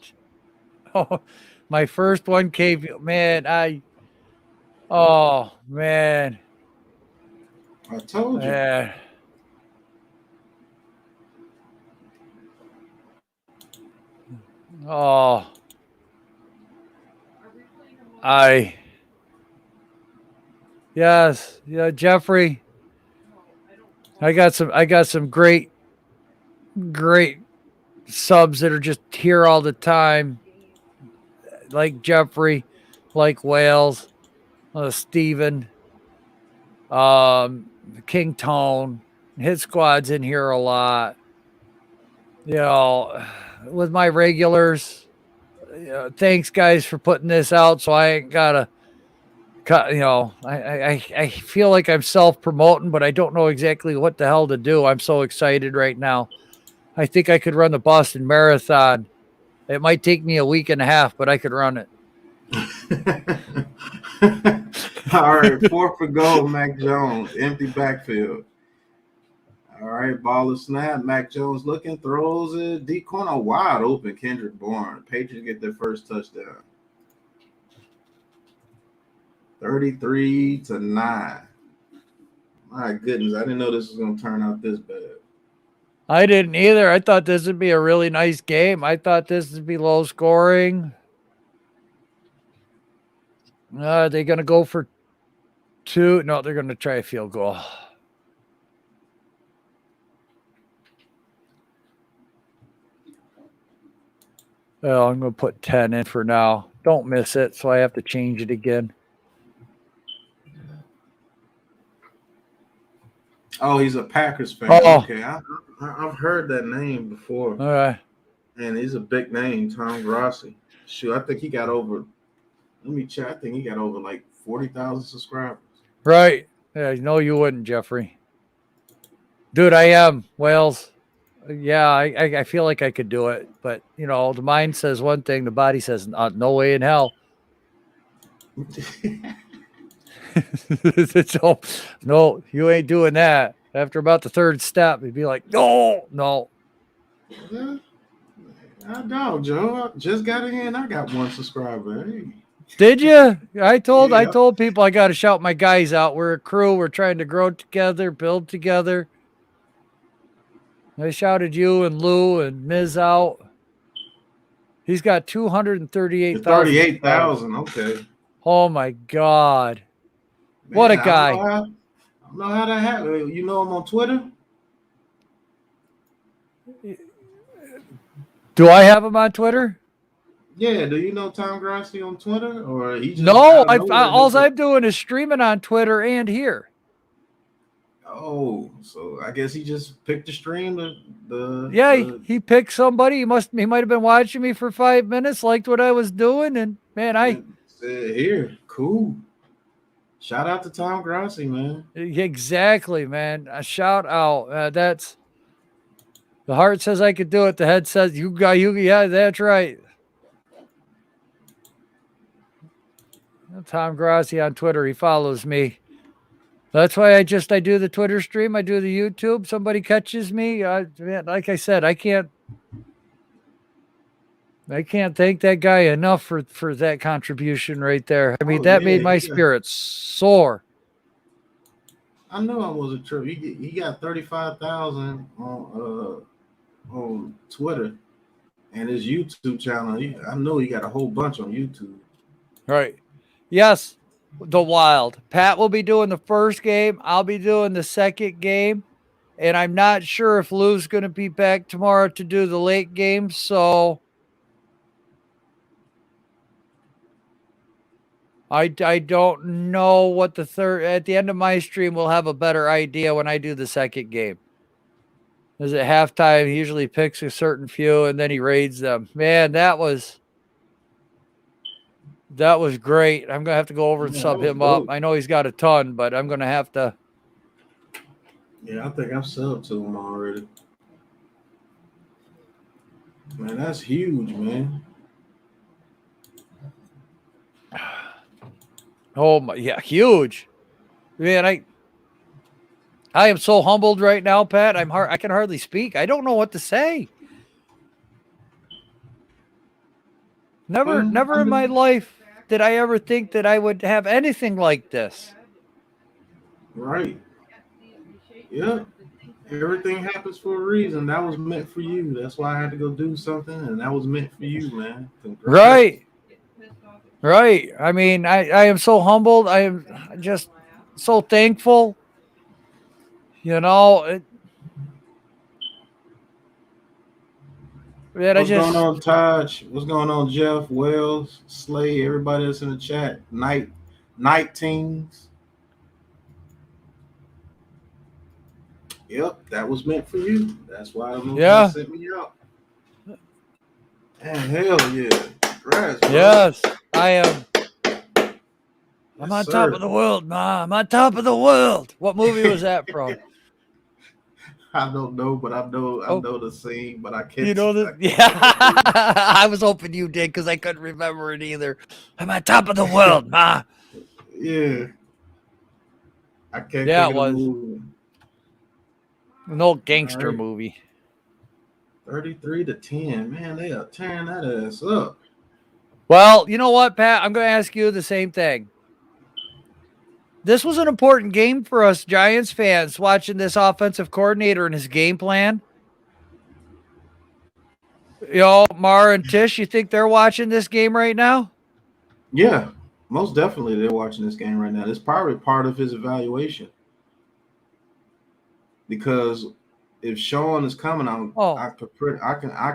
Oh, my first 1K view. Man, oh man. I told you. Man. Oh. Yes, yeah, Jeffrey. I got some great subs that are just here all the time, like Jeffrey, like Wales, Steven, King Tone. His squad's in here a lot. With my regulars, thanks guys for putting this out so I ain't gotta cut. I feel like I'm self-promoting, but I don't know exactly what the hell to do. I'm so excited right now. I think I could run the Boston Marathon. It might take me a week and a half, but I could run it. All right, 4th for goal, Mac Jones, empty backfield. All right, baller snap. Mac Jones looking, throws it. Deep corner wide open. Kendrick Bourne. Patriots get their first touchdown. 33-9. My goodness, I didn't know this was going to turn out this bad. I didn't either. I thought this would be a really nice game. I thought this would be low scoring. Are they going to go for 2? No, they're going to try a field goal. Well, I'm going to put 10 in for now. Don't miss it, so I have to change it again. Oh, he's a Packers fan. Oh. Okay, I've heard that name before. All right. And he's a big name, Tom Grossi. Shoot, I think he got over. Let me check. I think he got over like 40,000 subscribers. Right. Yeah, no, you wouldn't, Jeffrey. Dude, I am. Wales. Yeah, I feel like I could do it. But, the mind says one thing, the body says, no way in hell. So, no, you ain't doing that. After about the 3rd step, he'd be like, no. I know, Joe. I just got in. I got 1 subscriber. Hey. Did you? I told people I got to shout my guys out. We're a crew. We're trying to grow together, build together. I shouted you and Lou and Miz out. He's got 238,000. 38,000. Okay. Oh my God. Man, what a guy. I don't know how that happened. You know him on Twitter? Do I have him on Twitter? Yeah. Do you know Tom Grossi on Twitter? Or he just No, all I'm doing is streaming on Twitter and here. Oh, so I guess he just picked the stream. He picked somebody. He might have been watching me for 5 minutes, liked what I was doing, and man, I said, here, cool. Shout out to Tom Grossi, man. Exactly, man. A shout out. That's the heart says I could do it. The head says you got you. Yeah, that's right. Tom Grossi on Twitter. He follows me. That's why I do the Twitter stream. I do the YouTube. Somebody catches me. Man, like I said, I can't thank that guy enough for that contribution right there. I mean, made my spirits soar. I knew I was a trip. He got 35,000 on Twitter, and his YouTube channel. I know he got a whole bunch on YouTube. Right. Yes. The Wild. Pat will be doing the first game. I'll be doing the second game. And I'm not sure if Lou's going to be back tomorrow to do the late game. So I don't know what the third. At the end of my stream, we'll have a better idea when I do the second game. Because at halftime, he usually picks a certain few and then he raids them. Man, that was great. I'm going to have to go over and sub him up. I know he's got a ton, but I'm going to have to. Yeah, I think I've subbed to him already. Man, that's huge, man. Oh my, yeah, huge. Man, I am so humbled right now, Pat. I can hardly speak. I don't know what to say. Never in my life did I ever think that I would have anything like this. Right. Yeah. Everything happens for a reason. That was meant for you. That's why I had to go do something, and that was meant for you, man. Right. Right. I mean, I am so humbled. I am just so thankful. You know, Man, What's going on, Taj? What's going on, Jeff, Wells, Slay, everybody that's in the chat? Night teams. Yep, that was meant for you. That's why the most High sent me out. And hell yeah. Congrats, bro. Yes, I am. I'm on Yes, top sir. of the world, Ma. I'm on top of the world. What movie was that from? I don't know, but I know the scene, but I can't. You know that? Yeah. I was hoping you did because I couldn't remember it either. I'm on top of the world, Ma. Yeah. I can't Yeah, think it of the was movie. an old All gangster right. movie. 33-10. Man, they are tearing that ass up. Well, you know what, Pat? I'm going to ask you the same thing. This was an important game for us Giants fans watching this offensive coordinator and his game plan. You know, Mara and Tish, you think they're watching this game right now? Yeah, most definitely they're watching this game right now. It's probably part of his evaluation. Because if Sean is coming, I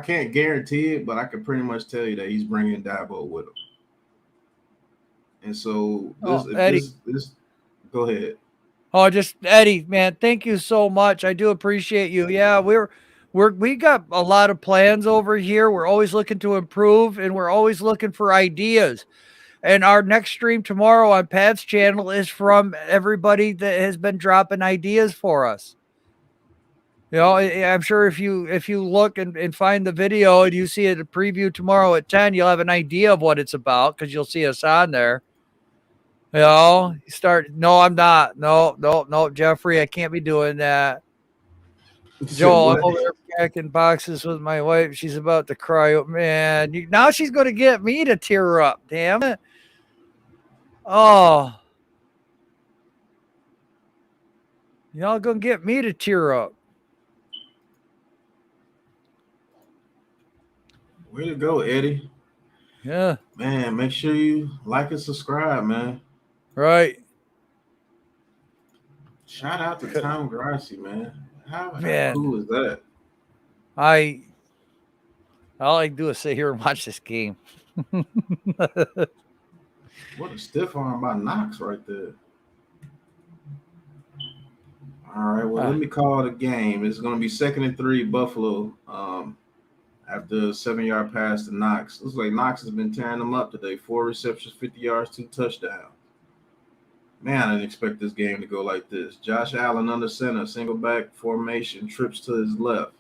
can't guarantee it, but I can pretty much tell you that he's bringing Dabo with him. And so Eddie. Go ahead. Oh, just Eddie, man, thank you so much. I do appreciate you. Yeah, we got a lot of plans over here. We're always looking to improve and we're always looking for ideas. And our next stream tomorrow on Pat's channel is from everybody that has been dropping ideas for us. You know, I'm sure if you look and find the video and you see it a preview tomorrow at 10, you'll have an idea of what it's about because you'll see us on there. You know, no, I'm not. No, Jeffrey, I can't be doing that. Joel, I'm over there packing boxes with my wife. She's about to cry. Oh, man, now she's going to get me to tear up. Damn it. Oh. Y'all going to get me to tear up. Way to go, Eddie. Yeah. Man, make sure you like and subscribe, man. Right. Shout out to Tom Grassi, man. How Man, cool is that? All I do is sit here and watch this game. What a stiff arm by Knox right there. All right, well, let me call the game. It's going to be 2nd and 3, Buffalo. After a 7-yard pass to Knox. Looks like Knox has been tearing them up today. 4 receptions, 50 yards, 2 touchdowns. Man, I didn't expect this game to go like this. Josh Allen under center, single back formation, trips to his left.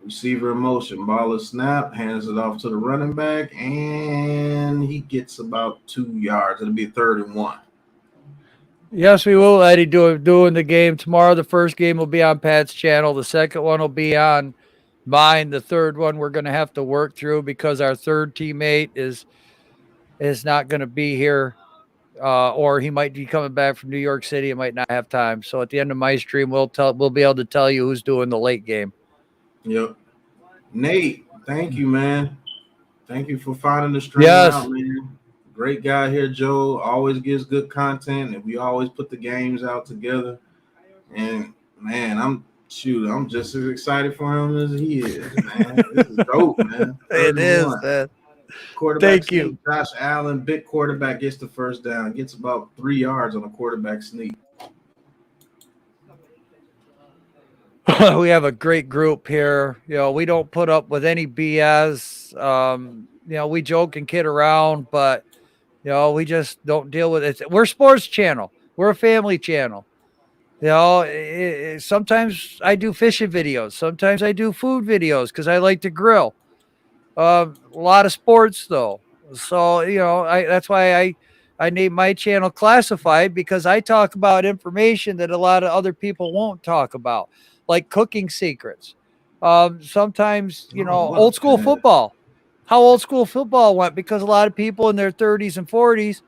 Receiver in motion, ball is snapped, hands it off to the running back, and he gets about 2 yards. It'll be 3rd and 1. Yes, we will, Eddie, doing the game tomorrow. The first game will be on Pat's channel. The second one will be on mine. The third one we're going to have to work through because our third teammate is not going to be here, or he might be coming back from New York City and might not have time. So at the end of my stream, we'll be able to tell you who's doing the late game. Yep. Nate, thank you, man. Thank you for finding the stream out, man. Great guy here, Joe. Always gives good content, and we always put the games out together. And man, I'm just as excited for him as he is, man. This is dope, man. It is, man. Quarterback sneak. Josh Allen, big quarterback, gets the first down, gets about 3 yards on a quarterback sneak. We have a great group here. You know, we don't put up with any BS. You know, we joke and kid around, but you know, we just don't deal with it. We're a sports channel. We're a family channel. You know, sometimes I do fishing videos. Sometimes I do food videos because I like to grill. A lot of sports though. So, you know, that's why I named my channel Classified, because I talk about information that a lot of other people won't talk about, like cooking secrets. Sometimes, you know, old school football, how old school football went, because a lot of people in their 30s and 40s,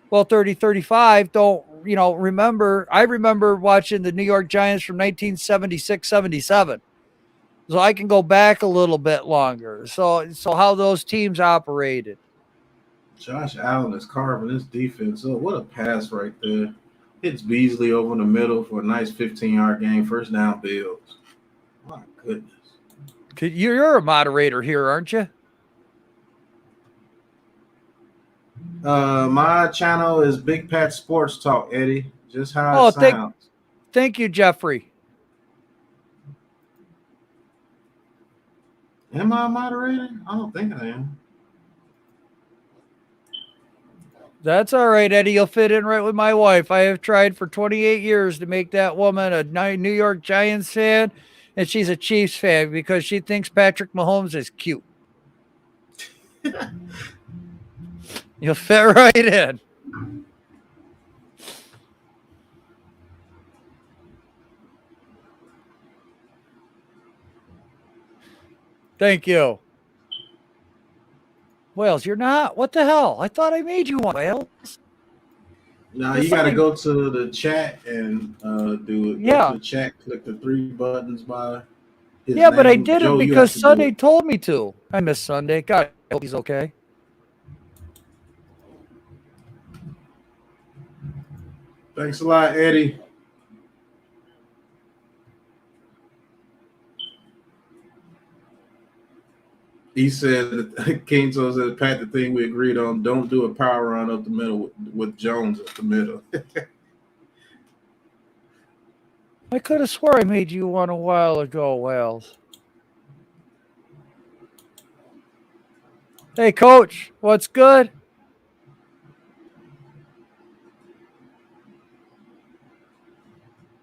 well, 30, 35 don't, you know, remember. I remember watching the New York Giants from 1976, 77. So I can go back a little bit longer. So how those teams operated. Josh Allen is carving this defense up. What a pass right there. Hits Beasley over the middle for a nice 15-yard gain. First down, Bills. My goodness. You're a moderator here, aren't you? My channel is Big Pat Sports Talk, Eddie. Just how it Oh, sounds. thank you, Jeffrey. Am I a moderator? I don't think I am. That's all right, Eddie. You'll fit in right with my wife. I have tried for 28 years to make that woman a New York Giants fan, and she's a Chiefs fan because she thinks Patrick Mahomes is cute. You'll fit right in. Thank you. Wales, you're not? What the hell? I thought I made you one, Wales. No, you got to go to the chat and do it. Yeah. Go to the chat, click the 3 buttons by his Yeah, name. but I did Joe, it because Sunday told me to. I miss Sunday. God, I hope he's okay. Thanks a lot, Eddie. He said, King told said, Pat, the thing we agreed on, don't do a power run up the middle with Jones at the middle. I could have swore I made you one a while ago, Wales. Hey, Coach, what's good?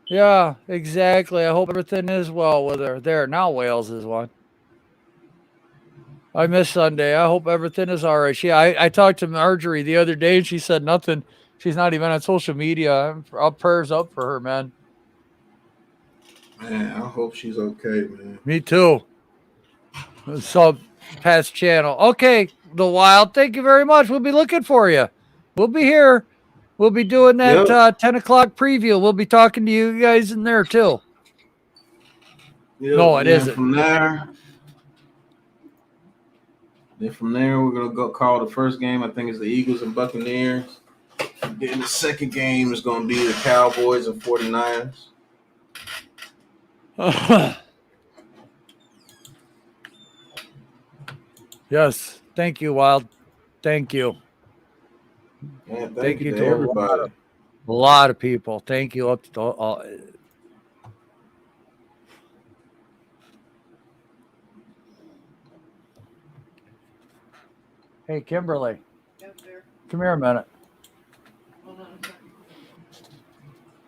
Yeah, exactly. I hope everything is well with her. There, now Wales is one. I miss Sunday. I hope everything is all right. I talked to Marjorie the other day, and she said nothing. She's not even on social media. Prayers up for her, man. Man, I hope she's okay, man. Me too. So, past channel. Okay, The Wild, thank you very much. We'll be looking for you. We'll be here. We'll be doing that 10 o'clock preview. We'll be talking to you guys in there, too. Yep, No, it isn't. Then from there, we're going to go call the first game. I think it's the Eagles and Buccaneers. Then the second game is going to be the Cowboys and 49ers. Yes. Thank you, Wild. Thank you. Yeah, thank you to everybody. A lot of people. Thank you. Up to Hey, Kimberly. Yes, sir. Come here a minute.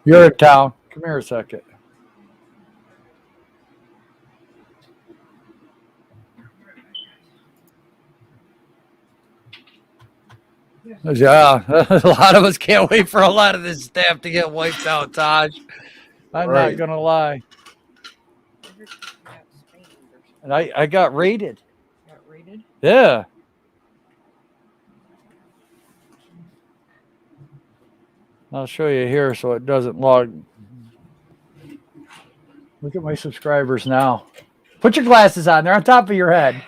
You're in town. Come here a second. Yeah, a lot of us can't wait for a lot of this staff to get wiped out, Taj. I'm not going to lie. And I got raided. Got raided? Yeah. I'll show you here so it doesn't log. Look at my subscribers now. Put your glasses on. They're on top of your head.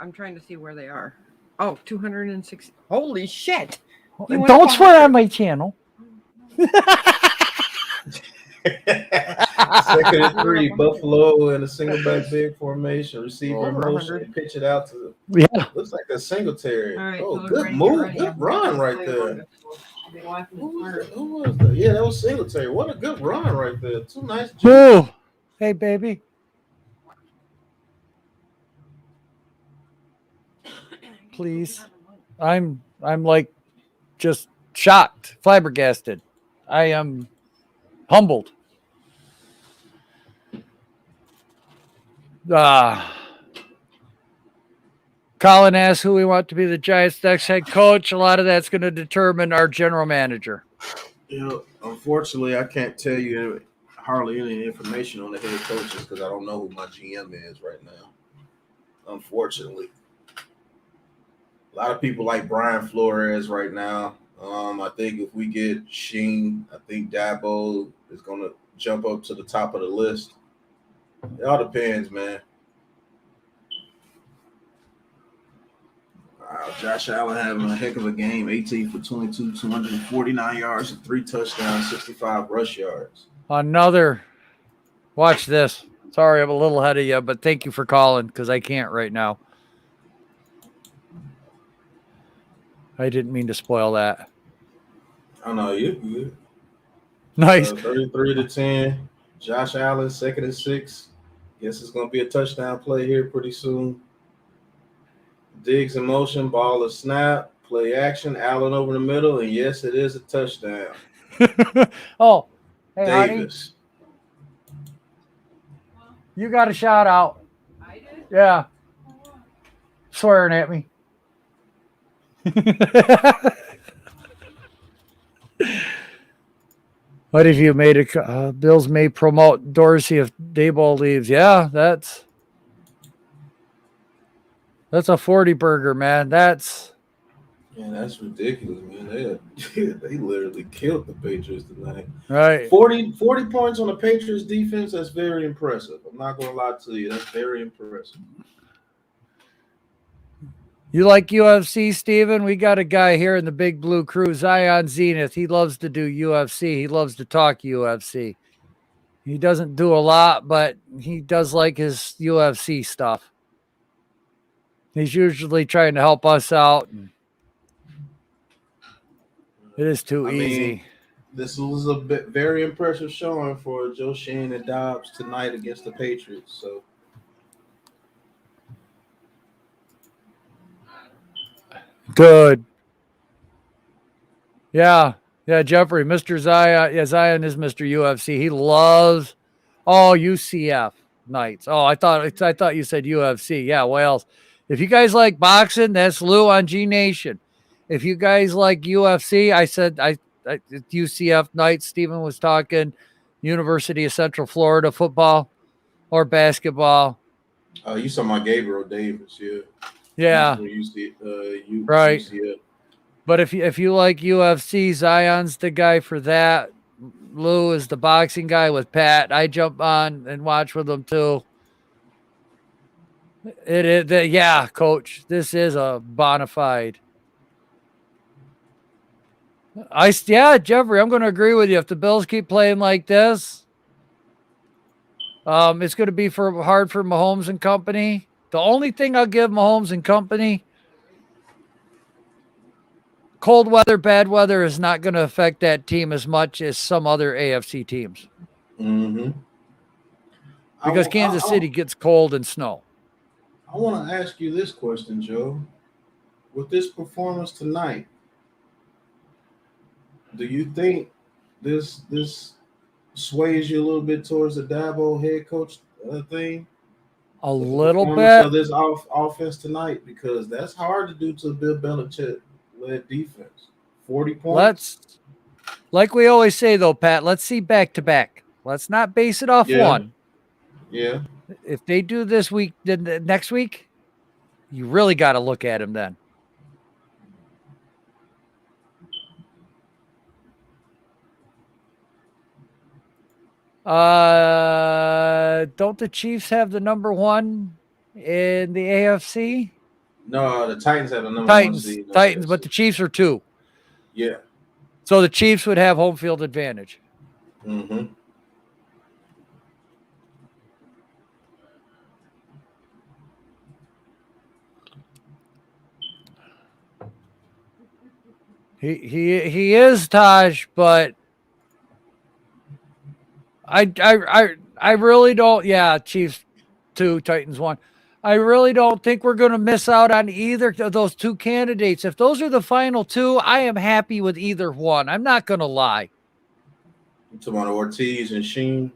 I'm trying to see where they are. Oh, 260. Holy shit. Don't swear on my channel. Second and 3, Buffalo in a single back big formation. Receiver motion, pitch it out to the. Yeah. Looks like a Singletary. Right, oh, so good move. Good run right there. Who was that? Yeah, that was Singletary. What a good run right there. Two nice jumps. Oh, hey, baby. Please. I'm like just shocked, flabbergasted. I am humbled. Colin asks who we want to be the Giants' next head coach. A lot of that's going to determine our general manager. You know, unfortunately, I can't tell you hardly any information on the head coaches because I don't know who my GM is right now. Unfortunately. A lot of people like Brian Flores right now. I think if we get Sheen, I think Dabo is going to jump up to the top of the list. It all depends, man. Josh Allen having a heck of a game. 18 for 22, 249 yards, and 3 touchdowns, 65 rush yards. Another Watch this. Sorry, I'm a little ahead of you, but thank you for calling because I can't right now. I didn't mean to spoil that. I know you're good. Nice. 33-10. Josh Allen, 2nd and 6. Guess it's gonna be a touchdown play here pretty soon. Diggs in motion, ball is snap, play action, Allen over the middle, and yes, it is a touchdown. Oh, hey, honey, Davis. you got a shout out. I did. Yeah. Swearing at me. What if you made a Bills may promote Dorsey if Dayball leaves? Yeah, that's a 40 burger, man. That's That's ridiculous, man. They literally killed the Patriots tonight. right. 40 points on the Patriots defense, that's very impressive. I'm not gonna lie to you, that's very impressive. You like UFC, Steven? We got a guy here in the Big Blue Crew, Zion Zenith. He loves to do UFC. He loves to talk UFC. He doesn't do a lot, but he does like his UFC stuff. He's usually trying to help us out. It is too easy. This was a very impressive showing for Joe Shane and Dobbs tonight against the Patriots. So good. Yeah, Jeffrey, Mr. Zion. Yeah, Zion is Mr. UFC. He loves UCF nights. Oh, I thought you said UFC. Yeah, well, if you guys like boxing, that's Lou on G Nation. If you guys like UFC, I said UCF nights. Steven was talking University of Central Florida football or basketball. you saw my Gabriel Davis, yeah. Yeah. Right. UCF. But if you like UFC, Zion's the guy for that. Lou is the boxing guy with Pat. I jump on and watch with them too. It is, yeah, Coach. This is a bona fide. Jeffrey, I'm going to agree with you. If the Bills keep playing like this, it's going to be hard for Mahomes and company. The only thing I'll give Mahomes and company, cold weather, bad weather is not going to affect that team as much as some other AFC teams. Mm-hmm. Because Kansas City gets cold and snow. I want to ask you this question, Joe. With this performance tonight, do you think this sways you a little bit towards the Dabo head coach thing? A little bit of this offense tonight, because that's hard to do to a Bill Belichick-led defense. 40 points. Like we always say, though, Pat, let's see back to back. Let's not base it off one. Yeah. If they do this week, then next week, you really got to look at him then. Don't the Chiefs have the number one in the AFC? No, the Titans have the number one seed. Titans, but the Chiefs are 2. Yeah. So the Chiefs would have home field advantage. Mm-hmm. He is Taj, but I really don't. Yeah, Chiefs 2, Titans 1. I really don't think we're going to miss out on either of those two candidates. If those are the final 2, I am happy with either one. I'm not going to lie. You talking about Ortiz and Sheen?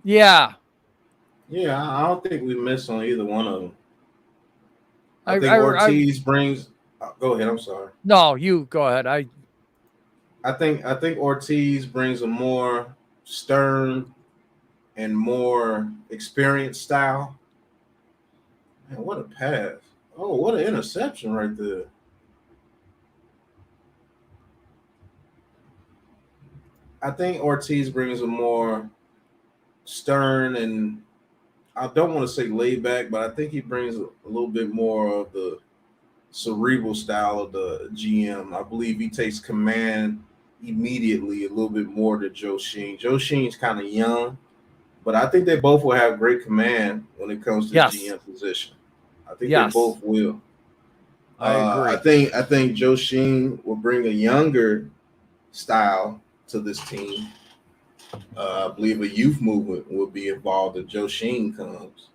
Yeah. Yeah, I don't think we miss on either one of them. I think Ortiz brings. Go ahead. I'm sorry. No, you go ahead. I think Ortiz brings a more stern and more experienced style. Man, what a pass. Oh, what an interception right there. I think Ortiz brings a more stern and I don't want to say laid back, but I think he brings a little bit more of the cerebral style of the GM. I believe he takes command immediately a little bit more than Joe Sheen. Joe Sheen's kind of young, But I think they both will have great command when it comes to Yes. GM position. I think they Yes. both will. I agree. I think Joe Sheen will bring a younger style to this team. I believe a youth movement will be involved if Joe Sheen comes.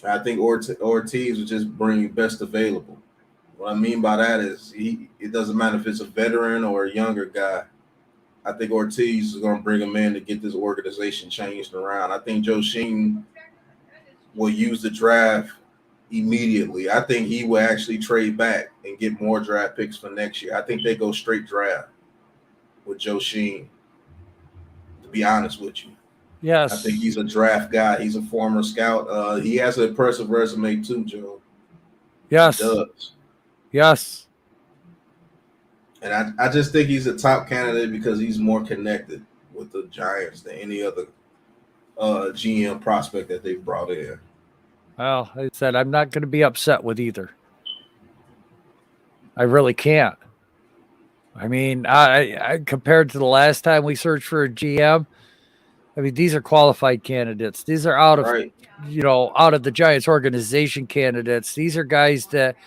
I think Ortiz will just bring best available. What I mean by that is it doesn't matter if it's a veteran or a younger guy. I think Ortiz is going to bring him in to get this organization changed around. I think Joe Sheen will use the draft immediately. I think he will actually trade back and get more draft picks for next year. I think they go straight draft with Joe Sheen, to be honest with you. Yes. I think he's a draft guy. He's a former scout. He has an impressive resume too, Joe. Yes. He does. Yes. And I just think he's a top candidate because he's more connected with the Giants than any other GM prospect that they've brought in. Well, I said I'm not going to be upset with either. I really can't. I mean, I compared to the last time we searched for a GM, I mean, these are qualified candidates. These are out of, out of the Giants organization candidates. These are guys that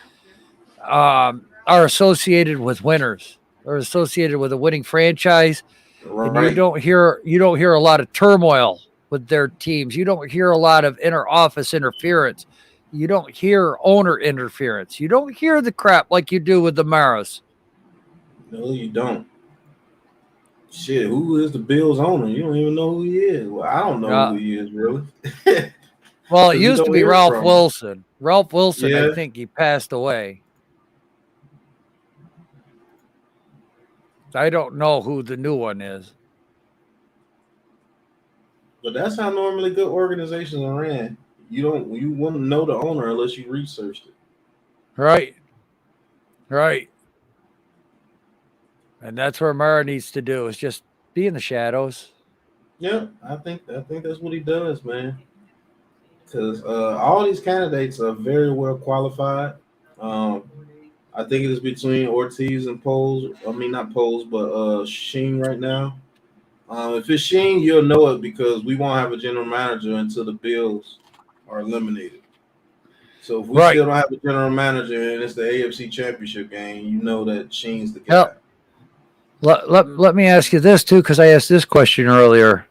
are associated with winners, or associated with a winning franchise. Right. And you don't hear a lot of turmoil with their teams. You don't hear a lot of inner office interference. You don't hear owner interference. You don't hear the crap like you do with the Maras. No, you don't. Shit, who is the Bills owner? You don't even know who he is. Well, I don't know who he is, really. Well, it used to be Ralph Wilson. Ralph Wilson, I think he passed away. I don't know who the new one is. But that's how normally good organizations are ran. You wouldn't know the owner unless you researched it. Right. Right. And that's where Mara needs to do, is just be in the shadows. Yeah, I think that's what he does, man. Because all these candidates are very well qualified. I think it is between Ortiz and Poles. I mean, not Poles, but Sheen right now. If it's Sheen, you'll know it because we won't have a general manager until the Bills are eliminated. So if we still don't have a general manager and it's the AFC Championship game, you know that Sheen's the guy. Let me ask you this, too, because I asked this question earlier.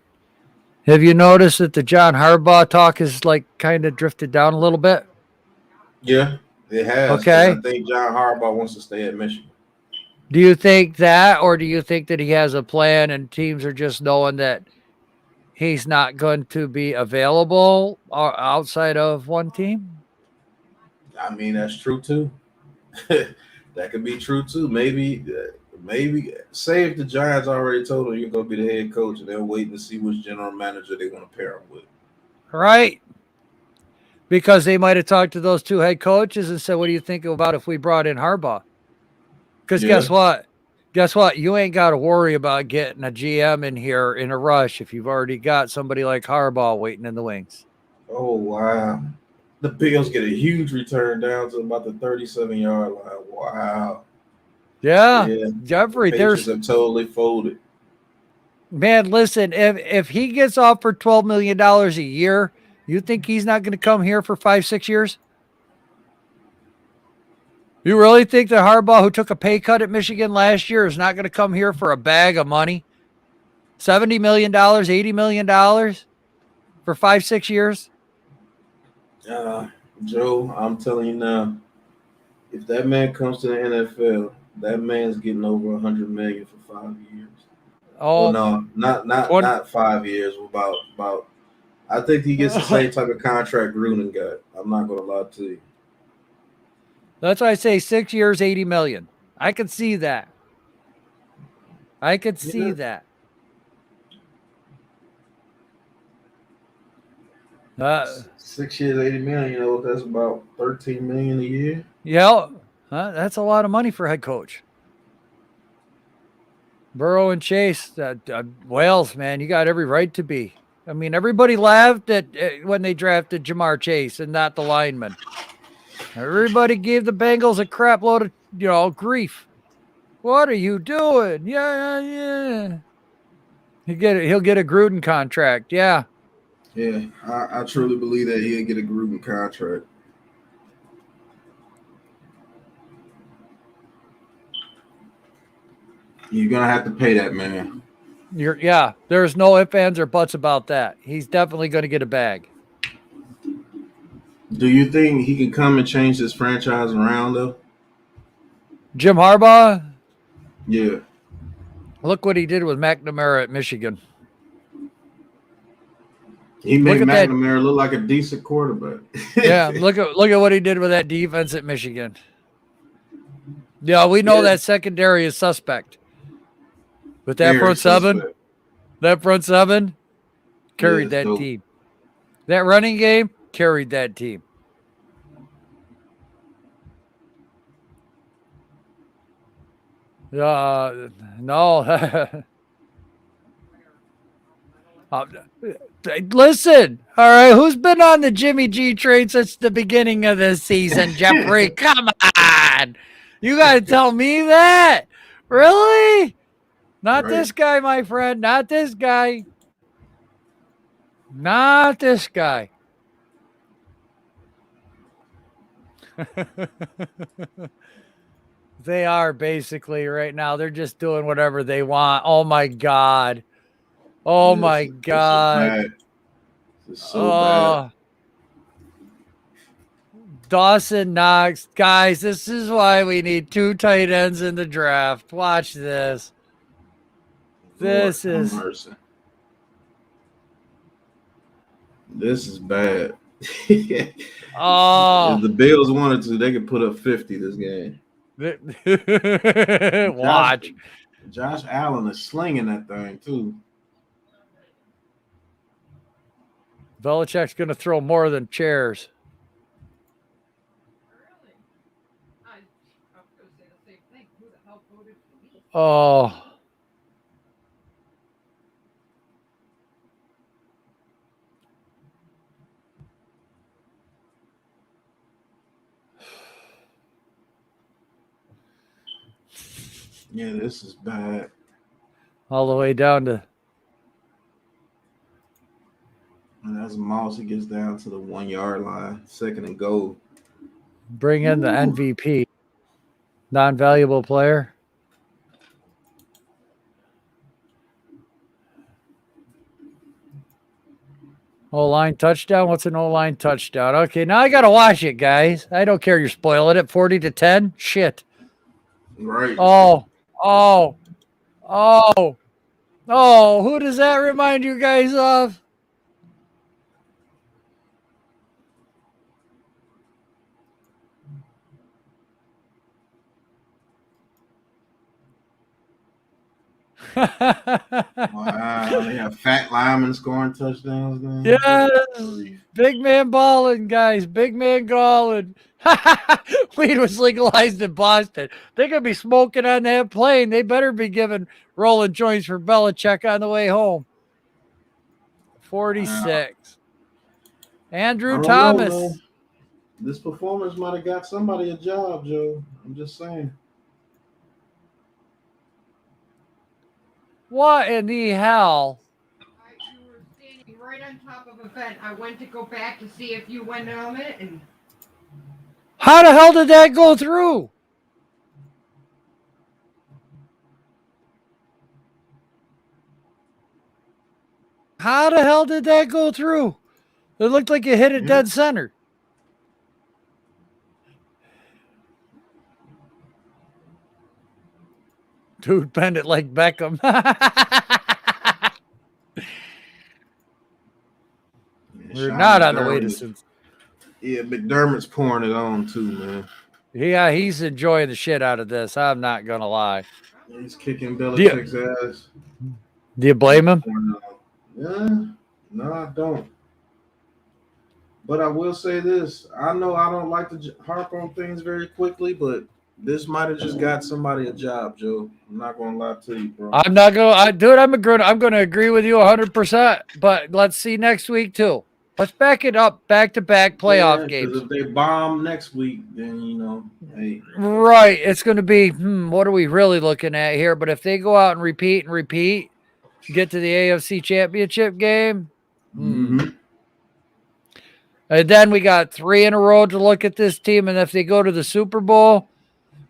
Have you noticed that the John Harbaugh talk is kind of drifted down a little bit? Yeah, it has. Okay. I think John Harbaugh wants to stay at Michigan. Do you think that, or do you think that he has a plan and teams are just knowing that he's not going to be available outside of one team? I mean, that's true, too. That could be true, too. Maybe say if the Giants already told him you're going to be the head coach and they're waiting to see which general manager they want to pair him with. Right. Because they might have talked to those two head coaches and said, what do you think about if we brought in Harbaugh? Because guess what? Guess what? You ain't got to worry about getting a GM in here in a rush if you've already got somebody like Harbaugh waiting in the wings. Oh, wow. The Bills get a huge return down to about the 37-yard line. Wow. Yeah. Jeffrey, the Patriots have totally folded. Man, listen, if he gets offered $12 million a year, you think he's not going to come here for 5-6 years? You really think that Harbaugh, who took a pay cut at Michigan last year, is not going to come here for a bag of money? $70 million, $80 million for 5-6 years? Joe, I'm telling you now, if that man comes to the NFL, that man's getting over $100 million for 5 years. Oh, well, no, not 5 years. About. I think he gets the same type of contract Gruden got. I'm not going to lie to you. That's why I say 6 years, $80 million. I could see that. I could see that. 6 years, $80 million. That's about $13 million a year. Yeah, that's a lot of money for a head coach. Burrow and Chase, Wales, man, you got every right to be. I mean, everybody laughed at when they drafted Jamar Chase and not the lineman. Everybody gave the Bengals a crap load of, grief. What are you doing? Yeah. He'll get a Gruden contract. Yeah. Yeah, I truly believe that he'll get a Gruden contract. You're gonna have to pay that man. There's no ifs, ands, or buts about that. He's definitely going to get a bag. Do you think he can come and change this franchise around though? Jim Harbaugh, Yeah. look what he did with McNamara at Michigan. He made Look at that. McNamara look like a decent quarterback. Yeah, look at what he did with that defense at Michigan. Yeah, we know that secondary is suspect. But that Very front seven carried Yeah, that dope. team. That running game carried that team. No. Listen, all right, who's been on the Jimmy G train since the beginning of the season, Jeffrey? Come on. You got to tell me that. Really? Not Right. this guy, my friend. Not this guy. Not this guy. They are basically right now. They're just doing whatever they want. Oh, my God. Oh, my God. This is so bad. Dawson Knox. Guys, this is why we need 2 tight ends in the draft. Watch this. This is bad. Oh. If the Bills wanted to, they could put up 50 this game. Watch. Josh Allen is slinging that thing too. Belichick's going to throw more than chairs. Oh. Yeah, this is bad. All the way down to. And as Moss, he gets down to the 1 yard line, 2nd and goal. Bring in the MVP, non-valuable player. O-line touchdown. What's an O-line touchdown? Okay, now I gotta watch it, guys. I don't care. You're spoiling it. 40-10. Shit. Right. Oh. Who does that remind you guys of? Wow, they have fat linemen scoring touchdowns now. Yes, big man balling, guys. Big man galling. Weed was legalized in Boston. They're gonna be smoking on that plane. They better be giving rolling joints for Belichick on the way home. 46. Andrew Thomas. This performance might have got somebody a job, Joe. I'm just saying. What in the hell? You were standing right on top of a vent. I went to go back to see if you went on it, and how the hell did that go through? How the hell did that go through? It looked like it hit it dead center. Dude, bend it like Beckham. We're not on the way to Cincinnati. Yeah, McDermott's pouring it on too, man. Yeah, he's enjoying the shit out of this. I'm not gonna lie. He's kicking Belichick's ass. Do you blame him? Yeah, no, I don't. But I will say this: I know I don't like to harp on things very quickly, but this might have just got somebody a job, Joe. I'm not gonna lie to you, bro. I'm not gonna. I'm gonna agree with you 100%. But let's see next week too. Let's back it up, back-to-back playoff games. If they bomb next week, then hey. Right, it's going to be. What are we really looking at here? But if they go out and repeat, get to the AFC Championship game, And then we got 3 in a row to look at this team. And if they go to the Super Bowl,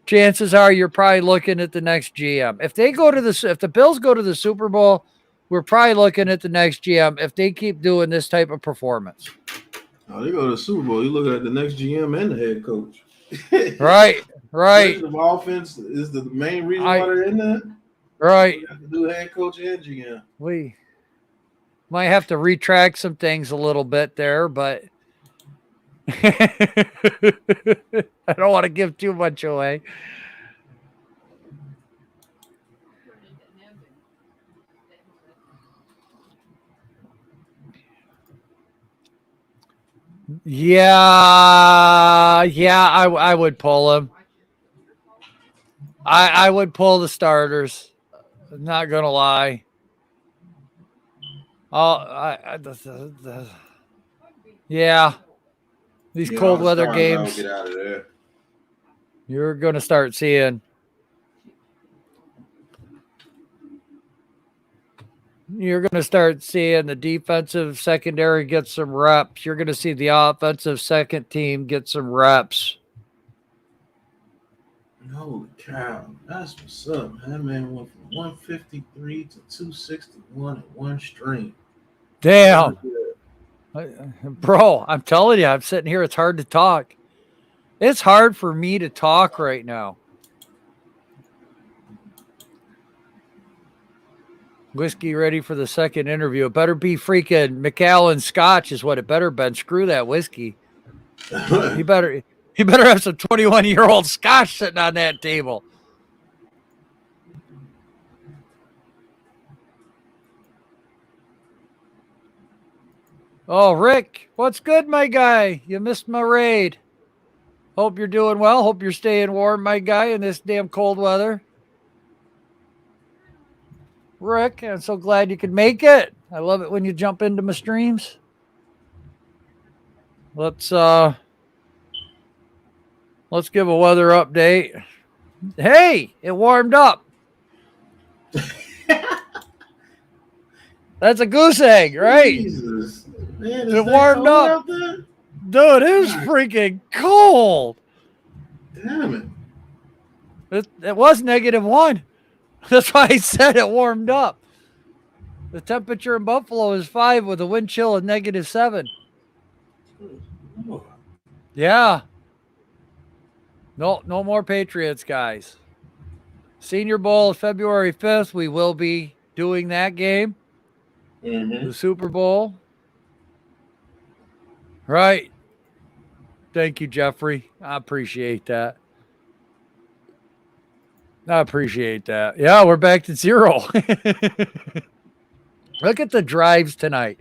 chances are you're probably looking at the next GM. If the Bills go to the Super Bowl, we're probably looking at the next GM if they keep doing this type of performance. Oh, they go to the Super Bowl. You looking at the next GM and the head coach. Right. The offense is the main reason why they're in that. Right. You have to do head coach and GM. We might have to retract some things a little bit there, but I don't want to give too much away. Yeah, I would pull him. I would pull the starters. Not gonna lie. Yeah. These cold weather games, get out of there. You're gonna start seeing. You're going to start seeing the defensive secondary get some reps. You're going to see the offensive second team get some reps. Holy cow. That's what's up, man. That man went from 153 to 261 in one stream. Damn. Bro, I'm telling you, I'm sitting here. It's hard to talk. It's hard for me to talk right now. Whiskey ready for the second interview. It better be freaking Macallan Scotch is what it better been. Screw that whiskey. He better have some 21-year-old Scotch sitting on that table. Oh, Rick, what's good, my guy? You missed my raid. Hope you're doing well. Hope you're staying warm, my guy, in this damn cold weather. Rick, I'm so glad you could make it. I love it when you jump into my streams. Let's give a weather update. Hey, it warmed up. That's a goose egg, right? Jesus. Man, it warmed up. Dude, it was freaking cold. Damn it. It was -1. That's why I said it warmed up. The temperature in Buffalo is 5 with a wind chill of -7. Yeah. No more Patriots, guys. Senior Bowl, February 5th. We will be doing that game. Mm-hmm. The Super Bowl. Right. Thank you, Jeffrey. I appreciate that. Yeah, we're back to 0. Look at the drives tonight.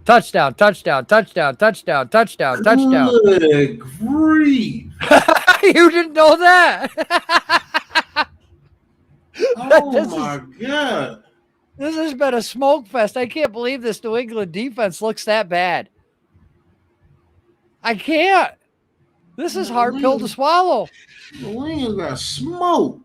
Touchdown. Good grief. You didn't know that? Oh, my God. This has been a smoke fest. I can't believe this New England defense looks that bad. I can't. This is hard pill to swallow. New England got smoked.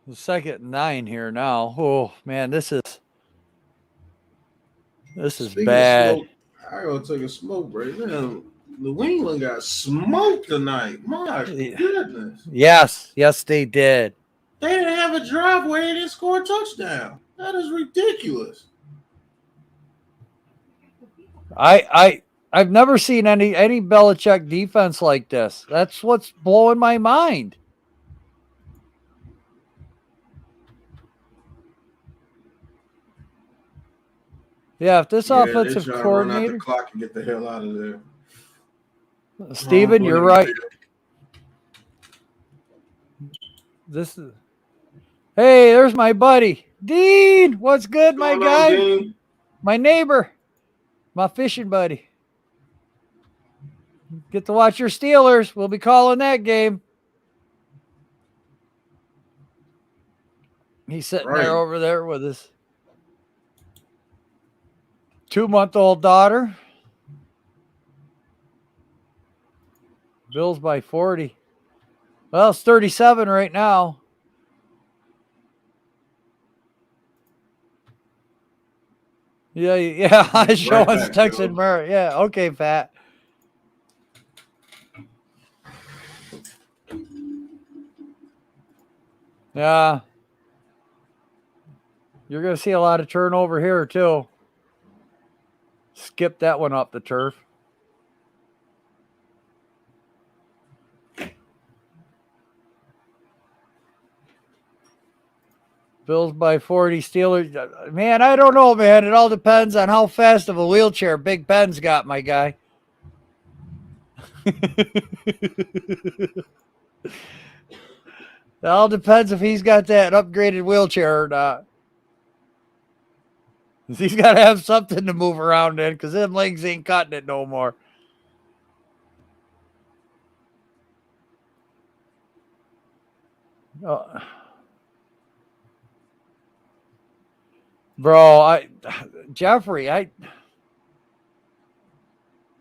The 2nd and 9 here now. Oh, man, this is bad. Smoke, I gotta take a smoke break. Man, New England got smoked tonight. My goodness. Yes, they did. They didn't have a drive where they didn't score a touchdown. That is ridiculous. I've never seen any Belichick defense like this. That's what's blowing my mind. Yeah, if this offensive coordinator, run out the clock and get the hell out of there. Steven, you're right. This is. Hey, there's my buddy Dean. What's good, my guy? Dean? My neighbor, my fishing buddy. Get to watch your Steelers. We'll be calling that game. He's sitting there over there with his 2-month-old daughter. Bills by 40. Well, it's 37 right now. Yeah. Right Showing back, Texan Joe. Murray. Yeah, okay, Pat. Yeah. You're going to see a lot of turnover here, too. Skip that one off the turf. Bills by 40. Steelers. Man, I don't know, man. It all depends on how fast of a wheelchair Big Ben's got, my guy. It all depends if he's got that upgraded wheelchair or not. He's got to have something to move around in because them legs ain't cutting it no more. Oh. Bro, Jeffrey, I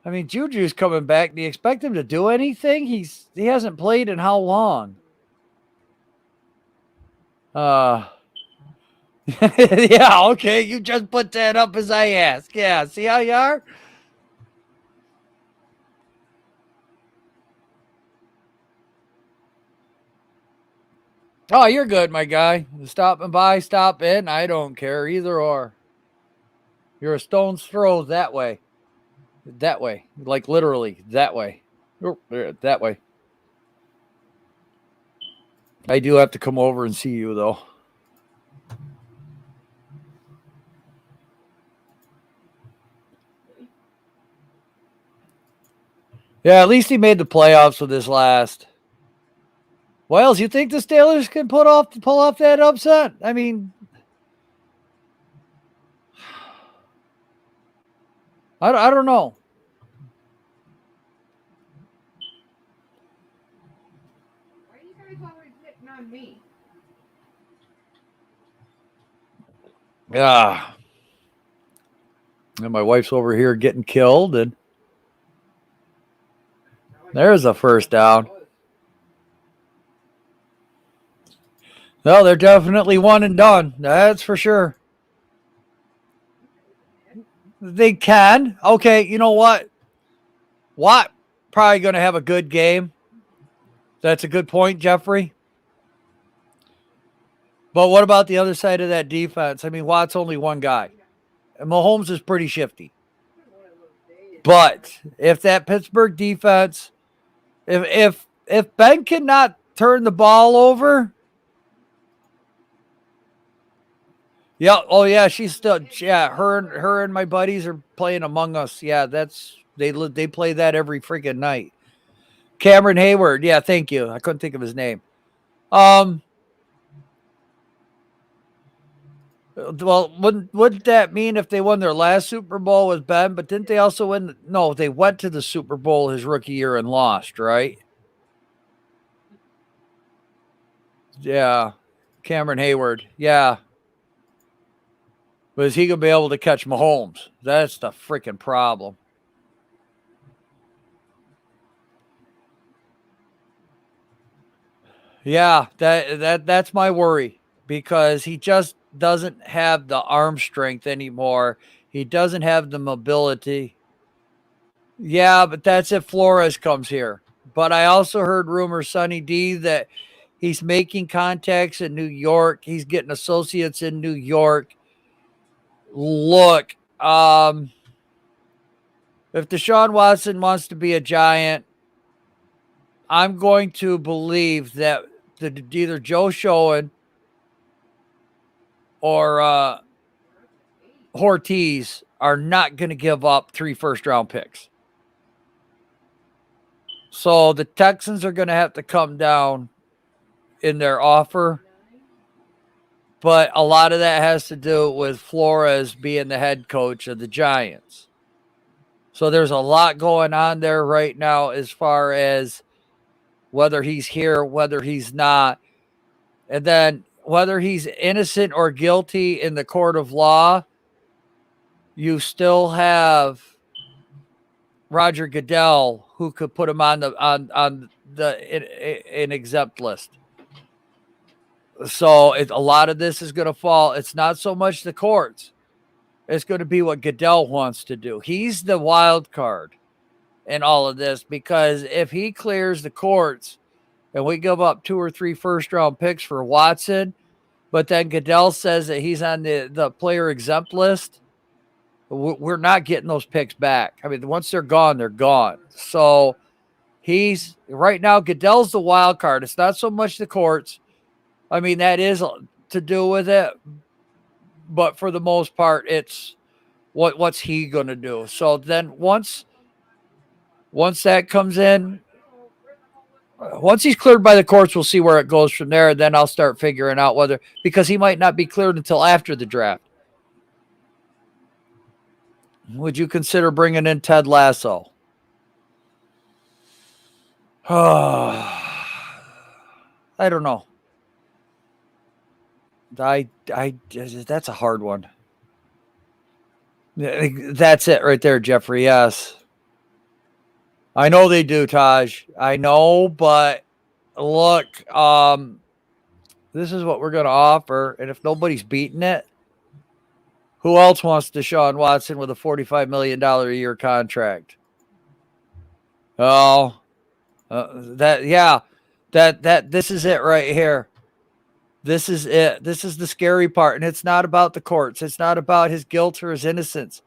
mean, Juju's coming back. Do you expect him to do anything? He hasn't played in how long? Yeah, okay. You just put that up as I ask. Yeah, see how you are? Oh, you're good, my guy. Stopping by, stop in. I don't care. Either or. You're a stone's throw that way. That way. Like literally that way. That way. I do have to come over and see you, though. Yeah, at least he made the playoffs with his last. Wells, you think the Steelers can pull off that upset? I mean, I don't know. Why are you guys always hitting on me? Yeah. And my wife's over here getting killed, and there's a first down. No, they're definitely one and done. That's for sure. They can. Okay, you know what? Watt probably going to have a good game. That's a good point, Jeffrey. But what about the other side of that defense? I mean, Watt's only one guy. And Mahomes is pretty shifty. But if that Pittsburgh defense, if Ben cannot turn the ball over, yeah, oh yeah, she's still her and my buddies are playing Among Us. Yeah, they play that every freaking night. Cameron Hayward, yeah, thank you. I couldn't think of his name. Well, wouldn't that mean if they won their last Super Bowl with Ben? But didn't they also win? No, they went to the Super Bowl his rookie year and lost, right? Yeah, Cameron Hayward. Yeah, but is he gonna be able to catch Mahomes? That's the freaking problem. Yeah, that's my worry because he just doesn't have the arm strength anymore. He doesn't have the mobility. Yeah, but that's if Flores comes here. But I also heard rumors, Sonny D, that he's making contacts in New York. He's getting associates in New York. Look, if Deshaun Watson wants to be a Giant, I'm going to believe that either Joe Schoen or Ortiz are not going to give up 3 first-round picks. So the Texans are going to have to come down in their offer. But a lot of that has to do with Flores being the head coach of the Giants. So there's a lot going on there right now as far as whether he's here, whether he's not. And then whether he's innocent or guilty in the court of law, you still have Roger Goodell, who could put him on the an exempt list. So a lot of this is going to fall. It's not so much the courts. It's going to be what Goodell wants to do. He's the wild card in all of this, because if he clears the courts and we give up 2 or 3 first-round picks for Watson, but then Goodell says that he's on the player exempt list, we're not getting those picks back. I mean, once they're gone, they're gone. So he's right now, Goodell's the wild card. It's not so much the courts. I mean, that is to do with it, but for the most part, it's what's he going to do. So then once that comes in, once he's cleared by the courts, we'll see where it goes from there. And then I'll start figuring out whether, because he might not be cleared until after the draft. Would you consider bringing in Ted Lasso? I don't know. That's a hard one. That's it right there, Jeffrey. Yes. I know they do, Taj. I know, but look, this is what we're going to offer. And if nobody's beating it, who else wants Deshaun Watson with a $45 million a year contract? Oh, this is it right here. This is it. This is the scary part. And it's not about the courts. It's not about his guilt or his innocence.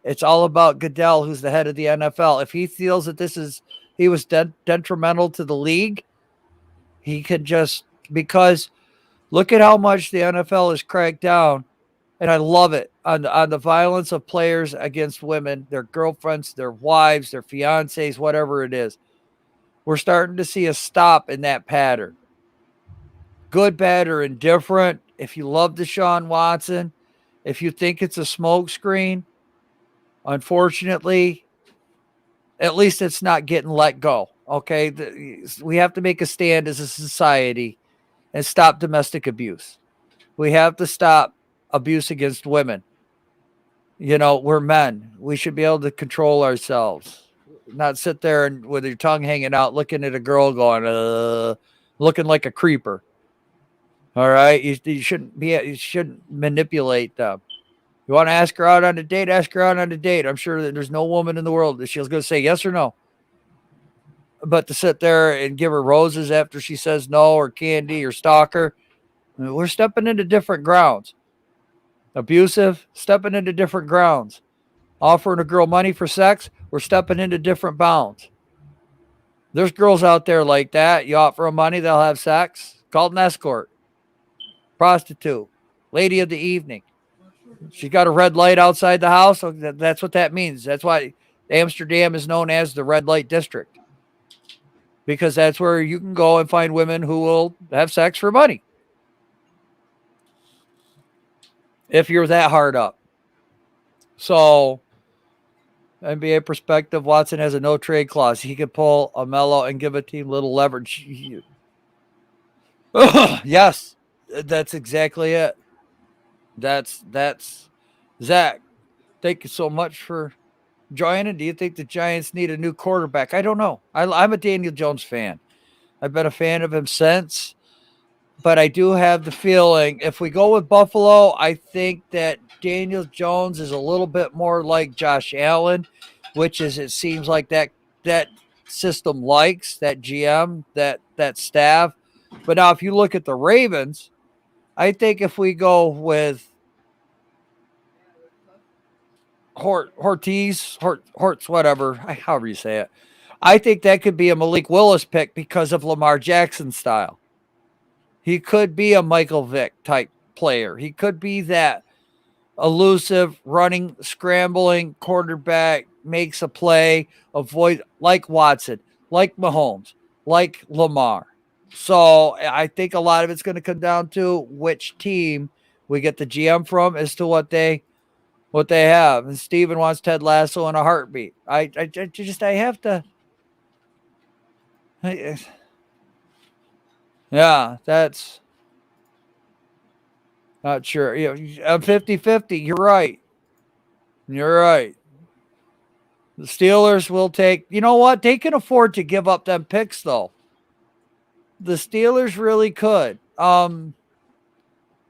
It's all about Goodell, who's the head of the NFL. If he feels that he was detrimental to the league, he could just, because look at how much the NFL has cracked down. And I love it on the violence of players against women, their girlfriends, their wives, their fiancés, whatever it is. We're starting to see a stop in that pattern. Good, bad, or indifferent. If you love Deshaun Watson, if you think it's a smokescreen, unfortunately, at least it's not getting let go. Okay, we have to make a stand as a society and stop domestic abuse. We have to stop abuse against women. You know, we're men. We should be able to control ourselves, not sit there and with your tongue hanging out, looking at a girl going, looking like a creeper. All right, you shouldn't manipulate them. You want to ask her out on a date? Ask her out on a date. I'm sure that there's no woman in the world that she's going to say yes or no. But to sit there and give her roses after she says no, or candy, or stalk her, we're stepping into different grounds. Abusive, stepping into different grounds. Offering a girl money for sex, we're stepping into different bounds. There's girls out there like that. You offer them money, they'll have sex. Called an escort. Prostitute. Lady of the evening. She's got a red light outside the house. So that's what that means. That's why Amsterdam is known as the red light district. Because that's where you can go and find women who will have sex for money. If you're that hard up. So, NBA perspective, Watson has a no trade clause. He could pull a Melo and give a team little leverage. Yes, that's exactly it. That's Zach. Thank you so much for joining. Do you think the Giants need a new quarterback? I don't know. I'm a Daniel Jones fan. I've been a fan of him since. But I do have the feeling if we go with Buffalo, I think that Daniel Jones is a little bit more like Josh Allen, which is, it seems like that system likes that GM, that staff. But now if you look at the Ravens, I think if we go with Hortz, whatever, however you say it, I think that could be a Malik Willis pick because of Lamar Jackson's style. He could be a Michael Vick type player. He could be that elusive, running, scrambling quarterback, makes a play, avoid, like Watson, like Mahomes, like Lamar. So I think a lot of it's going to come down to which team we get the GM from as to what they have. And Steven wants Ted Lasso in a heartbeat. I have to. Yeah, that's not sure. I'm 50-50. You're right. The Steelers will take, you know what? They can afford to give up them picks, though. The Steelers really could. Could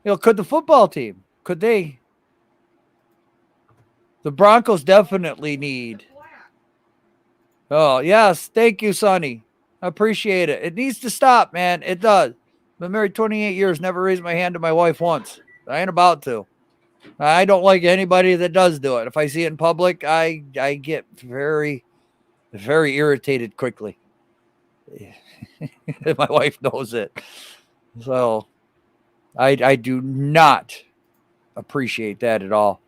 the football team? Could they? The Broncos definitely need. Oh, yes. Thank you, Sonny. I appreciate it. It needs to stop, man. It does. Been married 28 years, never raised my hand to my wife once. I ain't about to. I don't like anybody that does do it. If I see it in public, I get very, very irritated quickly. My wife knows it. So I do not appreciate that at all.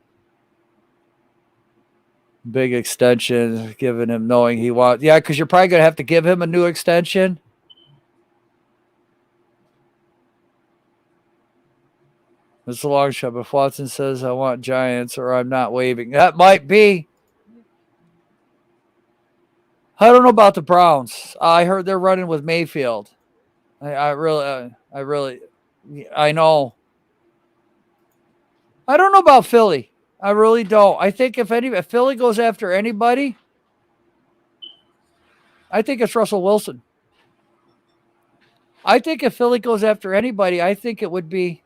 Big extension, giving him knowing he wants. Yeah, because you're probably going to have to give him a new extension. It's a long shot. If Watson says, I want Giants or I'm not waving, that might be. I don't know about the Browns. I heard they're running with Mayfield. I really, I know. I don't know about Philly. I really don't. I think if Philly goes after anybody, I think it's Russell Wilson. I think if Philly goes after anybody, I think it would be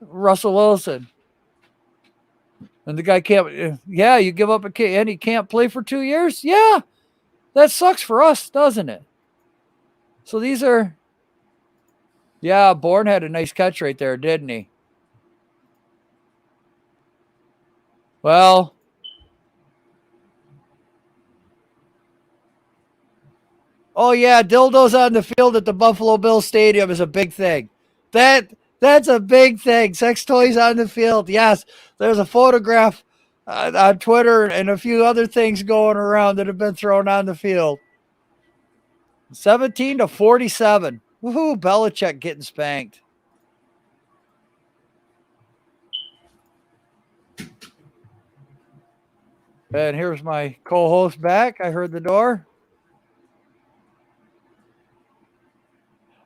Russell Wilson. And the guy can't, yeah, you give up a kid and he can't play for 2 years? Yeah, that sucks for us, doesn't it? So these are, yeah, Bourne had a nice catch right there, didn't he? Well, oh yeah, dildos on the field at the Buffalo Bills Stadium is a big thing. That's a big thing. Sex toys on the field. Yes, there's a photograph on Twitter and a few other things going around that have been thrown on the field. 17-47. Woohoo, Belichick getting spanked. And here's my co-host back. I heard the door.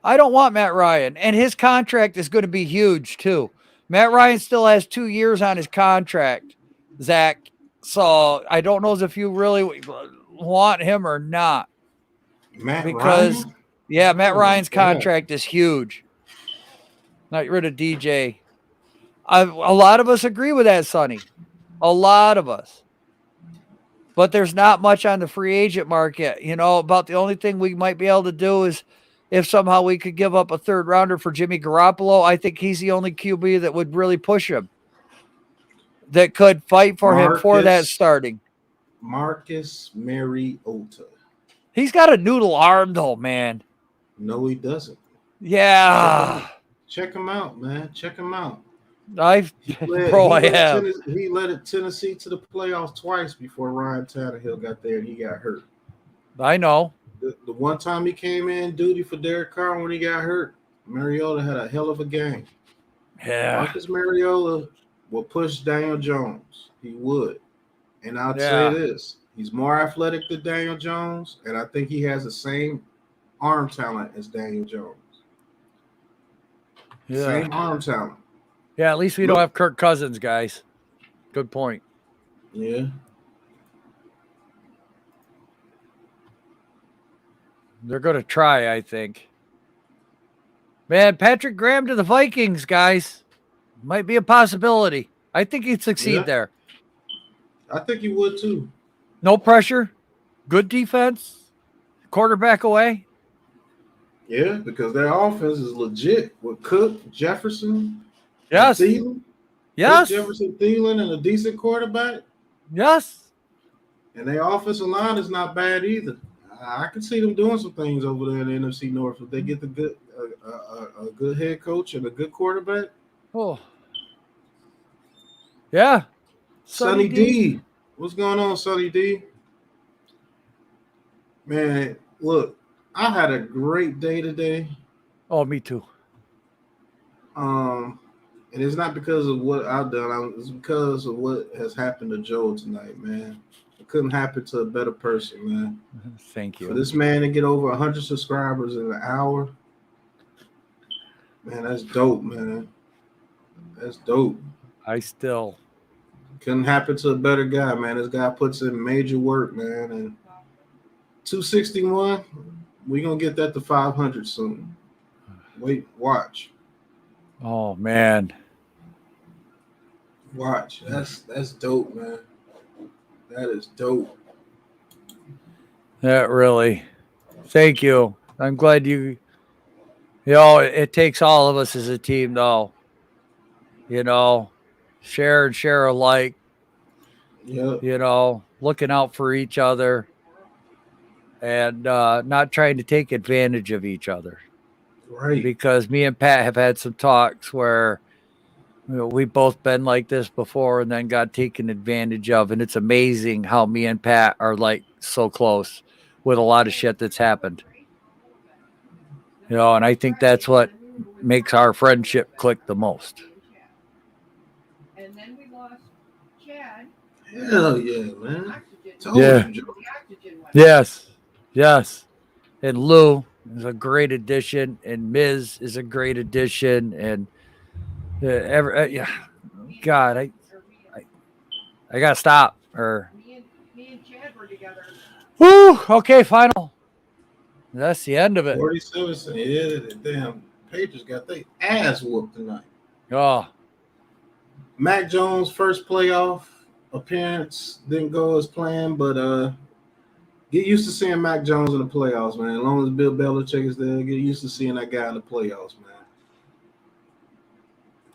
I don't want Matt Ryan, and his contract is going to be huge too. Matt Ryan still has 2 years on his contract, Zach. So I don't know if you really want him or not. Matt Ryan? Yeah, Matt Ryan's contract is huge. Not rid of DJ. A lot of us agree with that, Sonny. A lot of us. But there's not much on the free agent market. About the only thing we might be able to do is if somehow we could give up a third rounder for Jimmy Garoppolo. I think he's the only QB that would really push him, that could fight for him for that starting. Marcus Mariota. He's got a noodle arm, though, man. No, he doesn't. Yeah. Check him out, man. Check him out. I have. He led Tennessee to the playoffs twice before Ryan Tannehill got there and he got hurt. I know. The one time he came in duty for Derek Carr when he got hurt, Mariota had a hell of a game. Yeah. Marcus Mariota will push Daniel Jones. He would. And I'll say this. He's more athletic than Daniel Jones, and I think he has the same arm talent as Daniel Jones. Yeah. Same arm talent. Yeah, at least we don't have Kirk Cousins, guys. Good point. Yeah. They're going to try, I think. Man, Patrick Graham to the Vikings, guys. Might be a possibility. I think he'd succeed there. I think he would, too. No pressure. Good defense. Quarterback away. Yeah, because their offense is legit with Cook, Jefferson, yes, Thielen. Yes. Cook, Jefferson, Thielen, and a decent quarterback. Yes. And their offensive line is not bad either. I can see them doing some things over there in the NFC North if they get a good head coach and a good quarterback. Oh. Yeah. Sonny D. What's going on, Sonny D? Man, look, I had a great day today. Oh, me too. And it's not because of what I've done. It's because of what has happened to Joe tonight, man. It couldn't happen to a better person, man. Thank you. For this man to get over 100 subscribers in an hour, man, that's dope, man. That's dope. I still Couldn't happen to a better guy, man. This guy puts in major work, man. And 261, we gonna get that to 500 soon. Wait, watch. Oh man. Watch. That's dope, man. That is dope. That really. Thank you. I'm glad it takes all of us as a team though. Share and share alike, Yep. looking out for each other and not trying to take advantage of each other. Right. Because me and Pat have had some talks where we've both been like this before and then got taken advantage of. And it's amazing how me and Pat are like so close with a lot of shit that's happened. And I think that's what makes our friendship click the most. And then we lost Chad. Hell yeah, man. Told Yeah. you, Joe. Yes. Yes. And Lou is a great addition, and Miz is a great addition, and yeah, God, I gotta stop. Or Me and Chad were together. whoo, okay, final. That's the end of it. 47. Yeah, the damn Patriots got their ass whooped tonight. Oh, Mac Jones' first playoff appearance didn't go as planned, but get used to seeing Mac Jones in the playoffs, man. As long as Bill Belichick is there, get used to seeing that guy in the playoffs,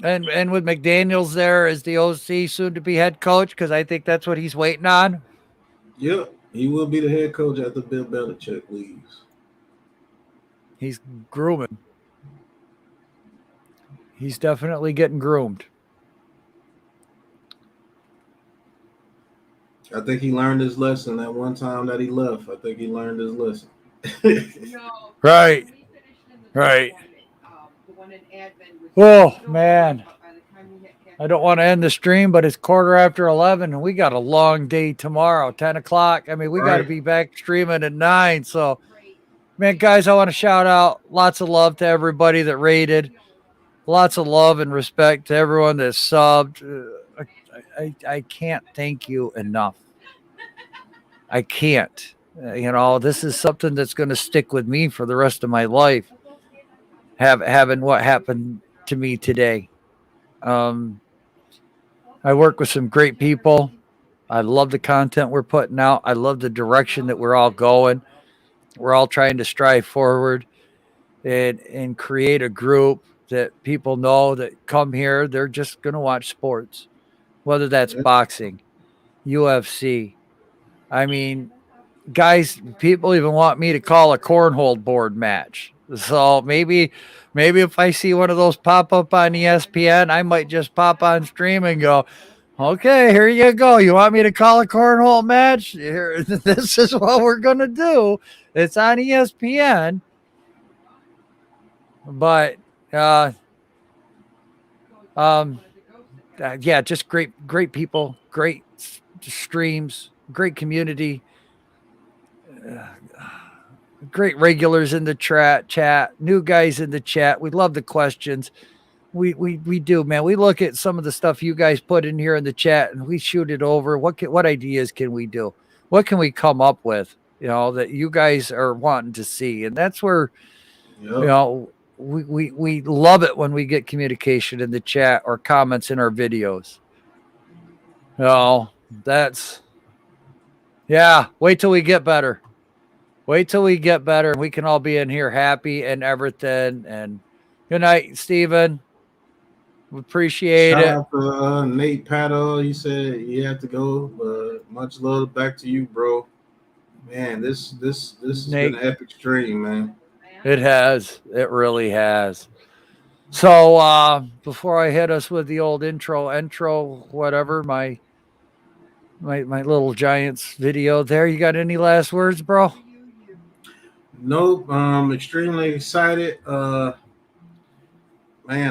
man. and with McDaniels there as the OC, soon to be head coach, because I think that's what he's waiting on. Yep, he will be the head coach after Bill Belichick leaves. He's grooming. He's definitely getting groomed. I think he learned his lesson that one time that he left. I think he learned his lesson. No. Right. We finished in the Right. the one in admin was Oh, so man. good, but by the time we hit I don't want to end the stream, but it's 11:15, and we got a long day tomorrow, 10 o'clock. I mean, we got to Right. be back streaming at 9. So, man, guys, I want to shout out lots of love to everybody that rated. Lots of love and respect to everyone that subbed. I can't thank you enough. I can't. This is something that's going to stick with me for the rest of my life. Having what happened to me today. I work with some great people. I love the content we're putting out. I love the direction that we're all going. We're all trying to strive forward and create a group that people know that come here, they're just going to watch sports, whether that's boxing, UFC. I mean, guys, people even want me to call a cornhole board match. So maybe if I see one of those pop up on ESPN, I might just pop on stream and go, okay, here you go. You want me to call a cornhole match? Here, this is what we're gonna do. It's on ESPN. But yeah, just great people, great streams, great community, great regulars in the chat, new guys in the chat. We love the questions. We do, man. We look at some of the stuff you guys put in here in the chat and we shoot it over. What ideas can we do? What can we come up with? That you guys are wanting to see, and that's where we love it when we get communication in the chat or comments in our videos. That's wait till we get better. Wait till we get better and we can all be in here happy and everything. And good night, Steven. We appreciate Shout it. out to Nate Paddle. He said you have to go, but much love back to you, bro. Man, this has been an epic stream, man. It has. It really has. So before I hit us with the old intro, whatever, my little Giants video there, you got any last words, bro? Nope. Extremely excited. Man,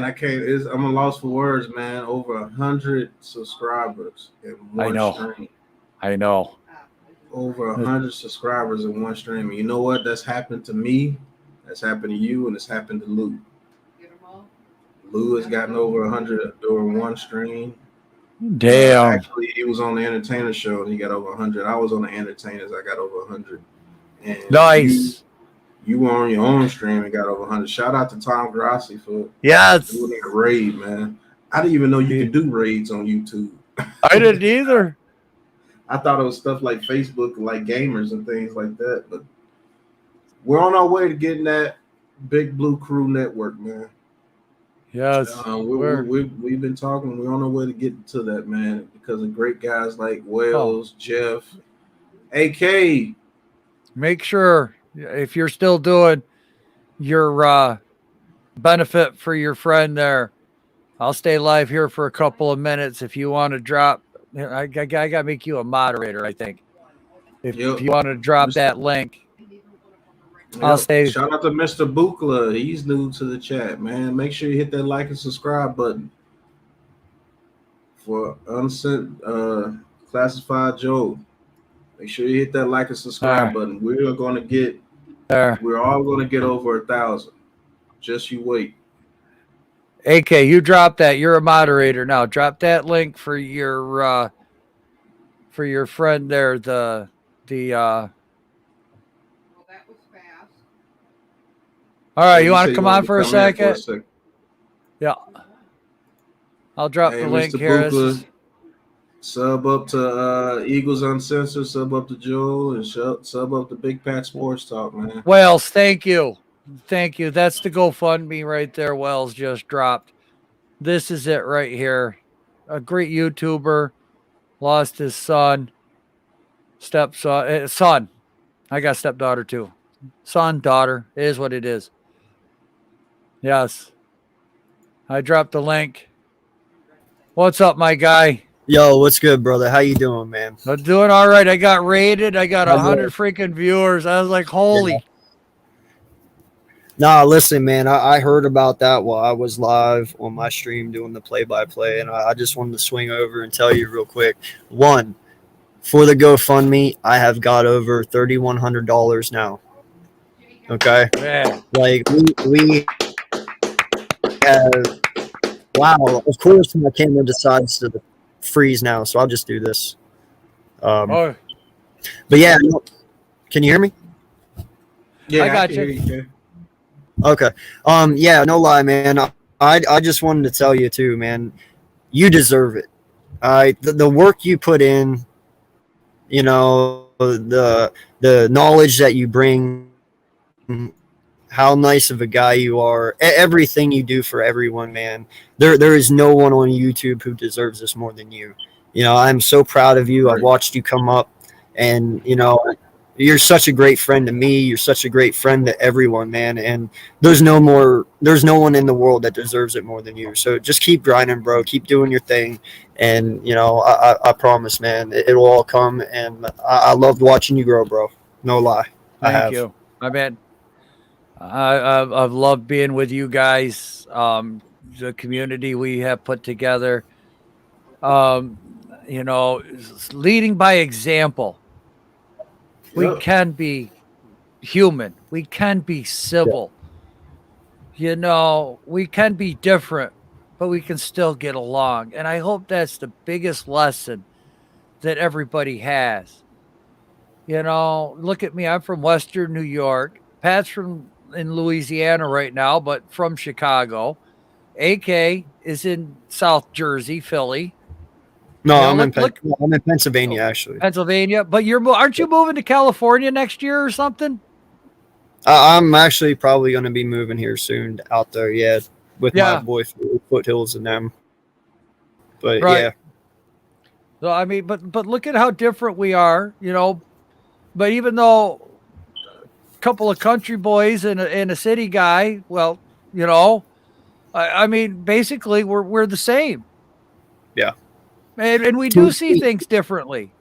I can't. I'm a loss for words, man. Over 100 subscribers in one stream. I know. Over 100 subscribers in one stream. You know what? That's happened to me. That's happened to you, and it's happened to Lou. Lou has gotten over 100 during one stream. Damn. Actually, he was on the Entertainer show and he got over 100. I was on the Entertainers. I got over 100. And Nice. you were on your own stream and got over 100. Shout out to Tom Grassi for Yes. doing that raid, man. I didn't even know you could do raids on YouTube. I didn't either. I thought it was stuff like Facebook, like gamers and things like that. But we're on our way to getting that Big Blue Crew network, man. Yes. We've been talking. We're on our way to get to that, man, because of great guys like Wells, Jeff, AK. Make sure if you're still doing your benefit for your friend there, I'll stay live here for a couple of minutes. If you want to drop, I got to make you a moderator, I think. If you want to drop that link, I'll stay. Shout out to Mr. Bukla. He's new to the chat, man. Make sure you hit that like and subscribe button for Unsent Classified Joe. Make sure you hit that like and subscribe button. We're all going to get over 1,000. Just you wait. AK, you drop that. You're a moderator now. Drop that link for your friend there. Well, that was fast. All right, you want to come on for a second? Yeah. I'll drop the link Mr. here. Bukla, sub up to Eagles Uncensored, sub up to Joel, and sub up to Big Pat Sports Talk, man. Wells, thank you. Thank you. That's the GoFundMe right there. Wells just dropped. This is it right here. A great YouTuber lost his son. Son. I got stepdaughter too. Son, daughter. It is what it is. Yes. I dropped the link. What's up, my guy? Yo, what's good, brother? How you doing, man? I'm doing all right. I got rated. I got 100 freaking viewers. I was like, holy. Yeah. Nah, listen, man. I heard about that while I was live on my stream doing the play-by-play, and I just wanted to swing over and tell you real quick. One, for the GoFundMe, I have got over $3,100 now. Okay? Yeah. Like, we have... Wow, of course my camera decides to freeze now, so I'll just do this. But yeah, can you hear me? Yeah, I got you. Okay. Yeah, no lie, man. I just wanted to tell you too, man. You deserve it. The work you put in, you know, the knowledge that you bring, how nice of a guy you are, everything you do for everyone, man. There is no one on YouTube who deserves this more than you. You know, I'm so proud of you. I've watched you come up, and you know, you're such a great friend to me. You're such a great friend to everyone, man. And there's no one in the world that deserves it more than you. So just keep grinding, bro. Keep doing your thing. And, you know, I promise, man, it'll all come. And I loved watching you grow, bro. No lie. Thank you. My man. I've loved being with you guys. The community we have put together. You know, leading by example. We can be human. We can be civil. You know, we can be different, but we can still get along. And I hope that's the biggest lesson that everybody has. You know, look at me. I'm from Western New York. Pat's in Louisiana right now, but from Chicago. AK is in South Jersey, Philly. No, you know, I'm in Pennsylvania, actually. Pennsylvania, but aren't you moving to California next year or something? I'm actually probably going to be moving here soon out there, with my boy Foothills and them. But yeah. So I mean, but look at how different we are, you know. But even though a couple of country boys and a city guy, well, you know, I mean, basically we're the same. Yeah. And we do see things differently.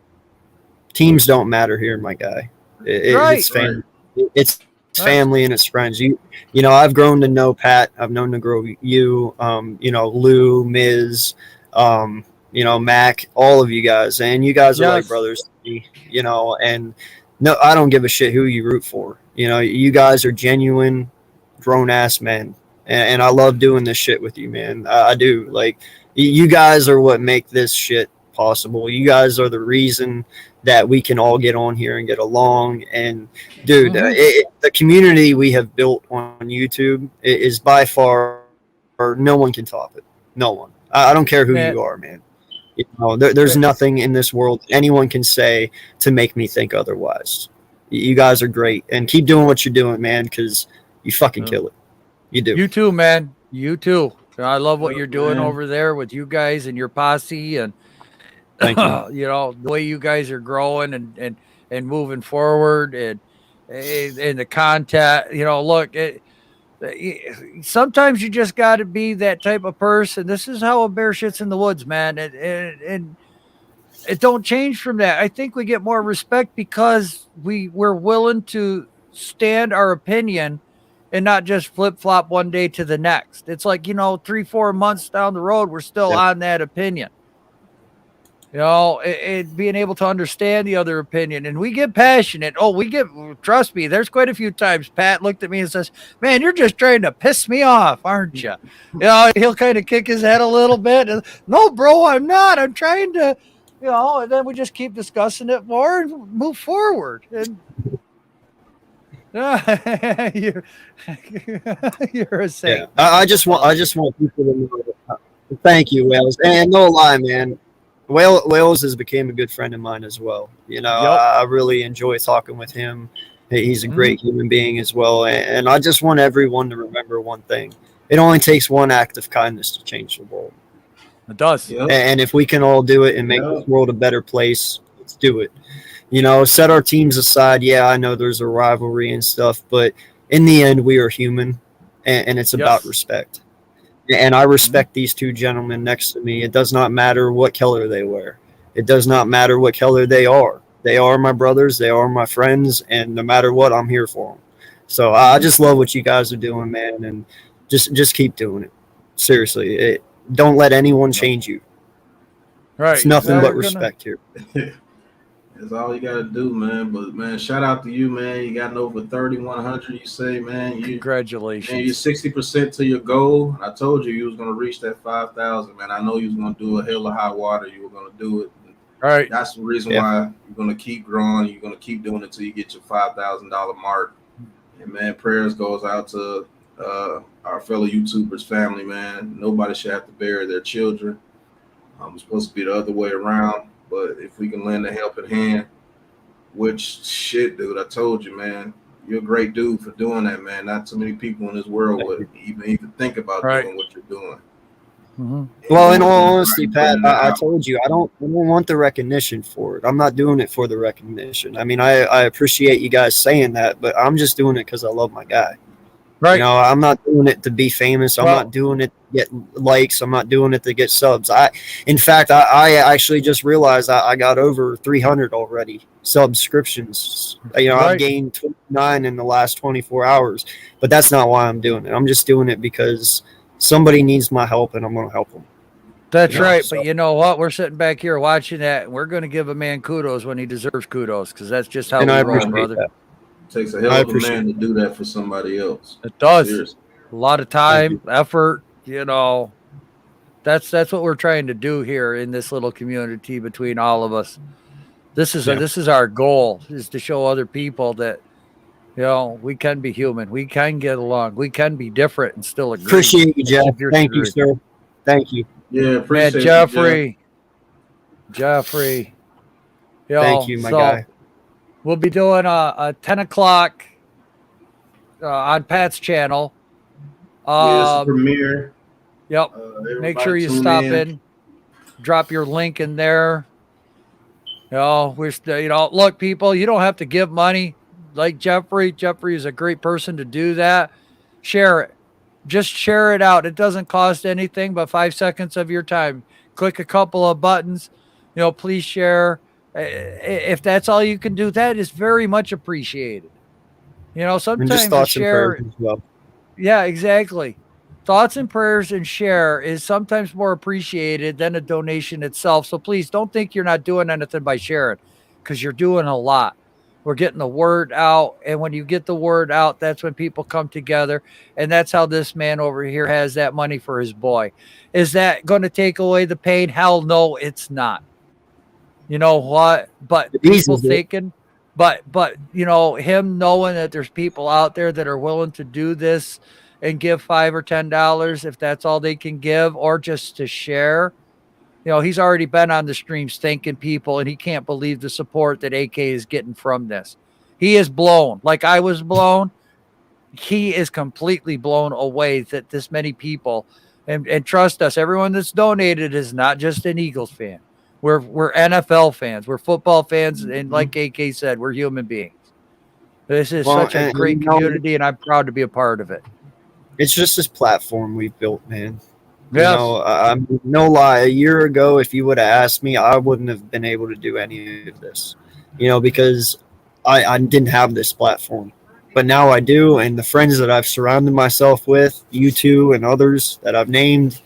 Teams don't matter here, my guy. It's family. It's family and it's friends. You know, I've grown to know Pat. I've known to grow you. You know, Lou, Miz, you know, Mac, all of you guys, and you guys are like brothers to me. You know, and no, I don't give a shit who you root for. You know, you guys are genuine, grown ass men, and I love doing this shit with you, man. I do. Like, You guys are what make this shit possible. You guys are the reason that we can all get on here and get along. And dude, the community we have built on YouTube is by far, no one can top it. No one. I don't care who Man. you are, man. You know, there's nothing in this world anyone can say to make me think otherwise. You guys are great, and keep doing what you're doing, man, because you fucking kill it. You do. You too, man. You too. I love what you're doing man. over there with you guys and your posse, and Thank you. you know, the way you guys are growing and moving forward, and the content. You know, look, sometimes you just got to be that type of person. This is how a bear shits in the woods, man, and it don't change from that. I think we get more respect because we're willing to stand our opinion and not just flip flop one day to the next. It's like, you know, 3-4 months down the road, we're still on that opinion. You know, it being able to understand the other opinion, and we get passionate. Trust me, there's quite a few times Pat looked at me and says, "Man, you're just trying to piss me off, aren't you?" You know, he'll kind of kick his head a little bit. And, no, bro, I'm not. I'm trying to, you know, and then we just keep discussing it more and move forward. And you're, you're a saint. Yeah. I just want people to know that. Thank you, Wales. And no lie, man. Wales has become a good friend of mine as well. You know, Yep. I really enjoy talking with him. He's a great human being as well. And I just want everyone to remember one thing. It only takes one act of kindness to change the world. It does. Yep. And if we can all do it and make this world a better place, let's do it. You know, set our teams aside. Yeah, I know there's a rivalry and stuff, but in the end, we are human, and it's about respect. And I respect these two gentlemen next to me. It does not matter what color they wear. It does not matter what color they are. They are my brothers. They are my friends. And no matter what, I'm here for them. So I just love what you guys are doing, man. And just keep doing it. Seriously. Don't let anyone change you. Right. It's nothing but respect here. That's all you gotta do, man. But man, shout out to you, man. You got over 3,100. You say, man. Congratulations. Man, you're 60% to your goal. I told you was gonna reach that 5,000, man. I know you was gonna do a hell of high water. You were gonna do it. All right. That's the reason why you're gonna keep growing. You're gonna keep doing it until you get your $5,000 mark. And man, prayers goes out to our fellow YouTubers family, man. Nobody should have to bury their children. It's supposed to be the other way around. But if we can lend a helping hand, which shit, dude, I told you, man, you're a great dude for doing that, man. Not too many people in this world would even think about doing what you're doing. Well, in all honesty, Pat, I told you I don't want the recognition for it. I'm not doing it for the recognition. I mean, I appreciate you guys saying that, but I'm just doing it because I love my guy. Right. You know, I'm not doing it to be famous. I'm not doing it to get likes. I'm not doing it to get subs. In fact, I actually just realized I got over 300 already subscriptions. You know, I've gained 29 in the last 24 hours, but that's not why I'm doing it. I'm just doing it because somebody needs my help, and I'm going to help them. That's right. So, but you know what? We're sitting back here watching that, and we're going to give a man kudos when he deserves kudos, because that's just how we roll, brother. That. It takes a hell of a man to do that for somebody else. It does. Seriously. A lot of time, effort, you know. That's what we're trying to do here in this little community between all of us. This is our goal, is to show other people that, you know, we can be human. We can get along. We can be different and still agree. Appreciate you, Jeff. Thank you, sir. Thank you. Yeah, appreciate man, Jeffrey. Yo, thank you, my guy. We'll be doing a 10 o'clock on Pat's channel. It's a premiere. Yep. Make sure you stop in. Drop your link in there. You know, look, people, you don't have to give money like Jeffrey. Jeffrey is a great person to do that. Share it. Just share it out. It doesn't cost anything but 5 seconds of your time. Click a couple of buttons. You know, please share. If that's all you can do, that is very much appreciated. You know, sometimes share. Well. Yeah, exactly. Thoughts and prayers and share is sometimes more appreciated than a donation itself. So please don't think you're not doing anything by sharing, because you're doing a lot. We're getting the word out. And when you get the word out, that's when people come together. And that's how this man over here has that money for his boy. Is that going to take away the pain? Hell no, it's not. You know what? But It people eases it. thinking, but you know, him knowing that there's people out there that are willing to do this and give $5 or $10 if that's all they can give, or just to share. You know, he's already been on the streams thanking people, and he can't believe the support that AK is getting from this. He is blown, like I was blown. He is completely blown away that this many people, and trust us, everyone that's donated is not just an Eagles fan. We're NFL fans, we're football fans, and like AK said, we're human beings. This is Well, such a and great community, and I'm proud to be a part of it. it's just this platform we've built, man. You Yes. know, I'm no lie. A year ago, if you would have asked me, I wouldn't have been able to do any of this. You know, because I didn't have this platform, but now I do, and the friends that I've surrounded myself with, you two and others that I've named,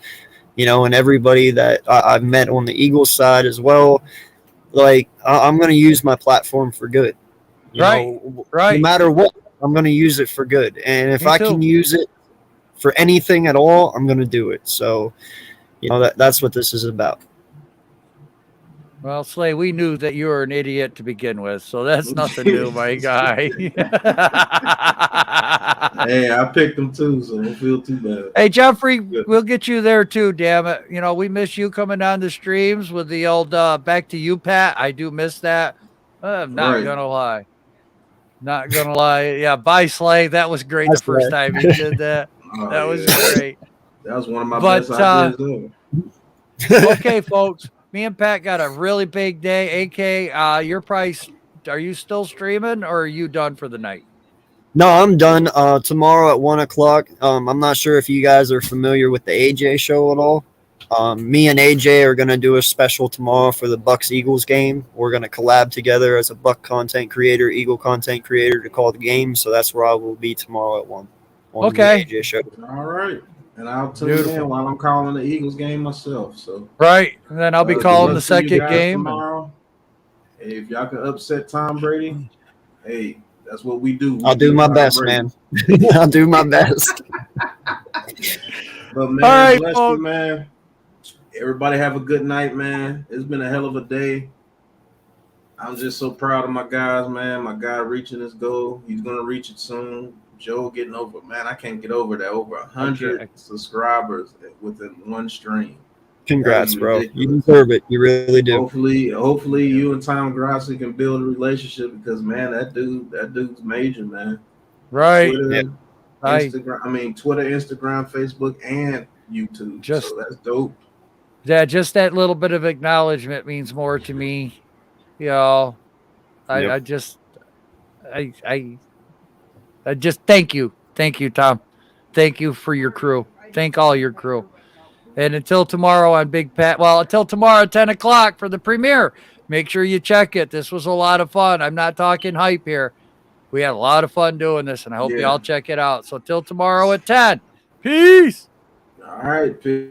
you know, and everybody that I've met on the Eagles side as well. Like, I'm going to use my platform for good. You Right. know, no Right. matter what, I'm going to use it for good. And if Me I too. can use it for anything at all, I'm going to do it. So, you know, that's what this is about. Well, Slay, we knew that you were an idiot to begin with, so that's nothing new, my guy. Hey, I picked them too, so don't feel too bad. Hey, Jeffrey, Good. we'll get you there too, damn it. You know, we miss you coming on the streams with the old back to you, Pat. I do miss that. I'm not Right. gonna lie. Not gonna lie. Yeah, bye, Slay. That was great That's the first right. time he did that. Oh, That was yeah. great. That was one of my But, best ideas ever. Okay, folks. Me and Pat got a really big day. AK, your price, are you still streaming or are you done for the night? No, I'm done. Tomorrow at 1 o'clock. I'm not sure if you guys are familiar with the AJ show at all. Me and AJ are gonna do a special tomorrow for the Bucks Eagles game. We're gonna collab together as a Buck content creator, Eagle content creator to call the game. So that's where I will be tomorrow at 1 on Okay. the AJ show. All right. And I'll tune Beautiful. in while I'm calling the Eagles game myself. So Right. And then I'll be good calling luck the to you second guys game. And, tomorrow. Hey, if y'all can upset Tom Brady, hey, that's what we do. We I'll do beat my Tom best, Brady. man. I'll do my best. But man, All right, bless folks. you, man. Everybody have a good night, man. It's been a hell of a day. I'm just so proud of my guys, man. My guy reaching his goal. He's gonna reach it soon. Joe getting over, man. I can't get over that. Over 100 subscribers within one stream. Congrats, bro. You ridiculous. deserve it. You really do. Hopefully, you and Tom Grassi can build a relationship because, man, that dude's major, man. right. Twitter, I Instagram, Twitter, Instagram, Facebook, and YouTube. So that's dope. yeah, just that little bit of acknowledgement means more to me. You know, Yep. I just thank you, Tom. Thank you for your crew. Thank all your crew. And until tomorrow on Big Pat, well, until tomorrow at 10 o'clock for the premiere, make sure you check it. This was a lot of fun. I'm not talking hype here. We had a lot of fun doing this, and I hope you all check it out. So till tomorrow at 10. Peace. All right, peace.